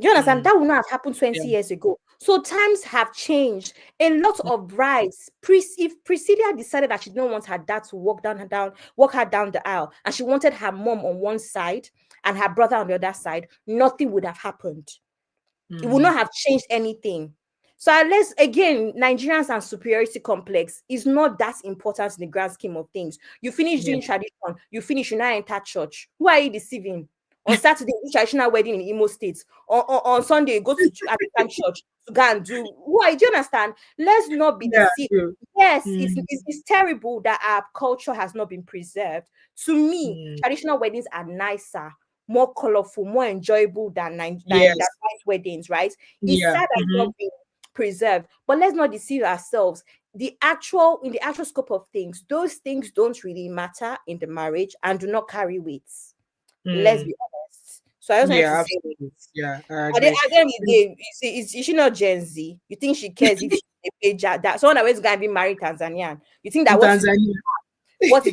Do you understand? That would not have happened 20 years ago. So times have changed. A lot of brides, if Priscilla decided that she didn't want her dad to walk her down the aisle, and she wanted her mom on one side and her brother on the other side, nothing would have happened. It would not have changed anything. So unless, again, Nigerians and superiority complex is not that important in the grand scheme of things. You finish doing tradition, you now enter church. Who are you deceiving? On Saturday, traditional wedding in Imo State. On Sunday, go to African church to go and do. Why? Do you understand? Let's not be deceived. Yes, it's terrible that our culture has not been preserved. To me, traditional weddings are nicer, more colorful, more enjoyable than white weddings, right? It's sad that it's not being preserved, but let's not deceive ourselves. In the actual scope of things, those things don't really matter in the marriage and do not carry weights. Let's be honest. So I just want to say this. At the end of the day, is she not Gen Z? You think she cares if she pay that someone that was going to be married Tanzanian? You think that what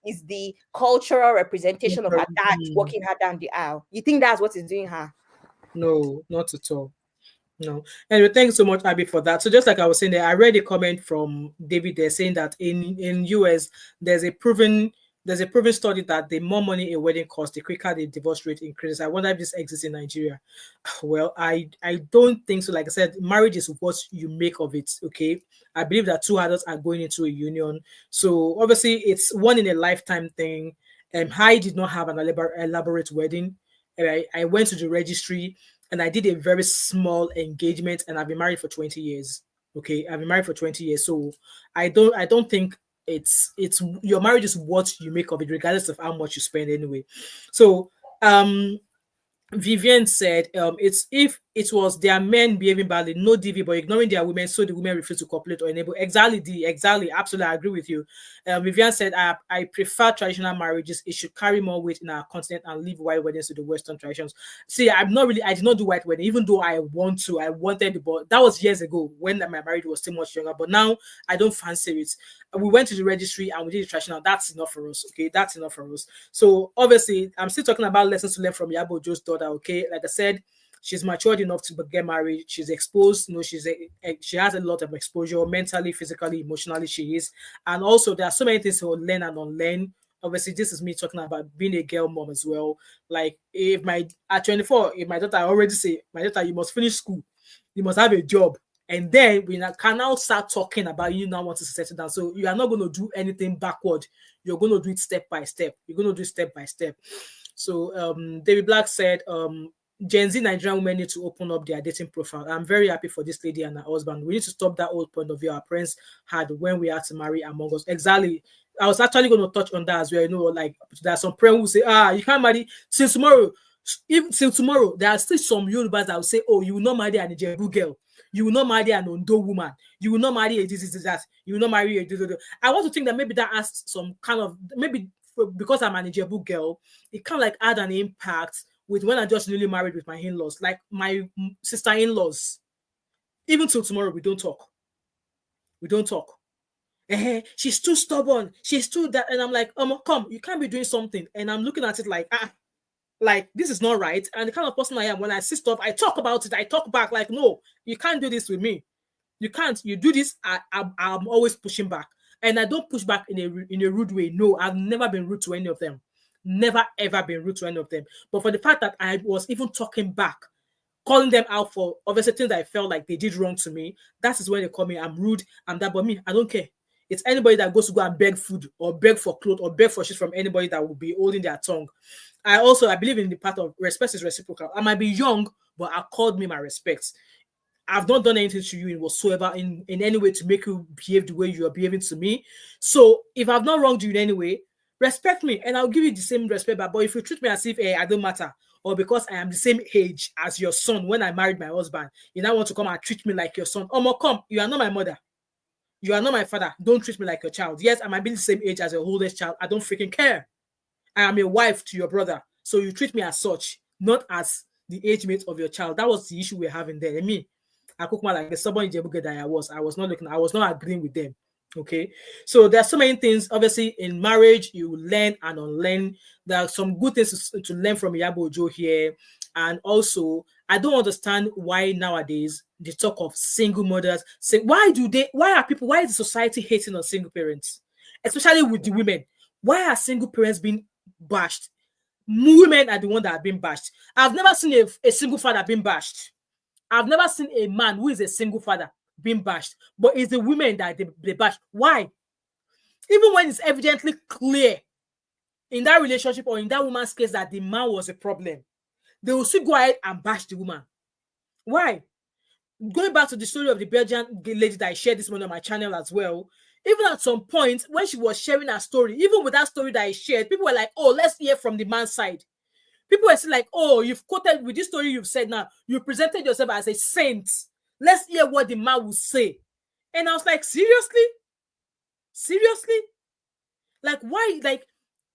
is the cultural representation of her dad walking her down the aisle? You think that's what is doing her? No, not at all. No. Anyway, thanks so much, Abby, for that. So just like I was saying there, I read a comment from David there saying that in US there's a proven study that the more money a wedding costs, the quicker the divorce rate increases. I wonder if this exists in Nigeria. Well, I don't think so. Like I said, marriage is what you make of it. Okay, I believe that two adults are going into a union, so obviously it's one in a lifetime thing. I did not have an elaborate wedding. I went to the registry and I did a very small engagement, and I've been married for 20 years. Okay, I've been married for 20 years, so I don't think it's your marriage is what you make of it, regardless of how much you spend anyway. So Vivian said, it's if it was their men behaving badly, no DV, but ignoring their women, so the women refuse to cooperate or enable. Exactly, exactly. Absolutely, I agree with you. Vivian said, I prefer traditional marriages. It should carry more weight in our continent and leave white weddings to the Western traditions. See, I did not do white wedding, even though I wanted to, but that was years ago when my marriage was still much younger. But now I don't fancy it. We went to the registry and we did the traditional. That's enough for us. Okay, that's enough for us. So obviously, I'm still talking about lessons to learn from Iyabo Ojo's daughter. Okay, like I said, she's matured enough to get married. She's exposed. She has a lot of exposure mentally, physically, emotionally. She is, and also there are so many things to learn and unlearn. Obviously, this is me talking about being a girl mom as well. Like at 24, if my daughter, I already say, my daughter, you must finish school, you must have a job. And then we can now start talking about you now wanting to settle down. So you are not going to do anything backward. You're going to do it step by step. You're going to do it step by step. So David Black said, Gen Z Nigerian women need to open up their dating profile. I'm very happy for this lady and her husband. We need to stop that old point of view our parents had when we had to marry among us. Exactly. I was actually going to touch on that as well. You know, like there are some parents who say, you can't marry till tomorrow. Even till tomorrow, there are still some Yorubas that will say, oh, you will not marry an Ijebu girl. You will not marry an Ondo woman. You will not marry a this, that. You will not marry a this. I want to think that maybe that has some kind of, maybe because I'm an Ijebu girl, it kind of like had an impact with when I just newly married with my in-laws, like my sister-in-laws. Even till tomorrow, we don't talk. We don't talk. She's too stubborn. She's too that. And I'm like, come, you can't be doing something. And I'm looking at it like this is not right. And the kind of person I am, when I see stuff, I talk about it, I talk back, like, no, you can't do this with me. You can't. You do this, I'm always pushing back. And I don't push back in a rude way. No, I've never been rude to any of them. Never, ever been rude to any of them. But for the fact that I was even talking back, calling them out for obviously things that I felt like they did wrong to me, that is when they call me, I'm rude, I'm that. But me, I don't care. It's anybody that goes to go and beg food or beg for clothes or beg for shit from anybody that will be holding their tongue. I believe in the part of respect is reciprocal. I might be young, but I called me my respect. I've not done anything to you in whatsoever in any way to make you behave the way you are behaving to me. So if I've not wronged you in any way, respect me and I'll give you the same respect. But if you treat me as if I don't matter, or because I am the same age as your son when I married my husband, you now want to come and treat me like your son. Come, you are not my mother. You are not my father. Don't treat me like your child. Yes, I might be the same age as your oldest child. I don't freaking care. I am a wife to your brother. So you treat me as such, not as the age mate of your child. That was the issue we're having there. I cook my like the stubborn Ijebu girl that I was not agreeing with them. Okay. So there's so many things. Obviously, in marriage, you learn and unlearn. There are some good things to learn from Iyabo Ojo here. And also, I don't understand why nowadays the talk of single mothers say, why is the society hating on single parents? Especially with the women. Why are single parents being bashed? Women are the ones that are being bashed. I've never seen a single father being bashed. I've never seen a man who is a single father being bashed. But it's the women that they bash. Why? Even when it's evidently clear in that relationship or in that woman's case that the man was a problem, they will still go ahead and bash the woman. Why? Going back to the story of the Belgian lady that I shared this morning on my channel as well, even at some point when she was sharing her story, even with that story that I shared, people were like, oh, let's hear from the man's side. People were saying like, oh, you've quoted with this story you've said now, you presented yourself as a saint. Let's hear what the man will say. And I was like, seriously? Seriously? Like, why? Like,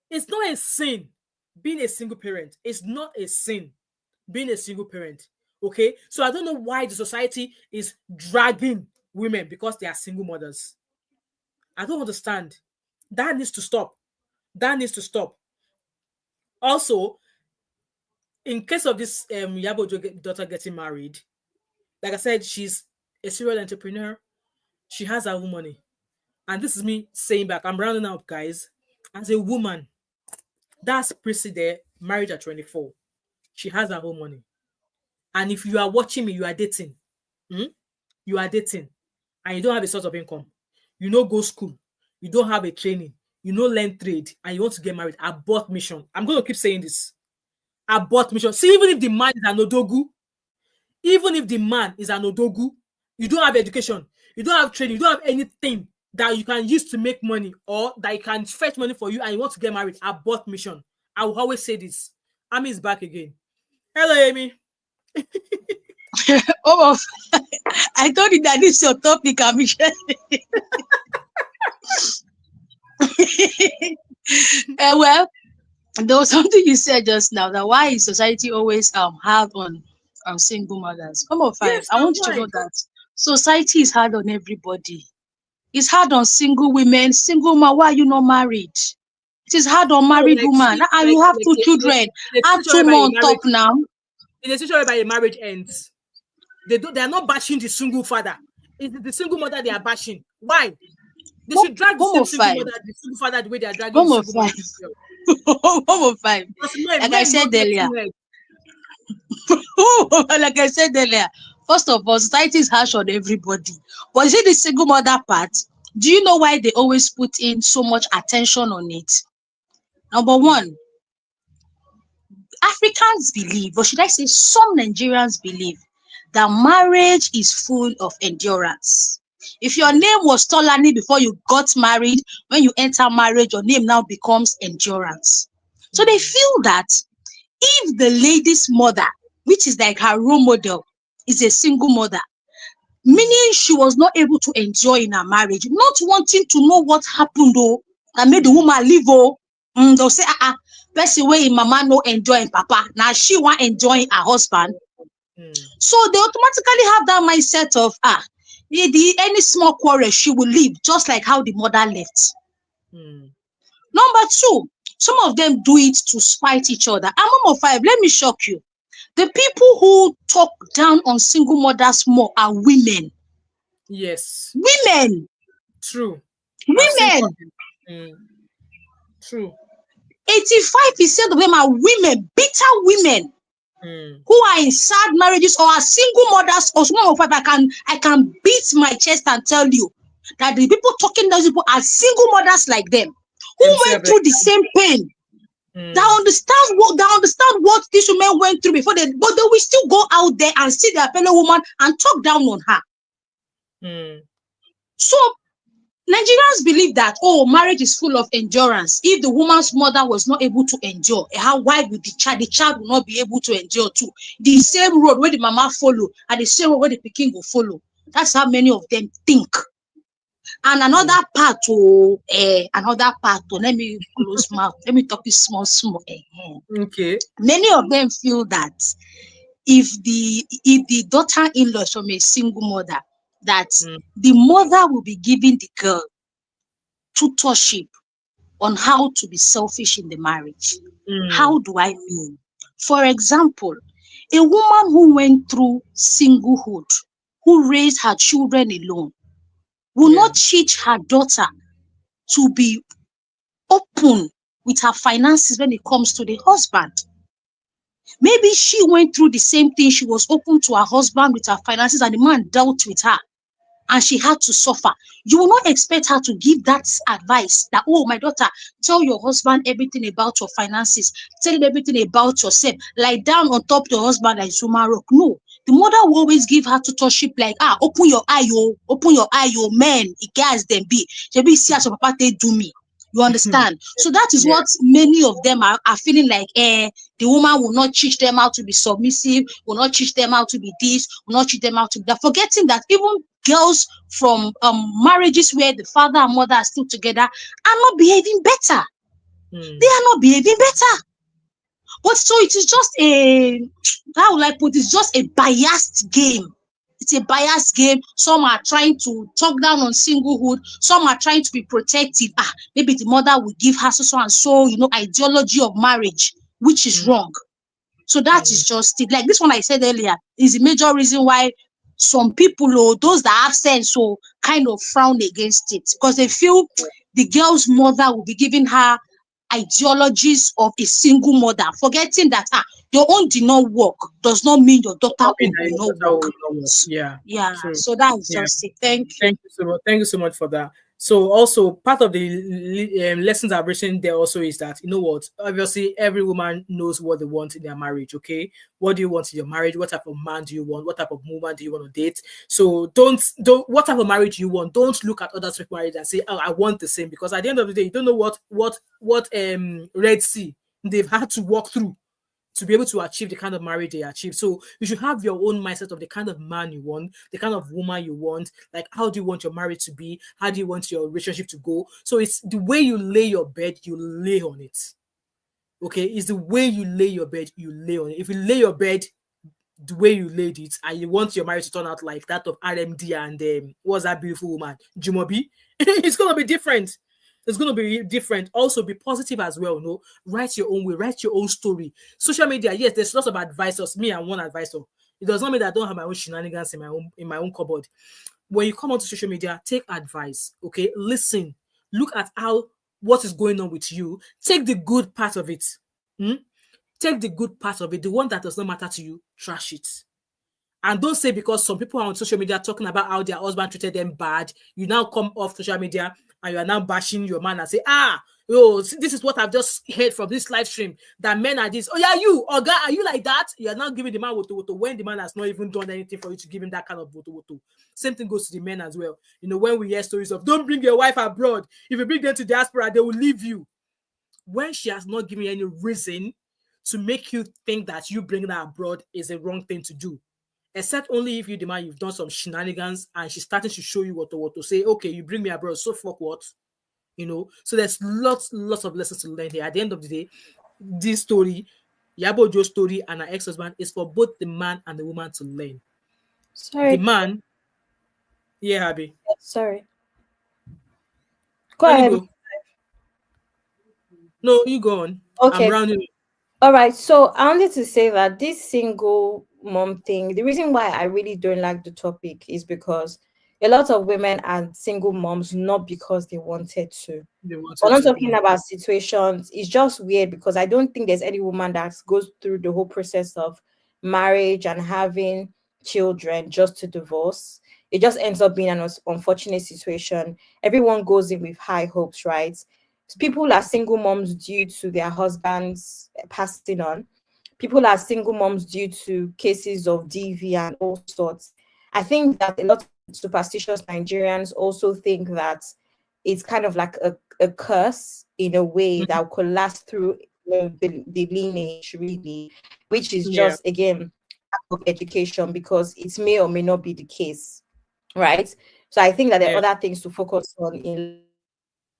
it's not a sin being a single parent. It's not a sin being a single parent. Okay? So I don't know why the society is dragging women because they are single mothers. I don't understand. That needs to stop. That needs to stop. Also, in case of this Iyabo Ojo daughter getting married, like I said, she's a serial entrepreneur. She has her own money. And this is me saying back, I'm rounding up, guys. As a woman, that's Prissy there, married at 24. She has her own money. And if you are watching me, you are dating. You are dating. And you don't have a source of income. You don't go school. You don't have a training. You don't learn trade. And you want to get married. Abort mission. I'm going to keep saying this. Abort mission. See, even if the man is an odogu, you don't have education, you don't have training, you don't have anything, that you can use to make money, or that you can fetch money for you and you want to get married, abort mission. I will always say this. Amy is back again. Hello, Amy. Oh, I told you that this is your topic, Amisha. Well, there was something you said just now, that why is society always hard on single mothers? Come on, Yes, I want you to know that society is hard on everybody. It's hard on single women. Single man, why are you not married? It is hard on married woman. And you have two children. Add 2 more on top now. In a situation whereby a marriage ends, they are not bashing the single father. It's the single mother they are bashing. Why? They should drag the single father the way they are dragging the single mother. 5. Like I said earlier. Like I said earlier, first of all, society is harsh on everybody. But you see the single mother part, do you know why they always put in so much attention on it? Number one, Africans believe, or should I say some Nigerians believe, that marriage is full of endurance. If your name was Tolani before you got married, when you enter marriage, your name now becomes endurance. So they feel that if the lady's mother, which is like her role model, is a single mother, meaning she was not able to enjoy in her marriage, not wanting to know what happened though, that made the woman leave, they'll say, person where mama no enjoying papa, now she want enjoying her husband. So they automatically have that mindset of any small quarrel she will leave, just like how the mother left. Number two, some of them do it to spite each other. And number 5, let me shock you. The people who talk down on single mothers more are women. Yes. Women. True. Women. True. 85% of them are women, bitter women, who are in sad marriages or are single mothers. Or some of them, I can beat my chest and tell you that the people talking those people are single mothers like them, who went through the same pain. That understand what these women went through before but they will still go out there and see their fellow woman and talk down on her. So Nigerians believe that marriage is full of endurance. If the woman's mother was not able to endure, why would the child will not be able to endure too? The same road where the mama follow and the same road where the pikin will follow. That's how many of them think. And another part, let me close mouth. Let me talk this small. Okay. Many of them feel that if the daughter-in-law is from a single mother, that the mother will be giving the girl tutorship on how to be selfish in the marriage. How do I mean? For example, a woman who went through singlehood, who raised her children alone, will not teach her daughter to be open with her finances when it comes to the husband. Maybe she went through the same thing. She was open to her husband with her finances and the man dealt with her and she had to suffer. You will not expect her to give that advice that, my daughter, tell your husband everything about your finances. Tell him everything about yourself. Lie down on top of your husband like Zuma Rock. No. The mother will always give her tutorship like, open your eye, man, it guys them be. They be see as your papa they do me. You understand? So that is what many of them are feeling like, the woman will not teach them how to be submissive, will not teach them how to be this, will not teach them how to be that. Forgetting that even girls from marriages where the father and mother are still together are not behaving better. They are not behaving better. But so it is just how will I put it? It's just a biased game. It's a biased game. Some are trying to talk down on singlehood. Some are trying to be protective. Maybe the mother will give her so and so, ideology of marriage, which is wrong. So that is just it. Like this one I said earlier is the major reason why some people, those that have sense, kind of frown against it, because they feel the girl's mother will be giving her ideologies of a single mother, forgetting that your own did not work does not mean your daughter will not work. Yeah. True. So that's just it. Thank you. Thank you so much. Thank you so much for that. So also part of the lessons I've written there also is that, you know what, obviously every woman knows what they want in their marriage. Okay, what do you want in your marriage? What type of man do you want? What type of woman do you want to date? So don't what type of marriage you want. Don't look at other people's marriage and say, oh, I want the same, because at the end of the day, you don't know what Red Sea they've had to walk through to be able to achieve the kind of marriage they achieve. So you should have your own mindset of the kind of man you want, the kind of woman you want. Like, how do you want your marriage to be? How do you want your relationship to go? So it's the way you lay your bed, you lay on it. Okay, it's the way you lay your bed, you lay on it. If you lay your bed the way you laid it, and you want your marriage to turn out like that of RMD and what's that beautiful woman, Jumobi, it's gonna be different. It's going to be different. Also, be positive as well. No, write your own way, write your own story. Social media, yes, there's lots of advisors. Me, I'm one advisor. It does not mean that I don't have my own shenanigans in my own cupboard. When you come onto social media, take advice. Okay, listen, look at what is going on with you. Take the good part of it. Take the good part of it. The one that does not matter to you, trash it. And don't say because some people are on social media talking about how their husband treated them bad, you now come off social media and you are now bashing your man and say, this is what I've just heard from this live stream, that men are this. Oh yeah, you, or guy, are you like that? You are now giving the man woto when the man has not even done anything for you to give him that kind of woto. Same thing goes to the men as well. You know, when we hear stories of, don't bring your wife abroad. If you bring them to diaspora, they will leave you. When she has not given you any reason to make you think that you bringing her abroad is a wrong thing to do. Except only if you demand you've done some shenanigans and she's starting to show you what to say. Okay, you bring me abroad, so fuck what? You know, so there's lots of lessons to learn here. At the end of the day, this story, Iyabo Ojo's story and her ex-husband, is for both the man and the woman to learn. Sorry. The man, yeah, Abby. Sorry. Go ahead. Go. No, you go on. Okay. I'm rounding. All right. So I wanted to say that this single mom thing, the reason why I really don't like the topic is because a lot of women are single moms not because they wanted to. We're not talking about situations. It's just weird because I don't think there's any woman that goes through the whole process of marriage and having children just to divorce. It just ends up being an unfortunate situation. Everyone goes in with high hopes, right? So people are single moms due to their husbands passing on. People are single moms due to cases of DV and all sorts. I think that a lot of superstitious Nigerians also think that it's kind of like a curse in a way that could last through the lineage, really, which is just, again, lack of education, because it may or may not be the case, right? So I think that there are other things to focus on. In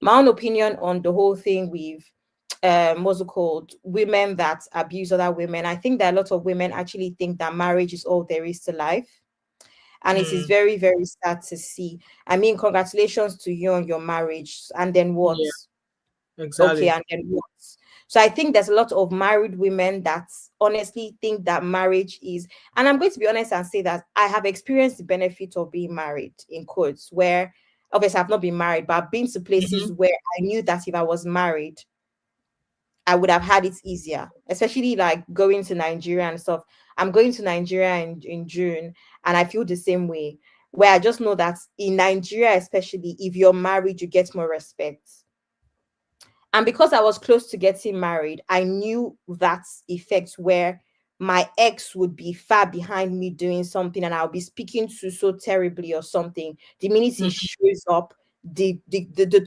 my own opinion on the whole thing with what's it called, women that abuse other women, I think that a lot of women actually think that marriage is all there is to life. And it is very, very sad to see. I mean, congratulations to you on your marriage. And then what? Yeah, exactly. Okay, and then what? So I think there's a lot of married women that honestly think that marriage is, and I'm going to be honest and say that I have experienced the benefit of being married, in quotes, where obviously I've not been married, but I've been to places where I knew that if I was married, I would have had it easier, especially like going to Nigeria and stuff. I'm going to Nigeria in June, and I feel the same way, where I just know that in Nigeria, especially if you're married, you get more respect. And because I was close to getting married, I knew that effect where my ex would be far behind me doing something and I'll be speaking to so terribly or something. The minute he shows up, the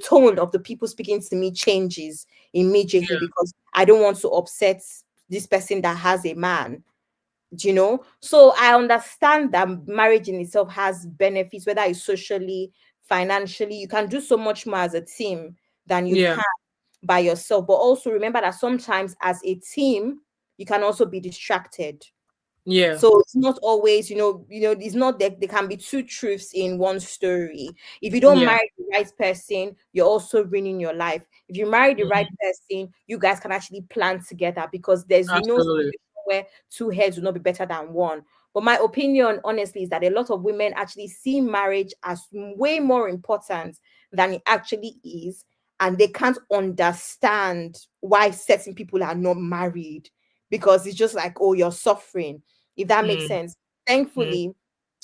tone of the people speaking to me changes immediately because I don't want to upset this person that has a man. Do you know? So I understand that marriage in itself has benefits, whether it's socially, financially. You can do so much more as a team than you can by yourself. But also remember that sometimes as a team, you can also be distracted. Yeah. So it's not always, it's not that there can be two truths in one story. If you don't marry the right person, you're also ruining your life. If you marry the right person, you guys can actually plan together because there's no situation where two heads will not be better than one. But my opinion, honestly, is that a lot of women actually see marriage as way more important than it actually is. And they can't understand why certain people are not married because it's just like, oh, you're suffering. If that makes sense. Thankfully,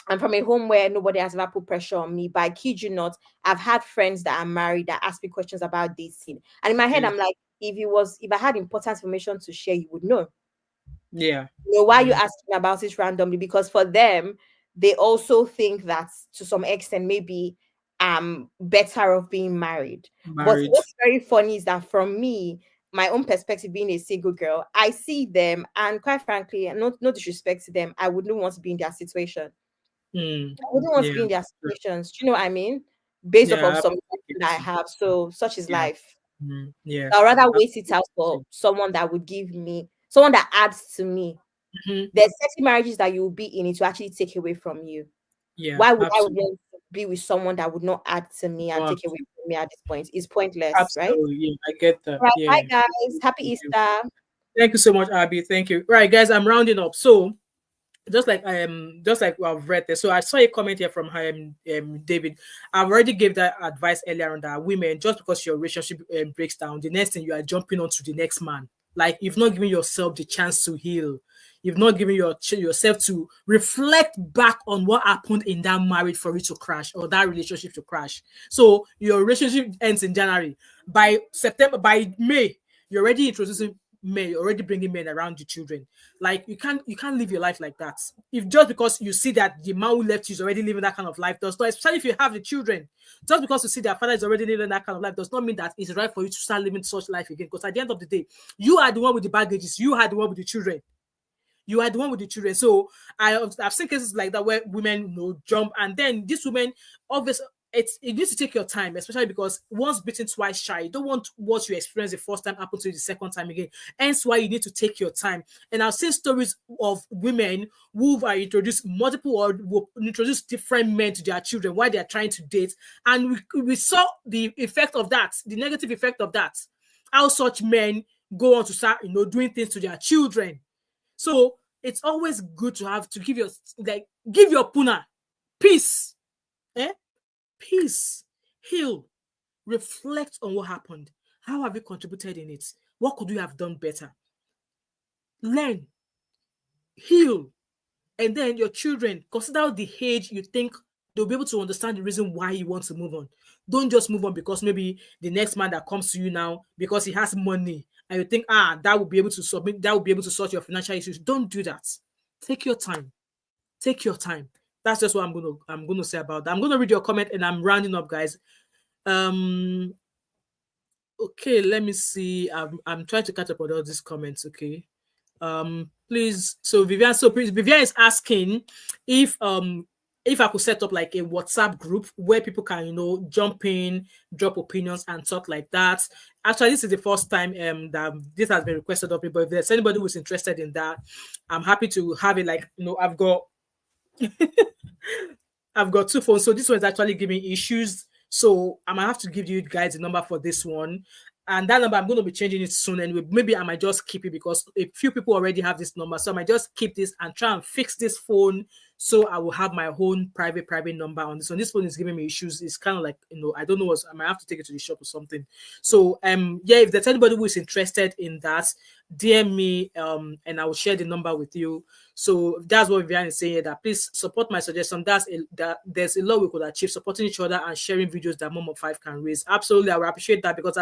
I'm from a home where nobody has ever put pressure on me. But I kid you not, I've had friends that are married that ask me questions about dating. And in my head, I'm like, if I had important information to share, you would know. Yeah. You know, why are you asking about it randomly? Because for them, they also think that to some extent, maybe I'm better off being married. But what's very funny is that from me, my own perspective being a single girl, I see them, and quite frankly, and no disrespect to them, I wouldn't want to be in their situation. I wouldn't want to be in their situations. Do you know what I mean? Based off of some that I have. So such is life. Yeah. I'd rather wait it out for someone that would give me, someone that adds to me. There's certain marriages that you will be in, it will actually take away from you. Yeah. Why would I want to be with someone that would not add to me and take away from me at this point? It's pointless, right? Yeah, I get that. Right. Yeah. Bye, guys. Happy Easter. Thank you so much, Abby. Thank you. Right, guys, I'm rounding up. So just like I've read this. So I saw a comment here from David. I've already gave that advice earlier on that women, just because your relationship breaks down, the next thing you are jumping on to the next man. Like you've not given yourself the chance to heal. You've not given yourself to reflect back on what happened in that marriage for it to crash or that relationship to crash. So your relationship ends in January. By May, you're already introducing men, you're already bringing men around your children. Like you can't live your life like that. If just because you see that the man who left you is already living that kind of life does not, especially if you have the children, just because you see their father is already living that kind of life does not mean that it's right for you to start living such life again. Because at the end of the day, you are the one with the baggages, you are the one with the children. You are the one with the children. So I've seen cases like that where women jump, and then these women obviously it needs to take your time, especially because once bitten, twice shy. You don't want what you experienced the first time happen to you the second time again. Hence why you need to take your time. And I've seen stories of women who are introduced multiple or will introduce different men to their children while they are trying to date. And we saw the effect of that, the negative effect of that. How such men go on to start, doing things to their children. So it's always good to have to give your puna peace, peace, heal, reflect on what happened. How have you contributed in it? What could you have done better? Learn, heal, and then your children, consider the age you think they'll be able to understand the reason why you want to move on. Don't just move on because maybe the next man that comes to you now, because he has money, and you think, that will be able to sort your financial issues. Don't do that. Take your time. Take your time. That's just what I'm gonna say about that. I'm gonna read your comment and I'm rounding up, guys. Okay, let me see. I'm trying to catch up on all these comments. Okay. Please. So Vivian is asking if I could set up like a WhatsApp group where people can jump in, drop opinions and talk like that. Actually, this is the first time that this has been requested of me, but if there's anybody who's interested in that, I'm happy to have it. Like, I've got two phones, so this one is actually giving issues. So I'm gonna have to give you guys the number for this one. And that number, I'm going to be changing it soon. And maybe I might just keep it because a few people already have this number. So I might just keep this and try and fix this phone. So I will have my own private number on this one. This phone is giving me issues. It's kind of like, I don't know I might have to take it to the shop or something. So, yeah, if there's anybody who is interested in that, DM me and I will share the number with you. So that's what Vivian is saying, that please support my suggestion. That there's a lot we could achieve, supporting each other and sharing videos that Mom of Five can raise. Absolutely, I will appreciate that, because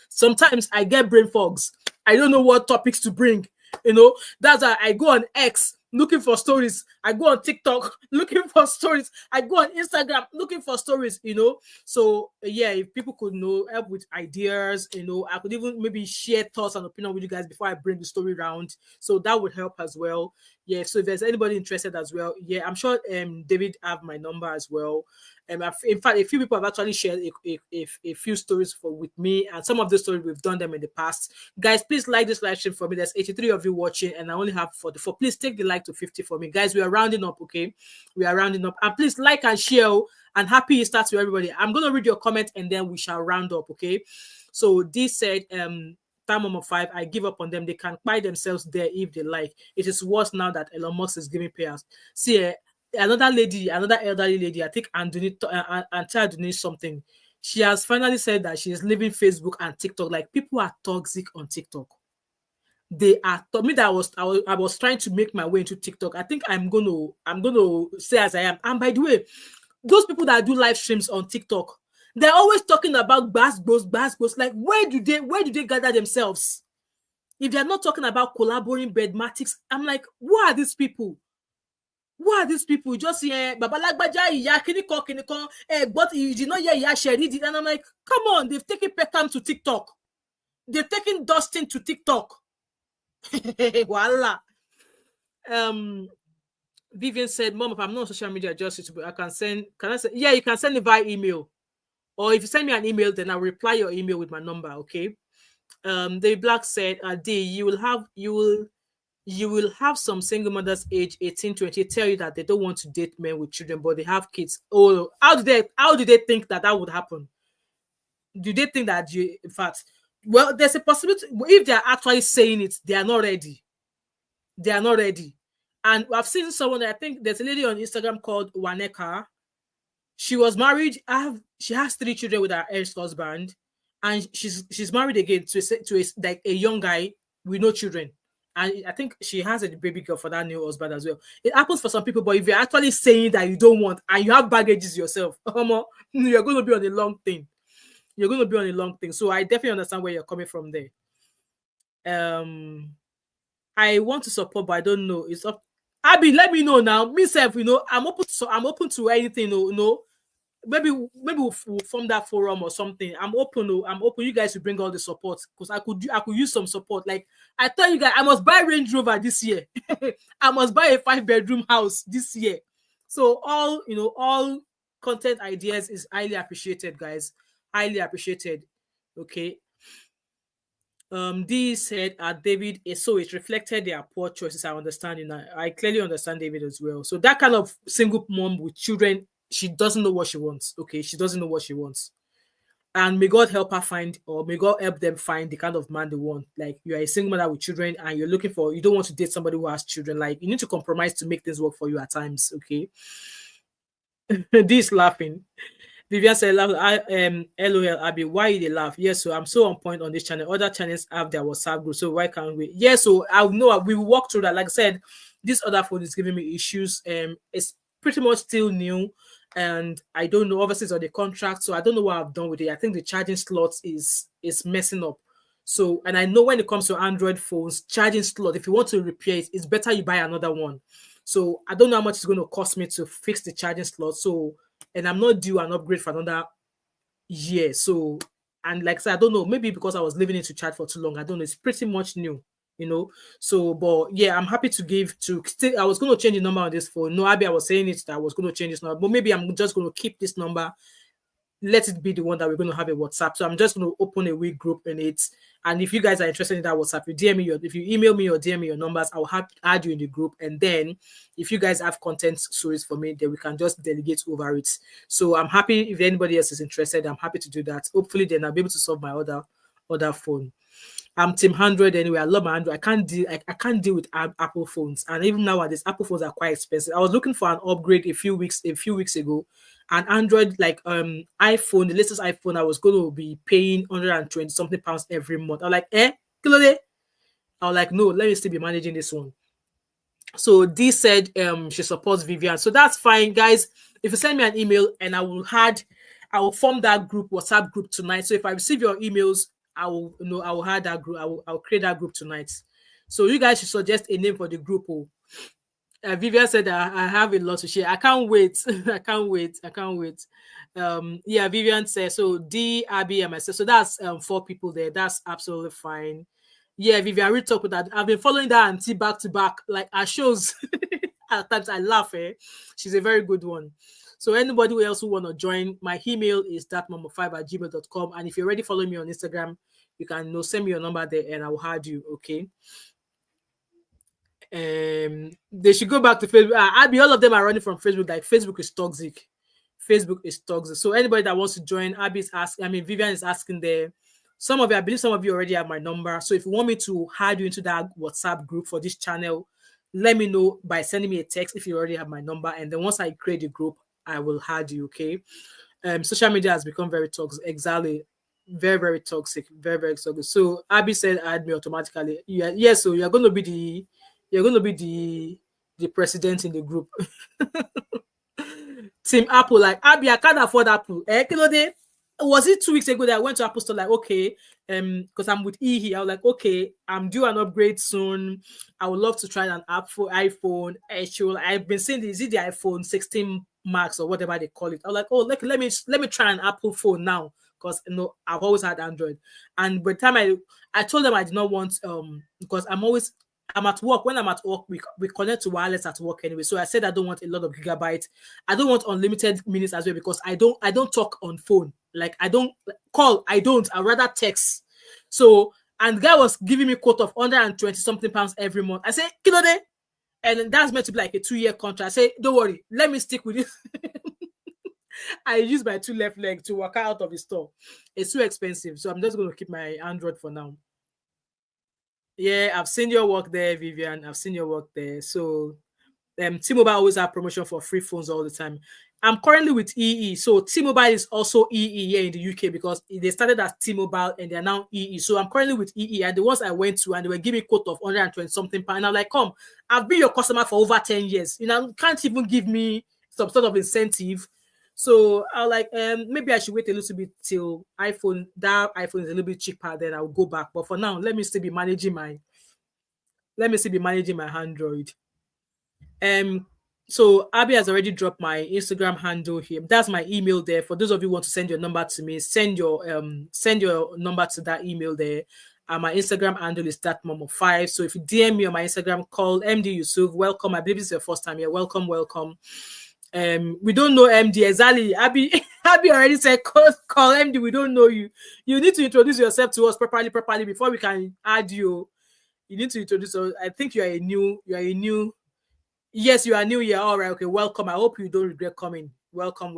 sometimes I get brain fogs. I don't know what topics to bring. That's why I go on X looking for stories. I go on TikTok looking for stories. I go on Instagram looking for stories, So yeah, if people could help with ideas, I could even maybe share thoughts and opinion with you guys before I bring the story round. So that would help as well. Yeah, so if there's anybody interested as well, yeah, I'm sure David have my number as well. In fact, a few people have actually shared a few stories with me, and some of the stories we've done them in the past. Guys, please like this live stream for me. There's 83 of you watching, and I only have 44. Please take the like to 50 for me, guys. We are rounding up, okay? We are rounding up, and please like and share. And happy Easter to everybody. I'm gonna read your comment, and then we shall round up, okay? So this said, Mom of Five, I give up on them. They can buy themselves there if they like. It is worse now that Elon Musk is giving payouts. See, another elderly lady, I think Antoinette something. She has finally said that she is leaving Facebook and TikTok. Like, people are toxic on TikTok. they are told me that I was trying to make my way into TikTok. I think I'm gonna say as I am. And by the way, those people that do live streams on TikTok, they're always talking about bass bros. Like, where do they gather themselves? If they're not talking about collaborating bedmatics, I'm like, who are these people? Who are these people? Just here, Baba Lagbaja, iya kinikon, but you did not hear iya Sherry did, and I'm like, come on, they've taken Peckham to TikTok. They've taken Dustin to TikTok. Voila. Vivian said, Mom, if I'm not on social media, just I can send. Can I say? Yeah, you can send it via email, or if you send me an email, then I'll reply your email with my number. Okay. David Black said, D, you will have some single mothers age 18, 20 tell you that they don't want to date men with children, but they have kids. Oh, how do they think that would happen? Do they think that in fact, well, there's a possibility if they're actually saying it, they are not ready. They are not ready. And I've seen someone, I think there's a lady on Instagram called Waneka. She was married. She has 3 children with her ex-husband, and she's married again to like a young guy with no children. And I think she has a baby girl for that new husband as well. It happens for some people, but if you're actually saying that you don't want and you have baggages yourself, you're going to be on a long thing. You're going to be on a long thing. So I definitely understand where you're coming from there. I want to support, but I don't know. It's up. Abby, let me know now. Myself, I'm open to anything. Maybe we'll form that forum or something. I'm open. You guys to bring all the support, because I could use some support. Like I tell you guys, I must buy Range Rover this year. I must buy a 5-bedroom house this year. So all content ideas is highly appreciated, guys. Highly appreciated. Okay. D said, David, so it reflected their poor choices. I understand, I clearly understand David as well. So that kind of single mom with children, she doesn't know what she wants. Okay, she doesn't know what she wants. And may God help her find, or may God help them find the kind of man they want. Like, you are a single mother with children and you don't want to date somebody who has children. Like, you need to compromise to make things work for you at times. Okay. This laughing. Vivian said, LOL, Abby, why you laugh? Yes, so I'm so on point on this channel. Other channels have their WhatsApp group, so why can't we? Yeah, so I know we will walk through that. Like I said, this other phone is giving me issues. It's pretty much still new, and I don't know. Obviously, it's on the contract, so I don't know what I've done with it. I think the charging slot is messing up. So, and I know when it comes to Android phones, charging slot, if you want to repair it, it's better you buy another one. So I don't know how much it's going to cost me to fix the charging slot. So, and I'm not due an upgrade for another year. So, and like I said, I don't know, maybe because I was leaving it to charge for too long. I don't know. It's pretty much new, So, but yeah, I'm happy to I was going to change the number on this phone. No, Abby, I was saying it that I was going to change this number, but maybe I'm just going to keep this number. Let it be the one that we're going to have a WhatsApp. So I'm just going to open a week group in it. And if you guys are interested in that WhatsApp, if you email me or DM me your numbers, I'll add you in the group. And then if you guys have content stories for me, then we can just delegate over it. So I'm happy if anybody else is interested. I'm happy to do that. Hopefully then I'll be able to solve my other phone. I'm Team 100 anyway. I love my Android. I can't deal with Apple phones. And even nowadays, Apple phones are quite expensive. I was looking for an upgrade a few weeks ago. An Android, like iPhone, the latest iPhone, I was going to be paying 120 something pounds every month. I'm like, Kilode? I was like, no, let me still be managing this one. So D said she supports Vivian. So that's fine, guys. If you send me an email, and I will form that group, WhatsApp group tonight. So if I receive your emails, I will add that group. I'll create that group tonight. So you guys should suggest a name for the group. Vivian said I have a lot to share. I can't wait. I can't wait. Yeah, Vivian said, so D, Abby, and myself. So that's 4 people there. That's absolutely fine. Yeah, Vivian, we talk with that. I've been following that auntie back to back. Like our shows. At times I laugh. She's a very good one. So anybody else who want to join, my email is thatmama5@gmail.com. And if you're already following me on Instagram, you can send me your number there and I will add you. Okay. They should go back to Facebook. All of them are running from Facebook. Like Facebook is toxic. So anybody that wants to join, Vivian is asking there. I believe some of you already have my number. So if you want me to add you into that WhatsApp group for this channel, let me know by sending me a text if you already have my number. And then once I create a group, I will add you. Okay. Social media has become very toxic. Exactly. Very, very toxic. Very, very toxic. So Abby said add me automatically. Yeah, yes, so you're gonna be the president in the group. Team Apple, like Abby, I can't afford Apple. Was it 2 weeks ago that I went to Apple Store? Like, okay, because I'm with E here. I was like, okay, I'm due an upgrade soon. I would love to try an app for iPhone. Actually, I've been seeing is it the iPhone 16 Max or whatever they call it. I was like, oh, let me try an Apple phone now because I've always had Android. And by the time I told them I did not want because I'm at work. When I'm at work, we connect to wireless at work anyway. So I said I don't want a lot of gigabytes. I don't want unlimited minutes as well because I don't talk on phone. Like I don't call. I rather text. So and the guy was giving me quote of 120 something pounds every month. I said, Kilode, and that's meant to be like a 2-year contract. I said, don't worry, let me stick with it. I use my 2 left legs to walk out of the store. It's too expensive, so I'm just going to keep my Android for now. Yeah, I've seen your work there, Vivian. I've seen your work there. So, T-Mobile always have promotion for free phones all the time. I'm currently with EE. So T-Mobile is also EE here in the UK because they started as T-Mobile and they're now EE. So I'm currently with EE, and the ones I went to and they were giving me quote of 120 something pounds. And I'm like, come, I've been your customer for over 10 years. You can't even give me some sort of incentive. So I was like, maybe I should wait a little bit till that iPhone is a little bit cheaper, then I'll go back. But for now, let me still be managing my Android. So Abby has already dropped my Instagram handle here. That's my email there. For those of you who want to send your number to me, send your number to that email there. My Instagram handle is thatmom5. So if you DM me on my Instagram, call MD Yusuf. Welcome. I believe it's your first time here. Welcome. We don't know MD exactly. Abby already said call MD. We don't know you. You need to introduce yourself to us properly before we can add you. You need to introduce us. I think you are a new. Yes, you are new here. All right, okay. Welcome. I hope you don't regret coming. Welcome.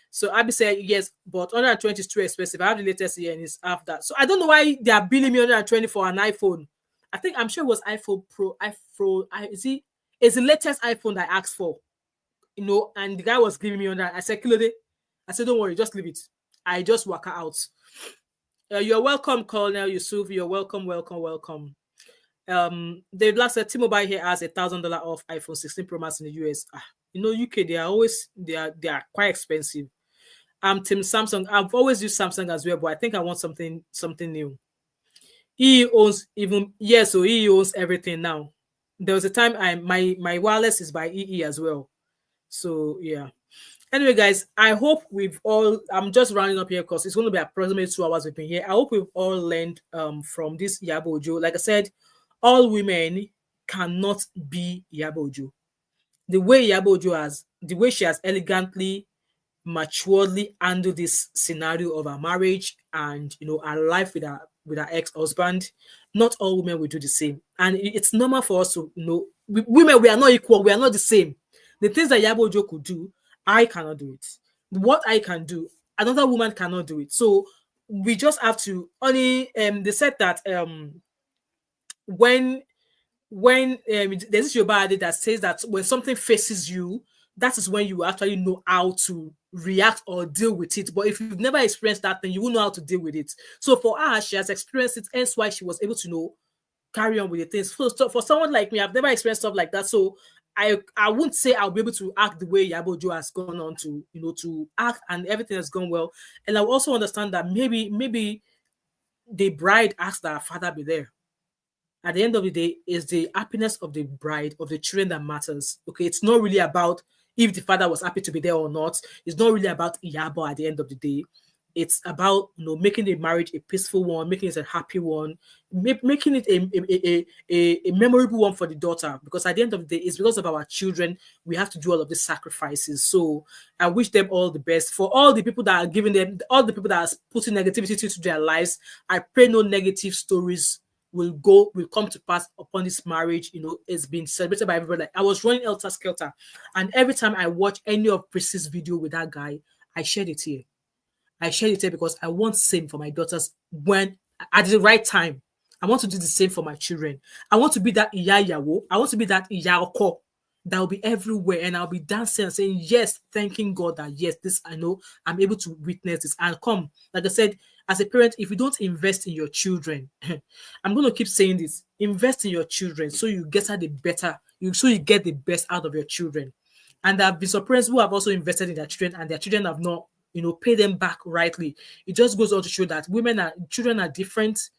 So Abby said yes, but 120 is too expensive. I have the latest here and it's half that. So I don't know why they are billing me 120 for an iPhone. I'm sure it was iPhone Pro. It's the latest iPhone that I asked for. And the guy was giving me on that. I said, Kilode. I said, don't worry, just leave it. I just work out. You're welcome, Colonel Yusuf. You're welcome. Dave Black said T-Mobile here has $1,000 off iPhone 16 Pro Max in the US. UK, they are quite expensive. Team Samsung. I've always used Samsung as well, but I think I want something new. He owns everything now. There was a time my wireless is by EE as well. So yeah. Anyway, guys, I hope I'm just rounding up here because it's going to be approximately 2 hours we've been here. I hope we've all learned from this Iyabo Ojo. Like I said, all women cannot be Iyabo Ojo. The way Iyabo Ojo the way she has elegantly, maturely handled this scenario of her marriage and her life with her ex-husband, not all women will do the same. And it's normal for us to women, we are not equal, we are not the same. The things that Iyabo Ojo could do, I cannot do it. What I can do, another woman cannot do it. So we just have to only they said that when there's this Yoruba that says that when something faces you, that is when you actually know how to react or deal with it. But if you've never experienced that, then you won't know how to deal with it. So for her, she has experienced it, hence why she was able to carry on with the things. So for someone like me, I've never experienced stuff like that. So I wouldn't say I'll be able to act the way Iyabo Ojo has gone on to act, and everything has gone well. And I also understand that maybe the bride asked that her father be there. At the end of the day, it's the happiness of the bride, of the children that matters. Okay, it's not really about if the father was happy to be there or not. It's not really about Iyabo at the end of the day. It's about making the marriage a peaceful one, making it a happy one, making it a memorable one for the daughter. Because at the end of the day, it's because of our children we have to do all of these sacrifices. So I wish them all the best. For all the people that are giving them, all the people that are putting negativity into their lives, I pray no negative stories will come to pass upon this marriage. It's been celebrated by everybody. Like, I was running Elter Skelter, and every time I watch any of Prissy's video with that guy, I shared it here. Because I want same for my daughters when at the right time. I want to do the same for my children. I want to be that Iya Yawo. I want to be that Iya Oko. that will be everywhere, and I'll be dancing and saying yes, thanking God that yes, this I know I'm able to witness this. And come, like I said, as a parent, if you don't invest in your children, I'm going to keep saying this: invest in your children so you get the better, so you get the best out of your children. And there have been some parents who have also invested in their children, and their children have not, pay them back rightly. It just goes on to show that children are different.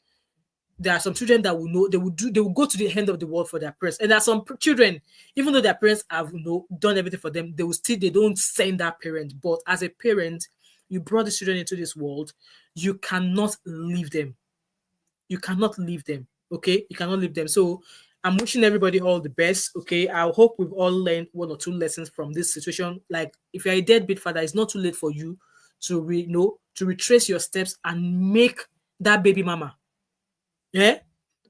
There are some children that will know they will go to the end of the world for their parents, and there are some children, even though their parents have done everything for them, they don't send that parent. But as a parent, you brought the children into this world, you cannot leave them. You cannot leave them. Okay, you cannot leave them. So I'm wishing everybody all the best. Okay, I hope we've all learned one or two lessons from this situation. Like, if you're a deadbeat father, it's not too late for you to to retrace your steps and make that baby mama. Yeah,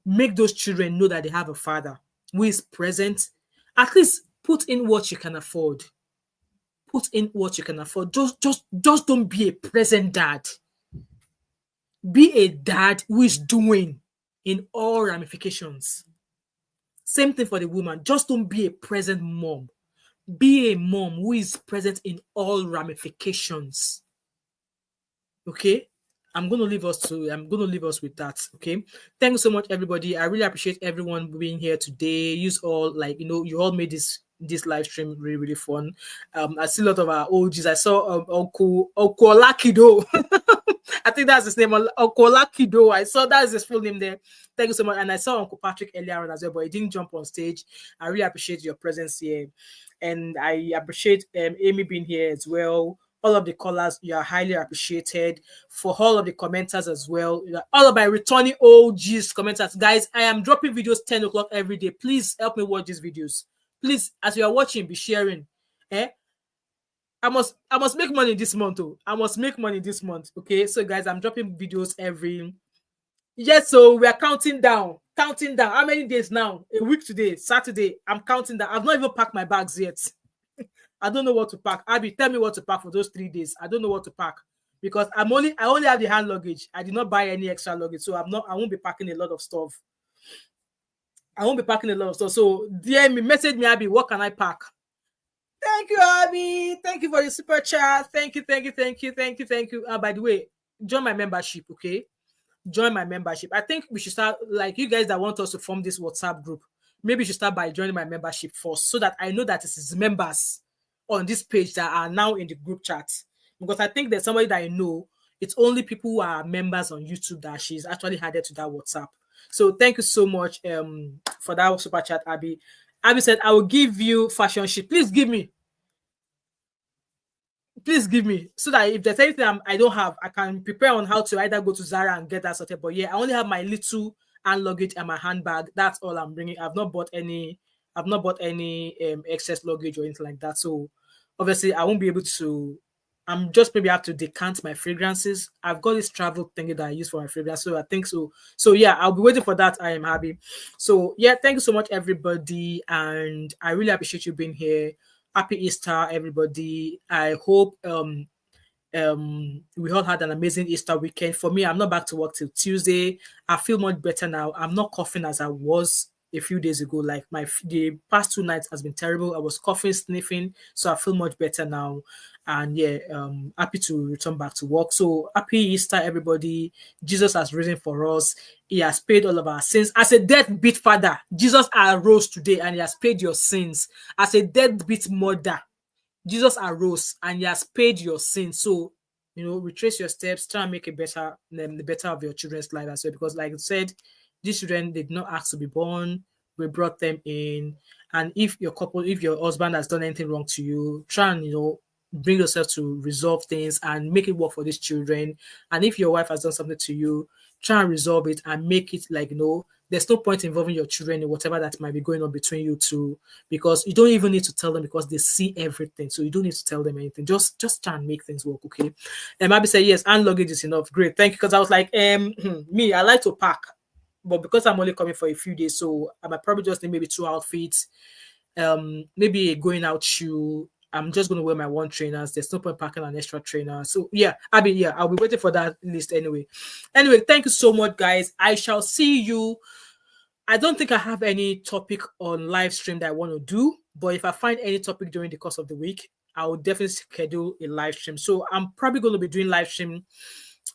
make those children know that they have a father who is present. At least put in what you can afford. Put in what you can afford. Just don't be a present dad. Be a dad who is doing in all ramifications. Same thing for the woman. Just don't be a present mom. Be a mom who is present in all ramifications. Okay? I'm going to leave us with that. Okay. Thank you so much, everybody. I really appreciate everyone being here today. You all made this live stream really, really fun. I see a lot of our OGs. I saw Uncle Olakido. I think that's his name, Uncle Olakido. I saw that's his full name there. Thank you so much. And I saw Uncle Patrick earlier on as well, but he didn't jump on stage. I really appreciate your presence here. And I appreciate Amy being here as well. All of the callers, you are highly appreciated. For all of the commenters as well, all of my returning OGs commenters, guys, I am dropping videos 10 o'clock every day. Please help me watch these videos. Please, as you are watching, be sharing. I must make money this month. I must make money this month. Okay, so guys, I'm dropping videos every. Yes, so we are counting down. How many days now? A week today, Saturday. I'm counting down. I've not even packed my bags yet. I don't know what to pack. Abby, tell me what to pack for those 3 days. I don't know what to pack because I only have the hand luggage. I did not buy any extra luggage, so I won't be packing a lot of stuff. So DM me, message me, Abby, what can I pack? Thank you, Abby. Thank you for your super chat. Thank you. By the way, join my membership, okay? Join my membership. I think we should start, like, you guys that want us to form this WhatsApp group, maybe you should start by joining my membership first so that I know that it is members on this page that are now in the group chat. Because I think there's somebody that I know, it's only people who are members on YouTube that she's actually added to that WhatsApp. So thank you so much for that super chat, Abby. Abby said, I will give you fashion sheet. Please give me. So that if there's anything I don't have, I can prepare on how to either go to Zara and get that sorted. But yeah, I only have my little hand luggage and my handbag. That's all I'm bringing. I've not bought any excess luggage or anything like that. So obviously I won't be able to. I'm just maybe have to decant my fragrances. I've got this travel thing that I use for my fragrance. So I think so. So yeah, I'll be waiting for that. I am happy. So yeah, thank you so much, everybody. And I really appreciate you being here. Happy Easter, everybody. I hope we all had an amazing Easter weekend. For me, I'm not back to work till Tuesday. I feel much better now. I'm not coughing as I was a few days ago. Like the past 2 nights has been terrible. I was coughing, sniffing, so I feel much better now. And yeah, happy to return back to work. So happy Easter, everybody. Jesus has risen for us. He has paid all of our sins. As a deadbeat father, Jesus arose today and he has paid your sins. As a deadbeat mother, Jesus arose and he has paid your sins. So, retrace your steps, try and make the better of your children's life as well. Because like I said, these children did not ask to be born. We brought them in. And if your husband has done anything wrong to you, try and, bring yourself to resolve things and make it work for these children. And if your wife has done something to you, try and resolve it and make it like, there's no point involving your children in whatever that might be going on between you two, because you don't even need to tell them because they see everything. So you don't need to tell them anything. Just try and make things work, okay? And Abby said, yes, and luggage is enough. Great, thank you. Because I was like, me, I like to pack, but because I'm only coming for a few days, so I might probably just need maybe 2 outfits, maybe a going out shoe. I'm just going to wear my 1 trainers. There's no point packing an extra trainer. So yeah, I'll be waiting for that list anyway. Anyway, thank you so much, guys. I shall see you. I don't think I have any topic on live stream that I want to do. But if I find any topic during the course of the week, I will definitely schedule a live stream. So I'm probably going to be doing live stream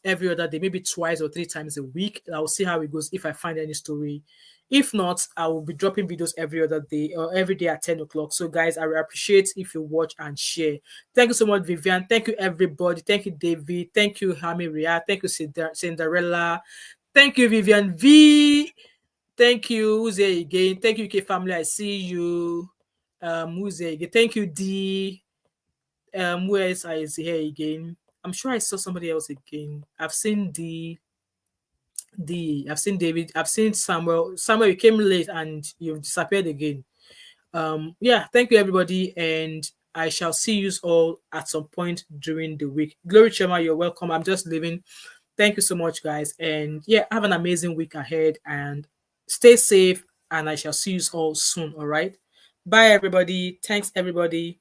every other day, maybe twice or 3 times a week. I'll see how it goes if I find any story. If not, I will be dropping videos every other day or every day at 10 o'clock. So, guys, I will appreciate if you watch and share. Thank you so much, Vivian. Thank you, everybody. Thank you, David. Thank you, Hami Ria. Thank you, Cinderella. Thank you, Vivian V. Thank you. Who's there again? Thank you, K family. I see you. Who's there again? Thank you, D. Where else is here again? I'm sure I saw somebody else again. I've seen I've seen David. I've seen Samuel. Samuel, you came late and you've disappeared again. Yeah, thank you, everybody, and I shall see you all at some point during the week. Glory Chema, you're welcome. I'm just leaving. Thank you so much, guys, and yeah, have an amazing week ahead and stay safe. And I shall see you all soon. All right, bye, everybody. Thanks, everybody.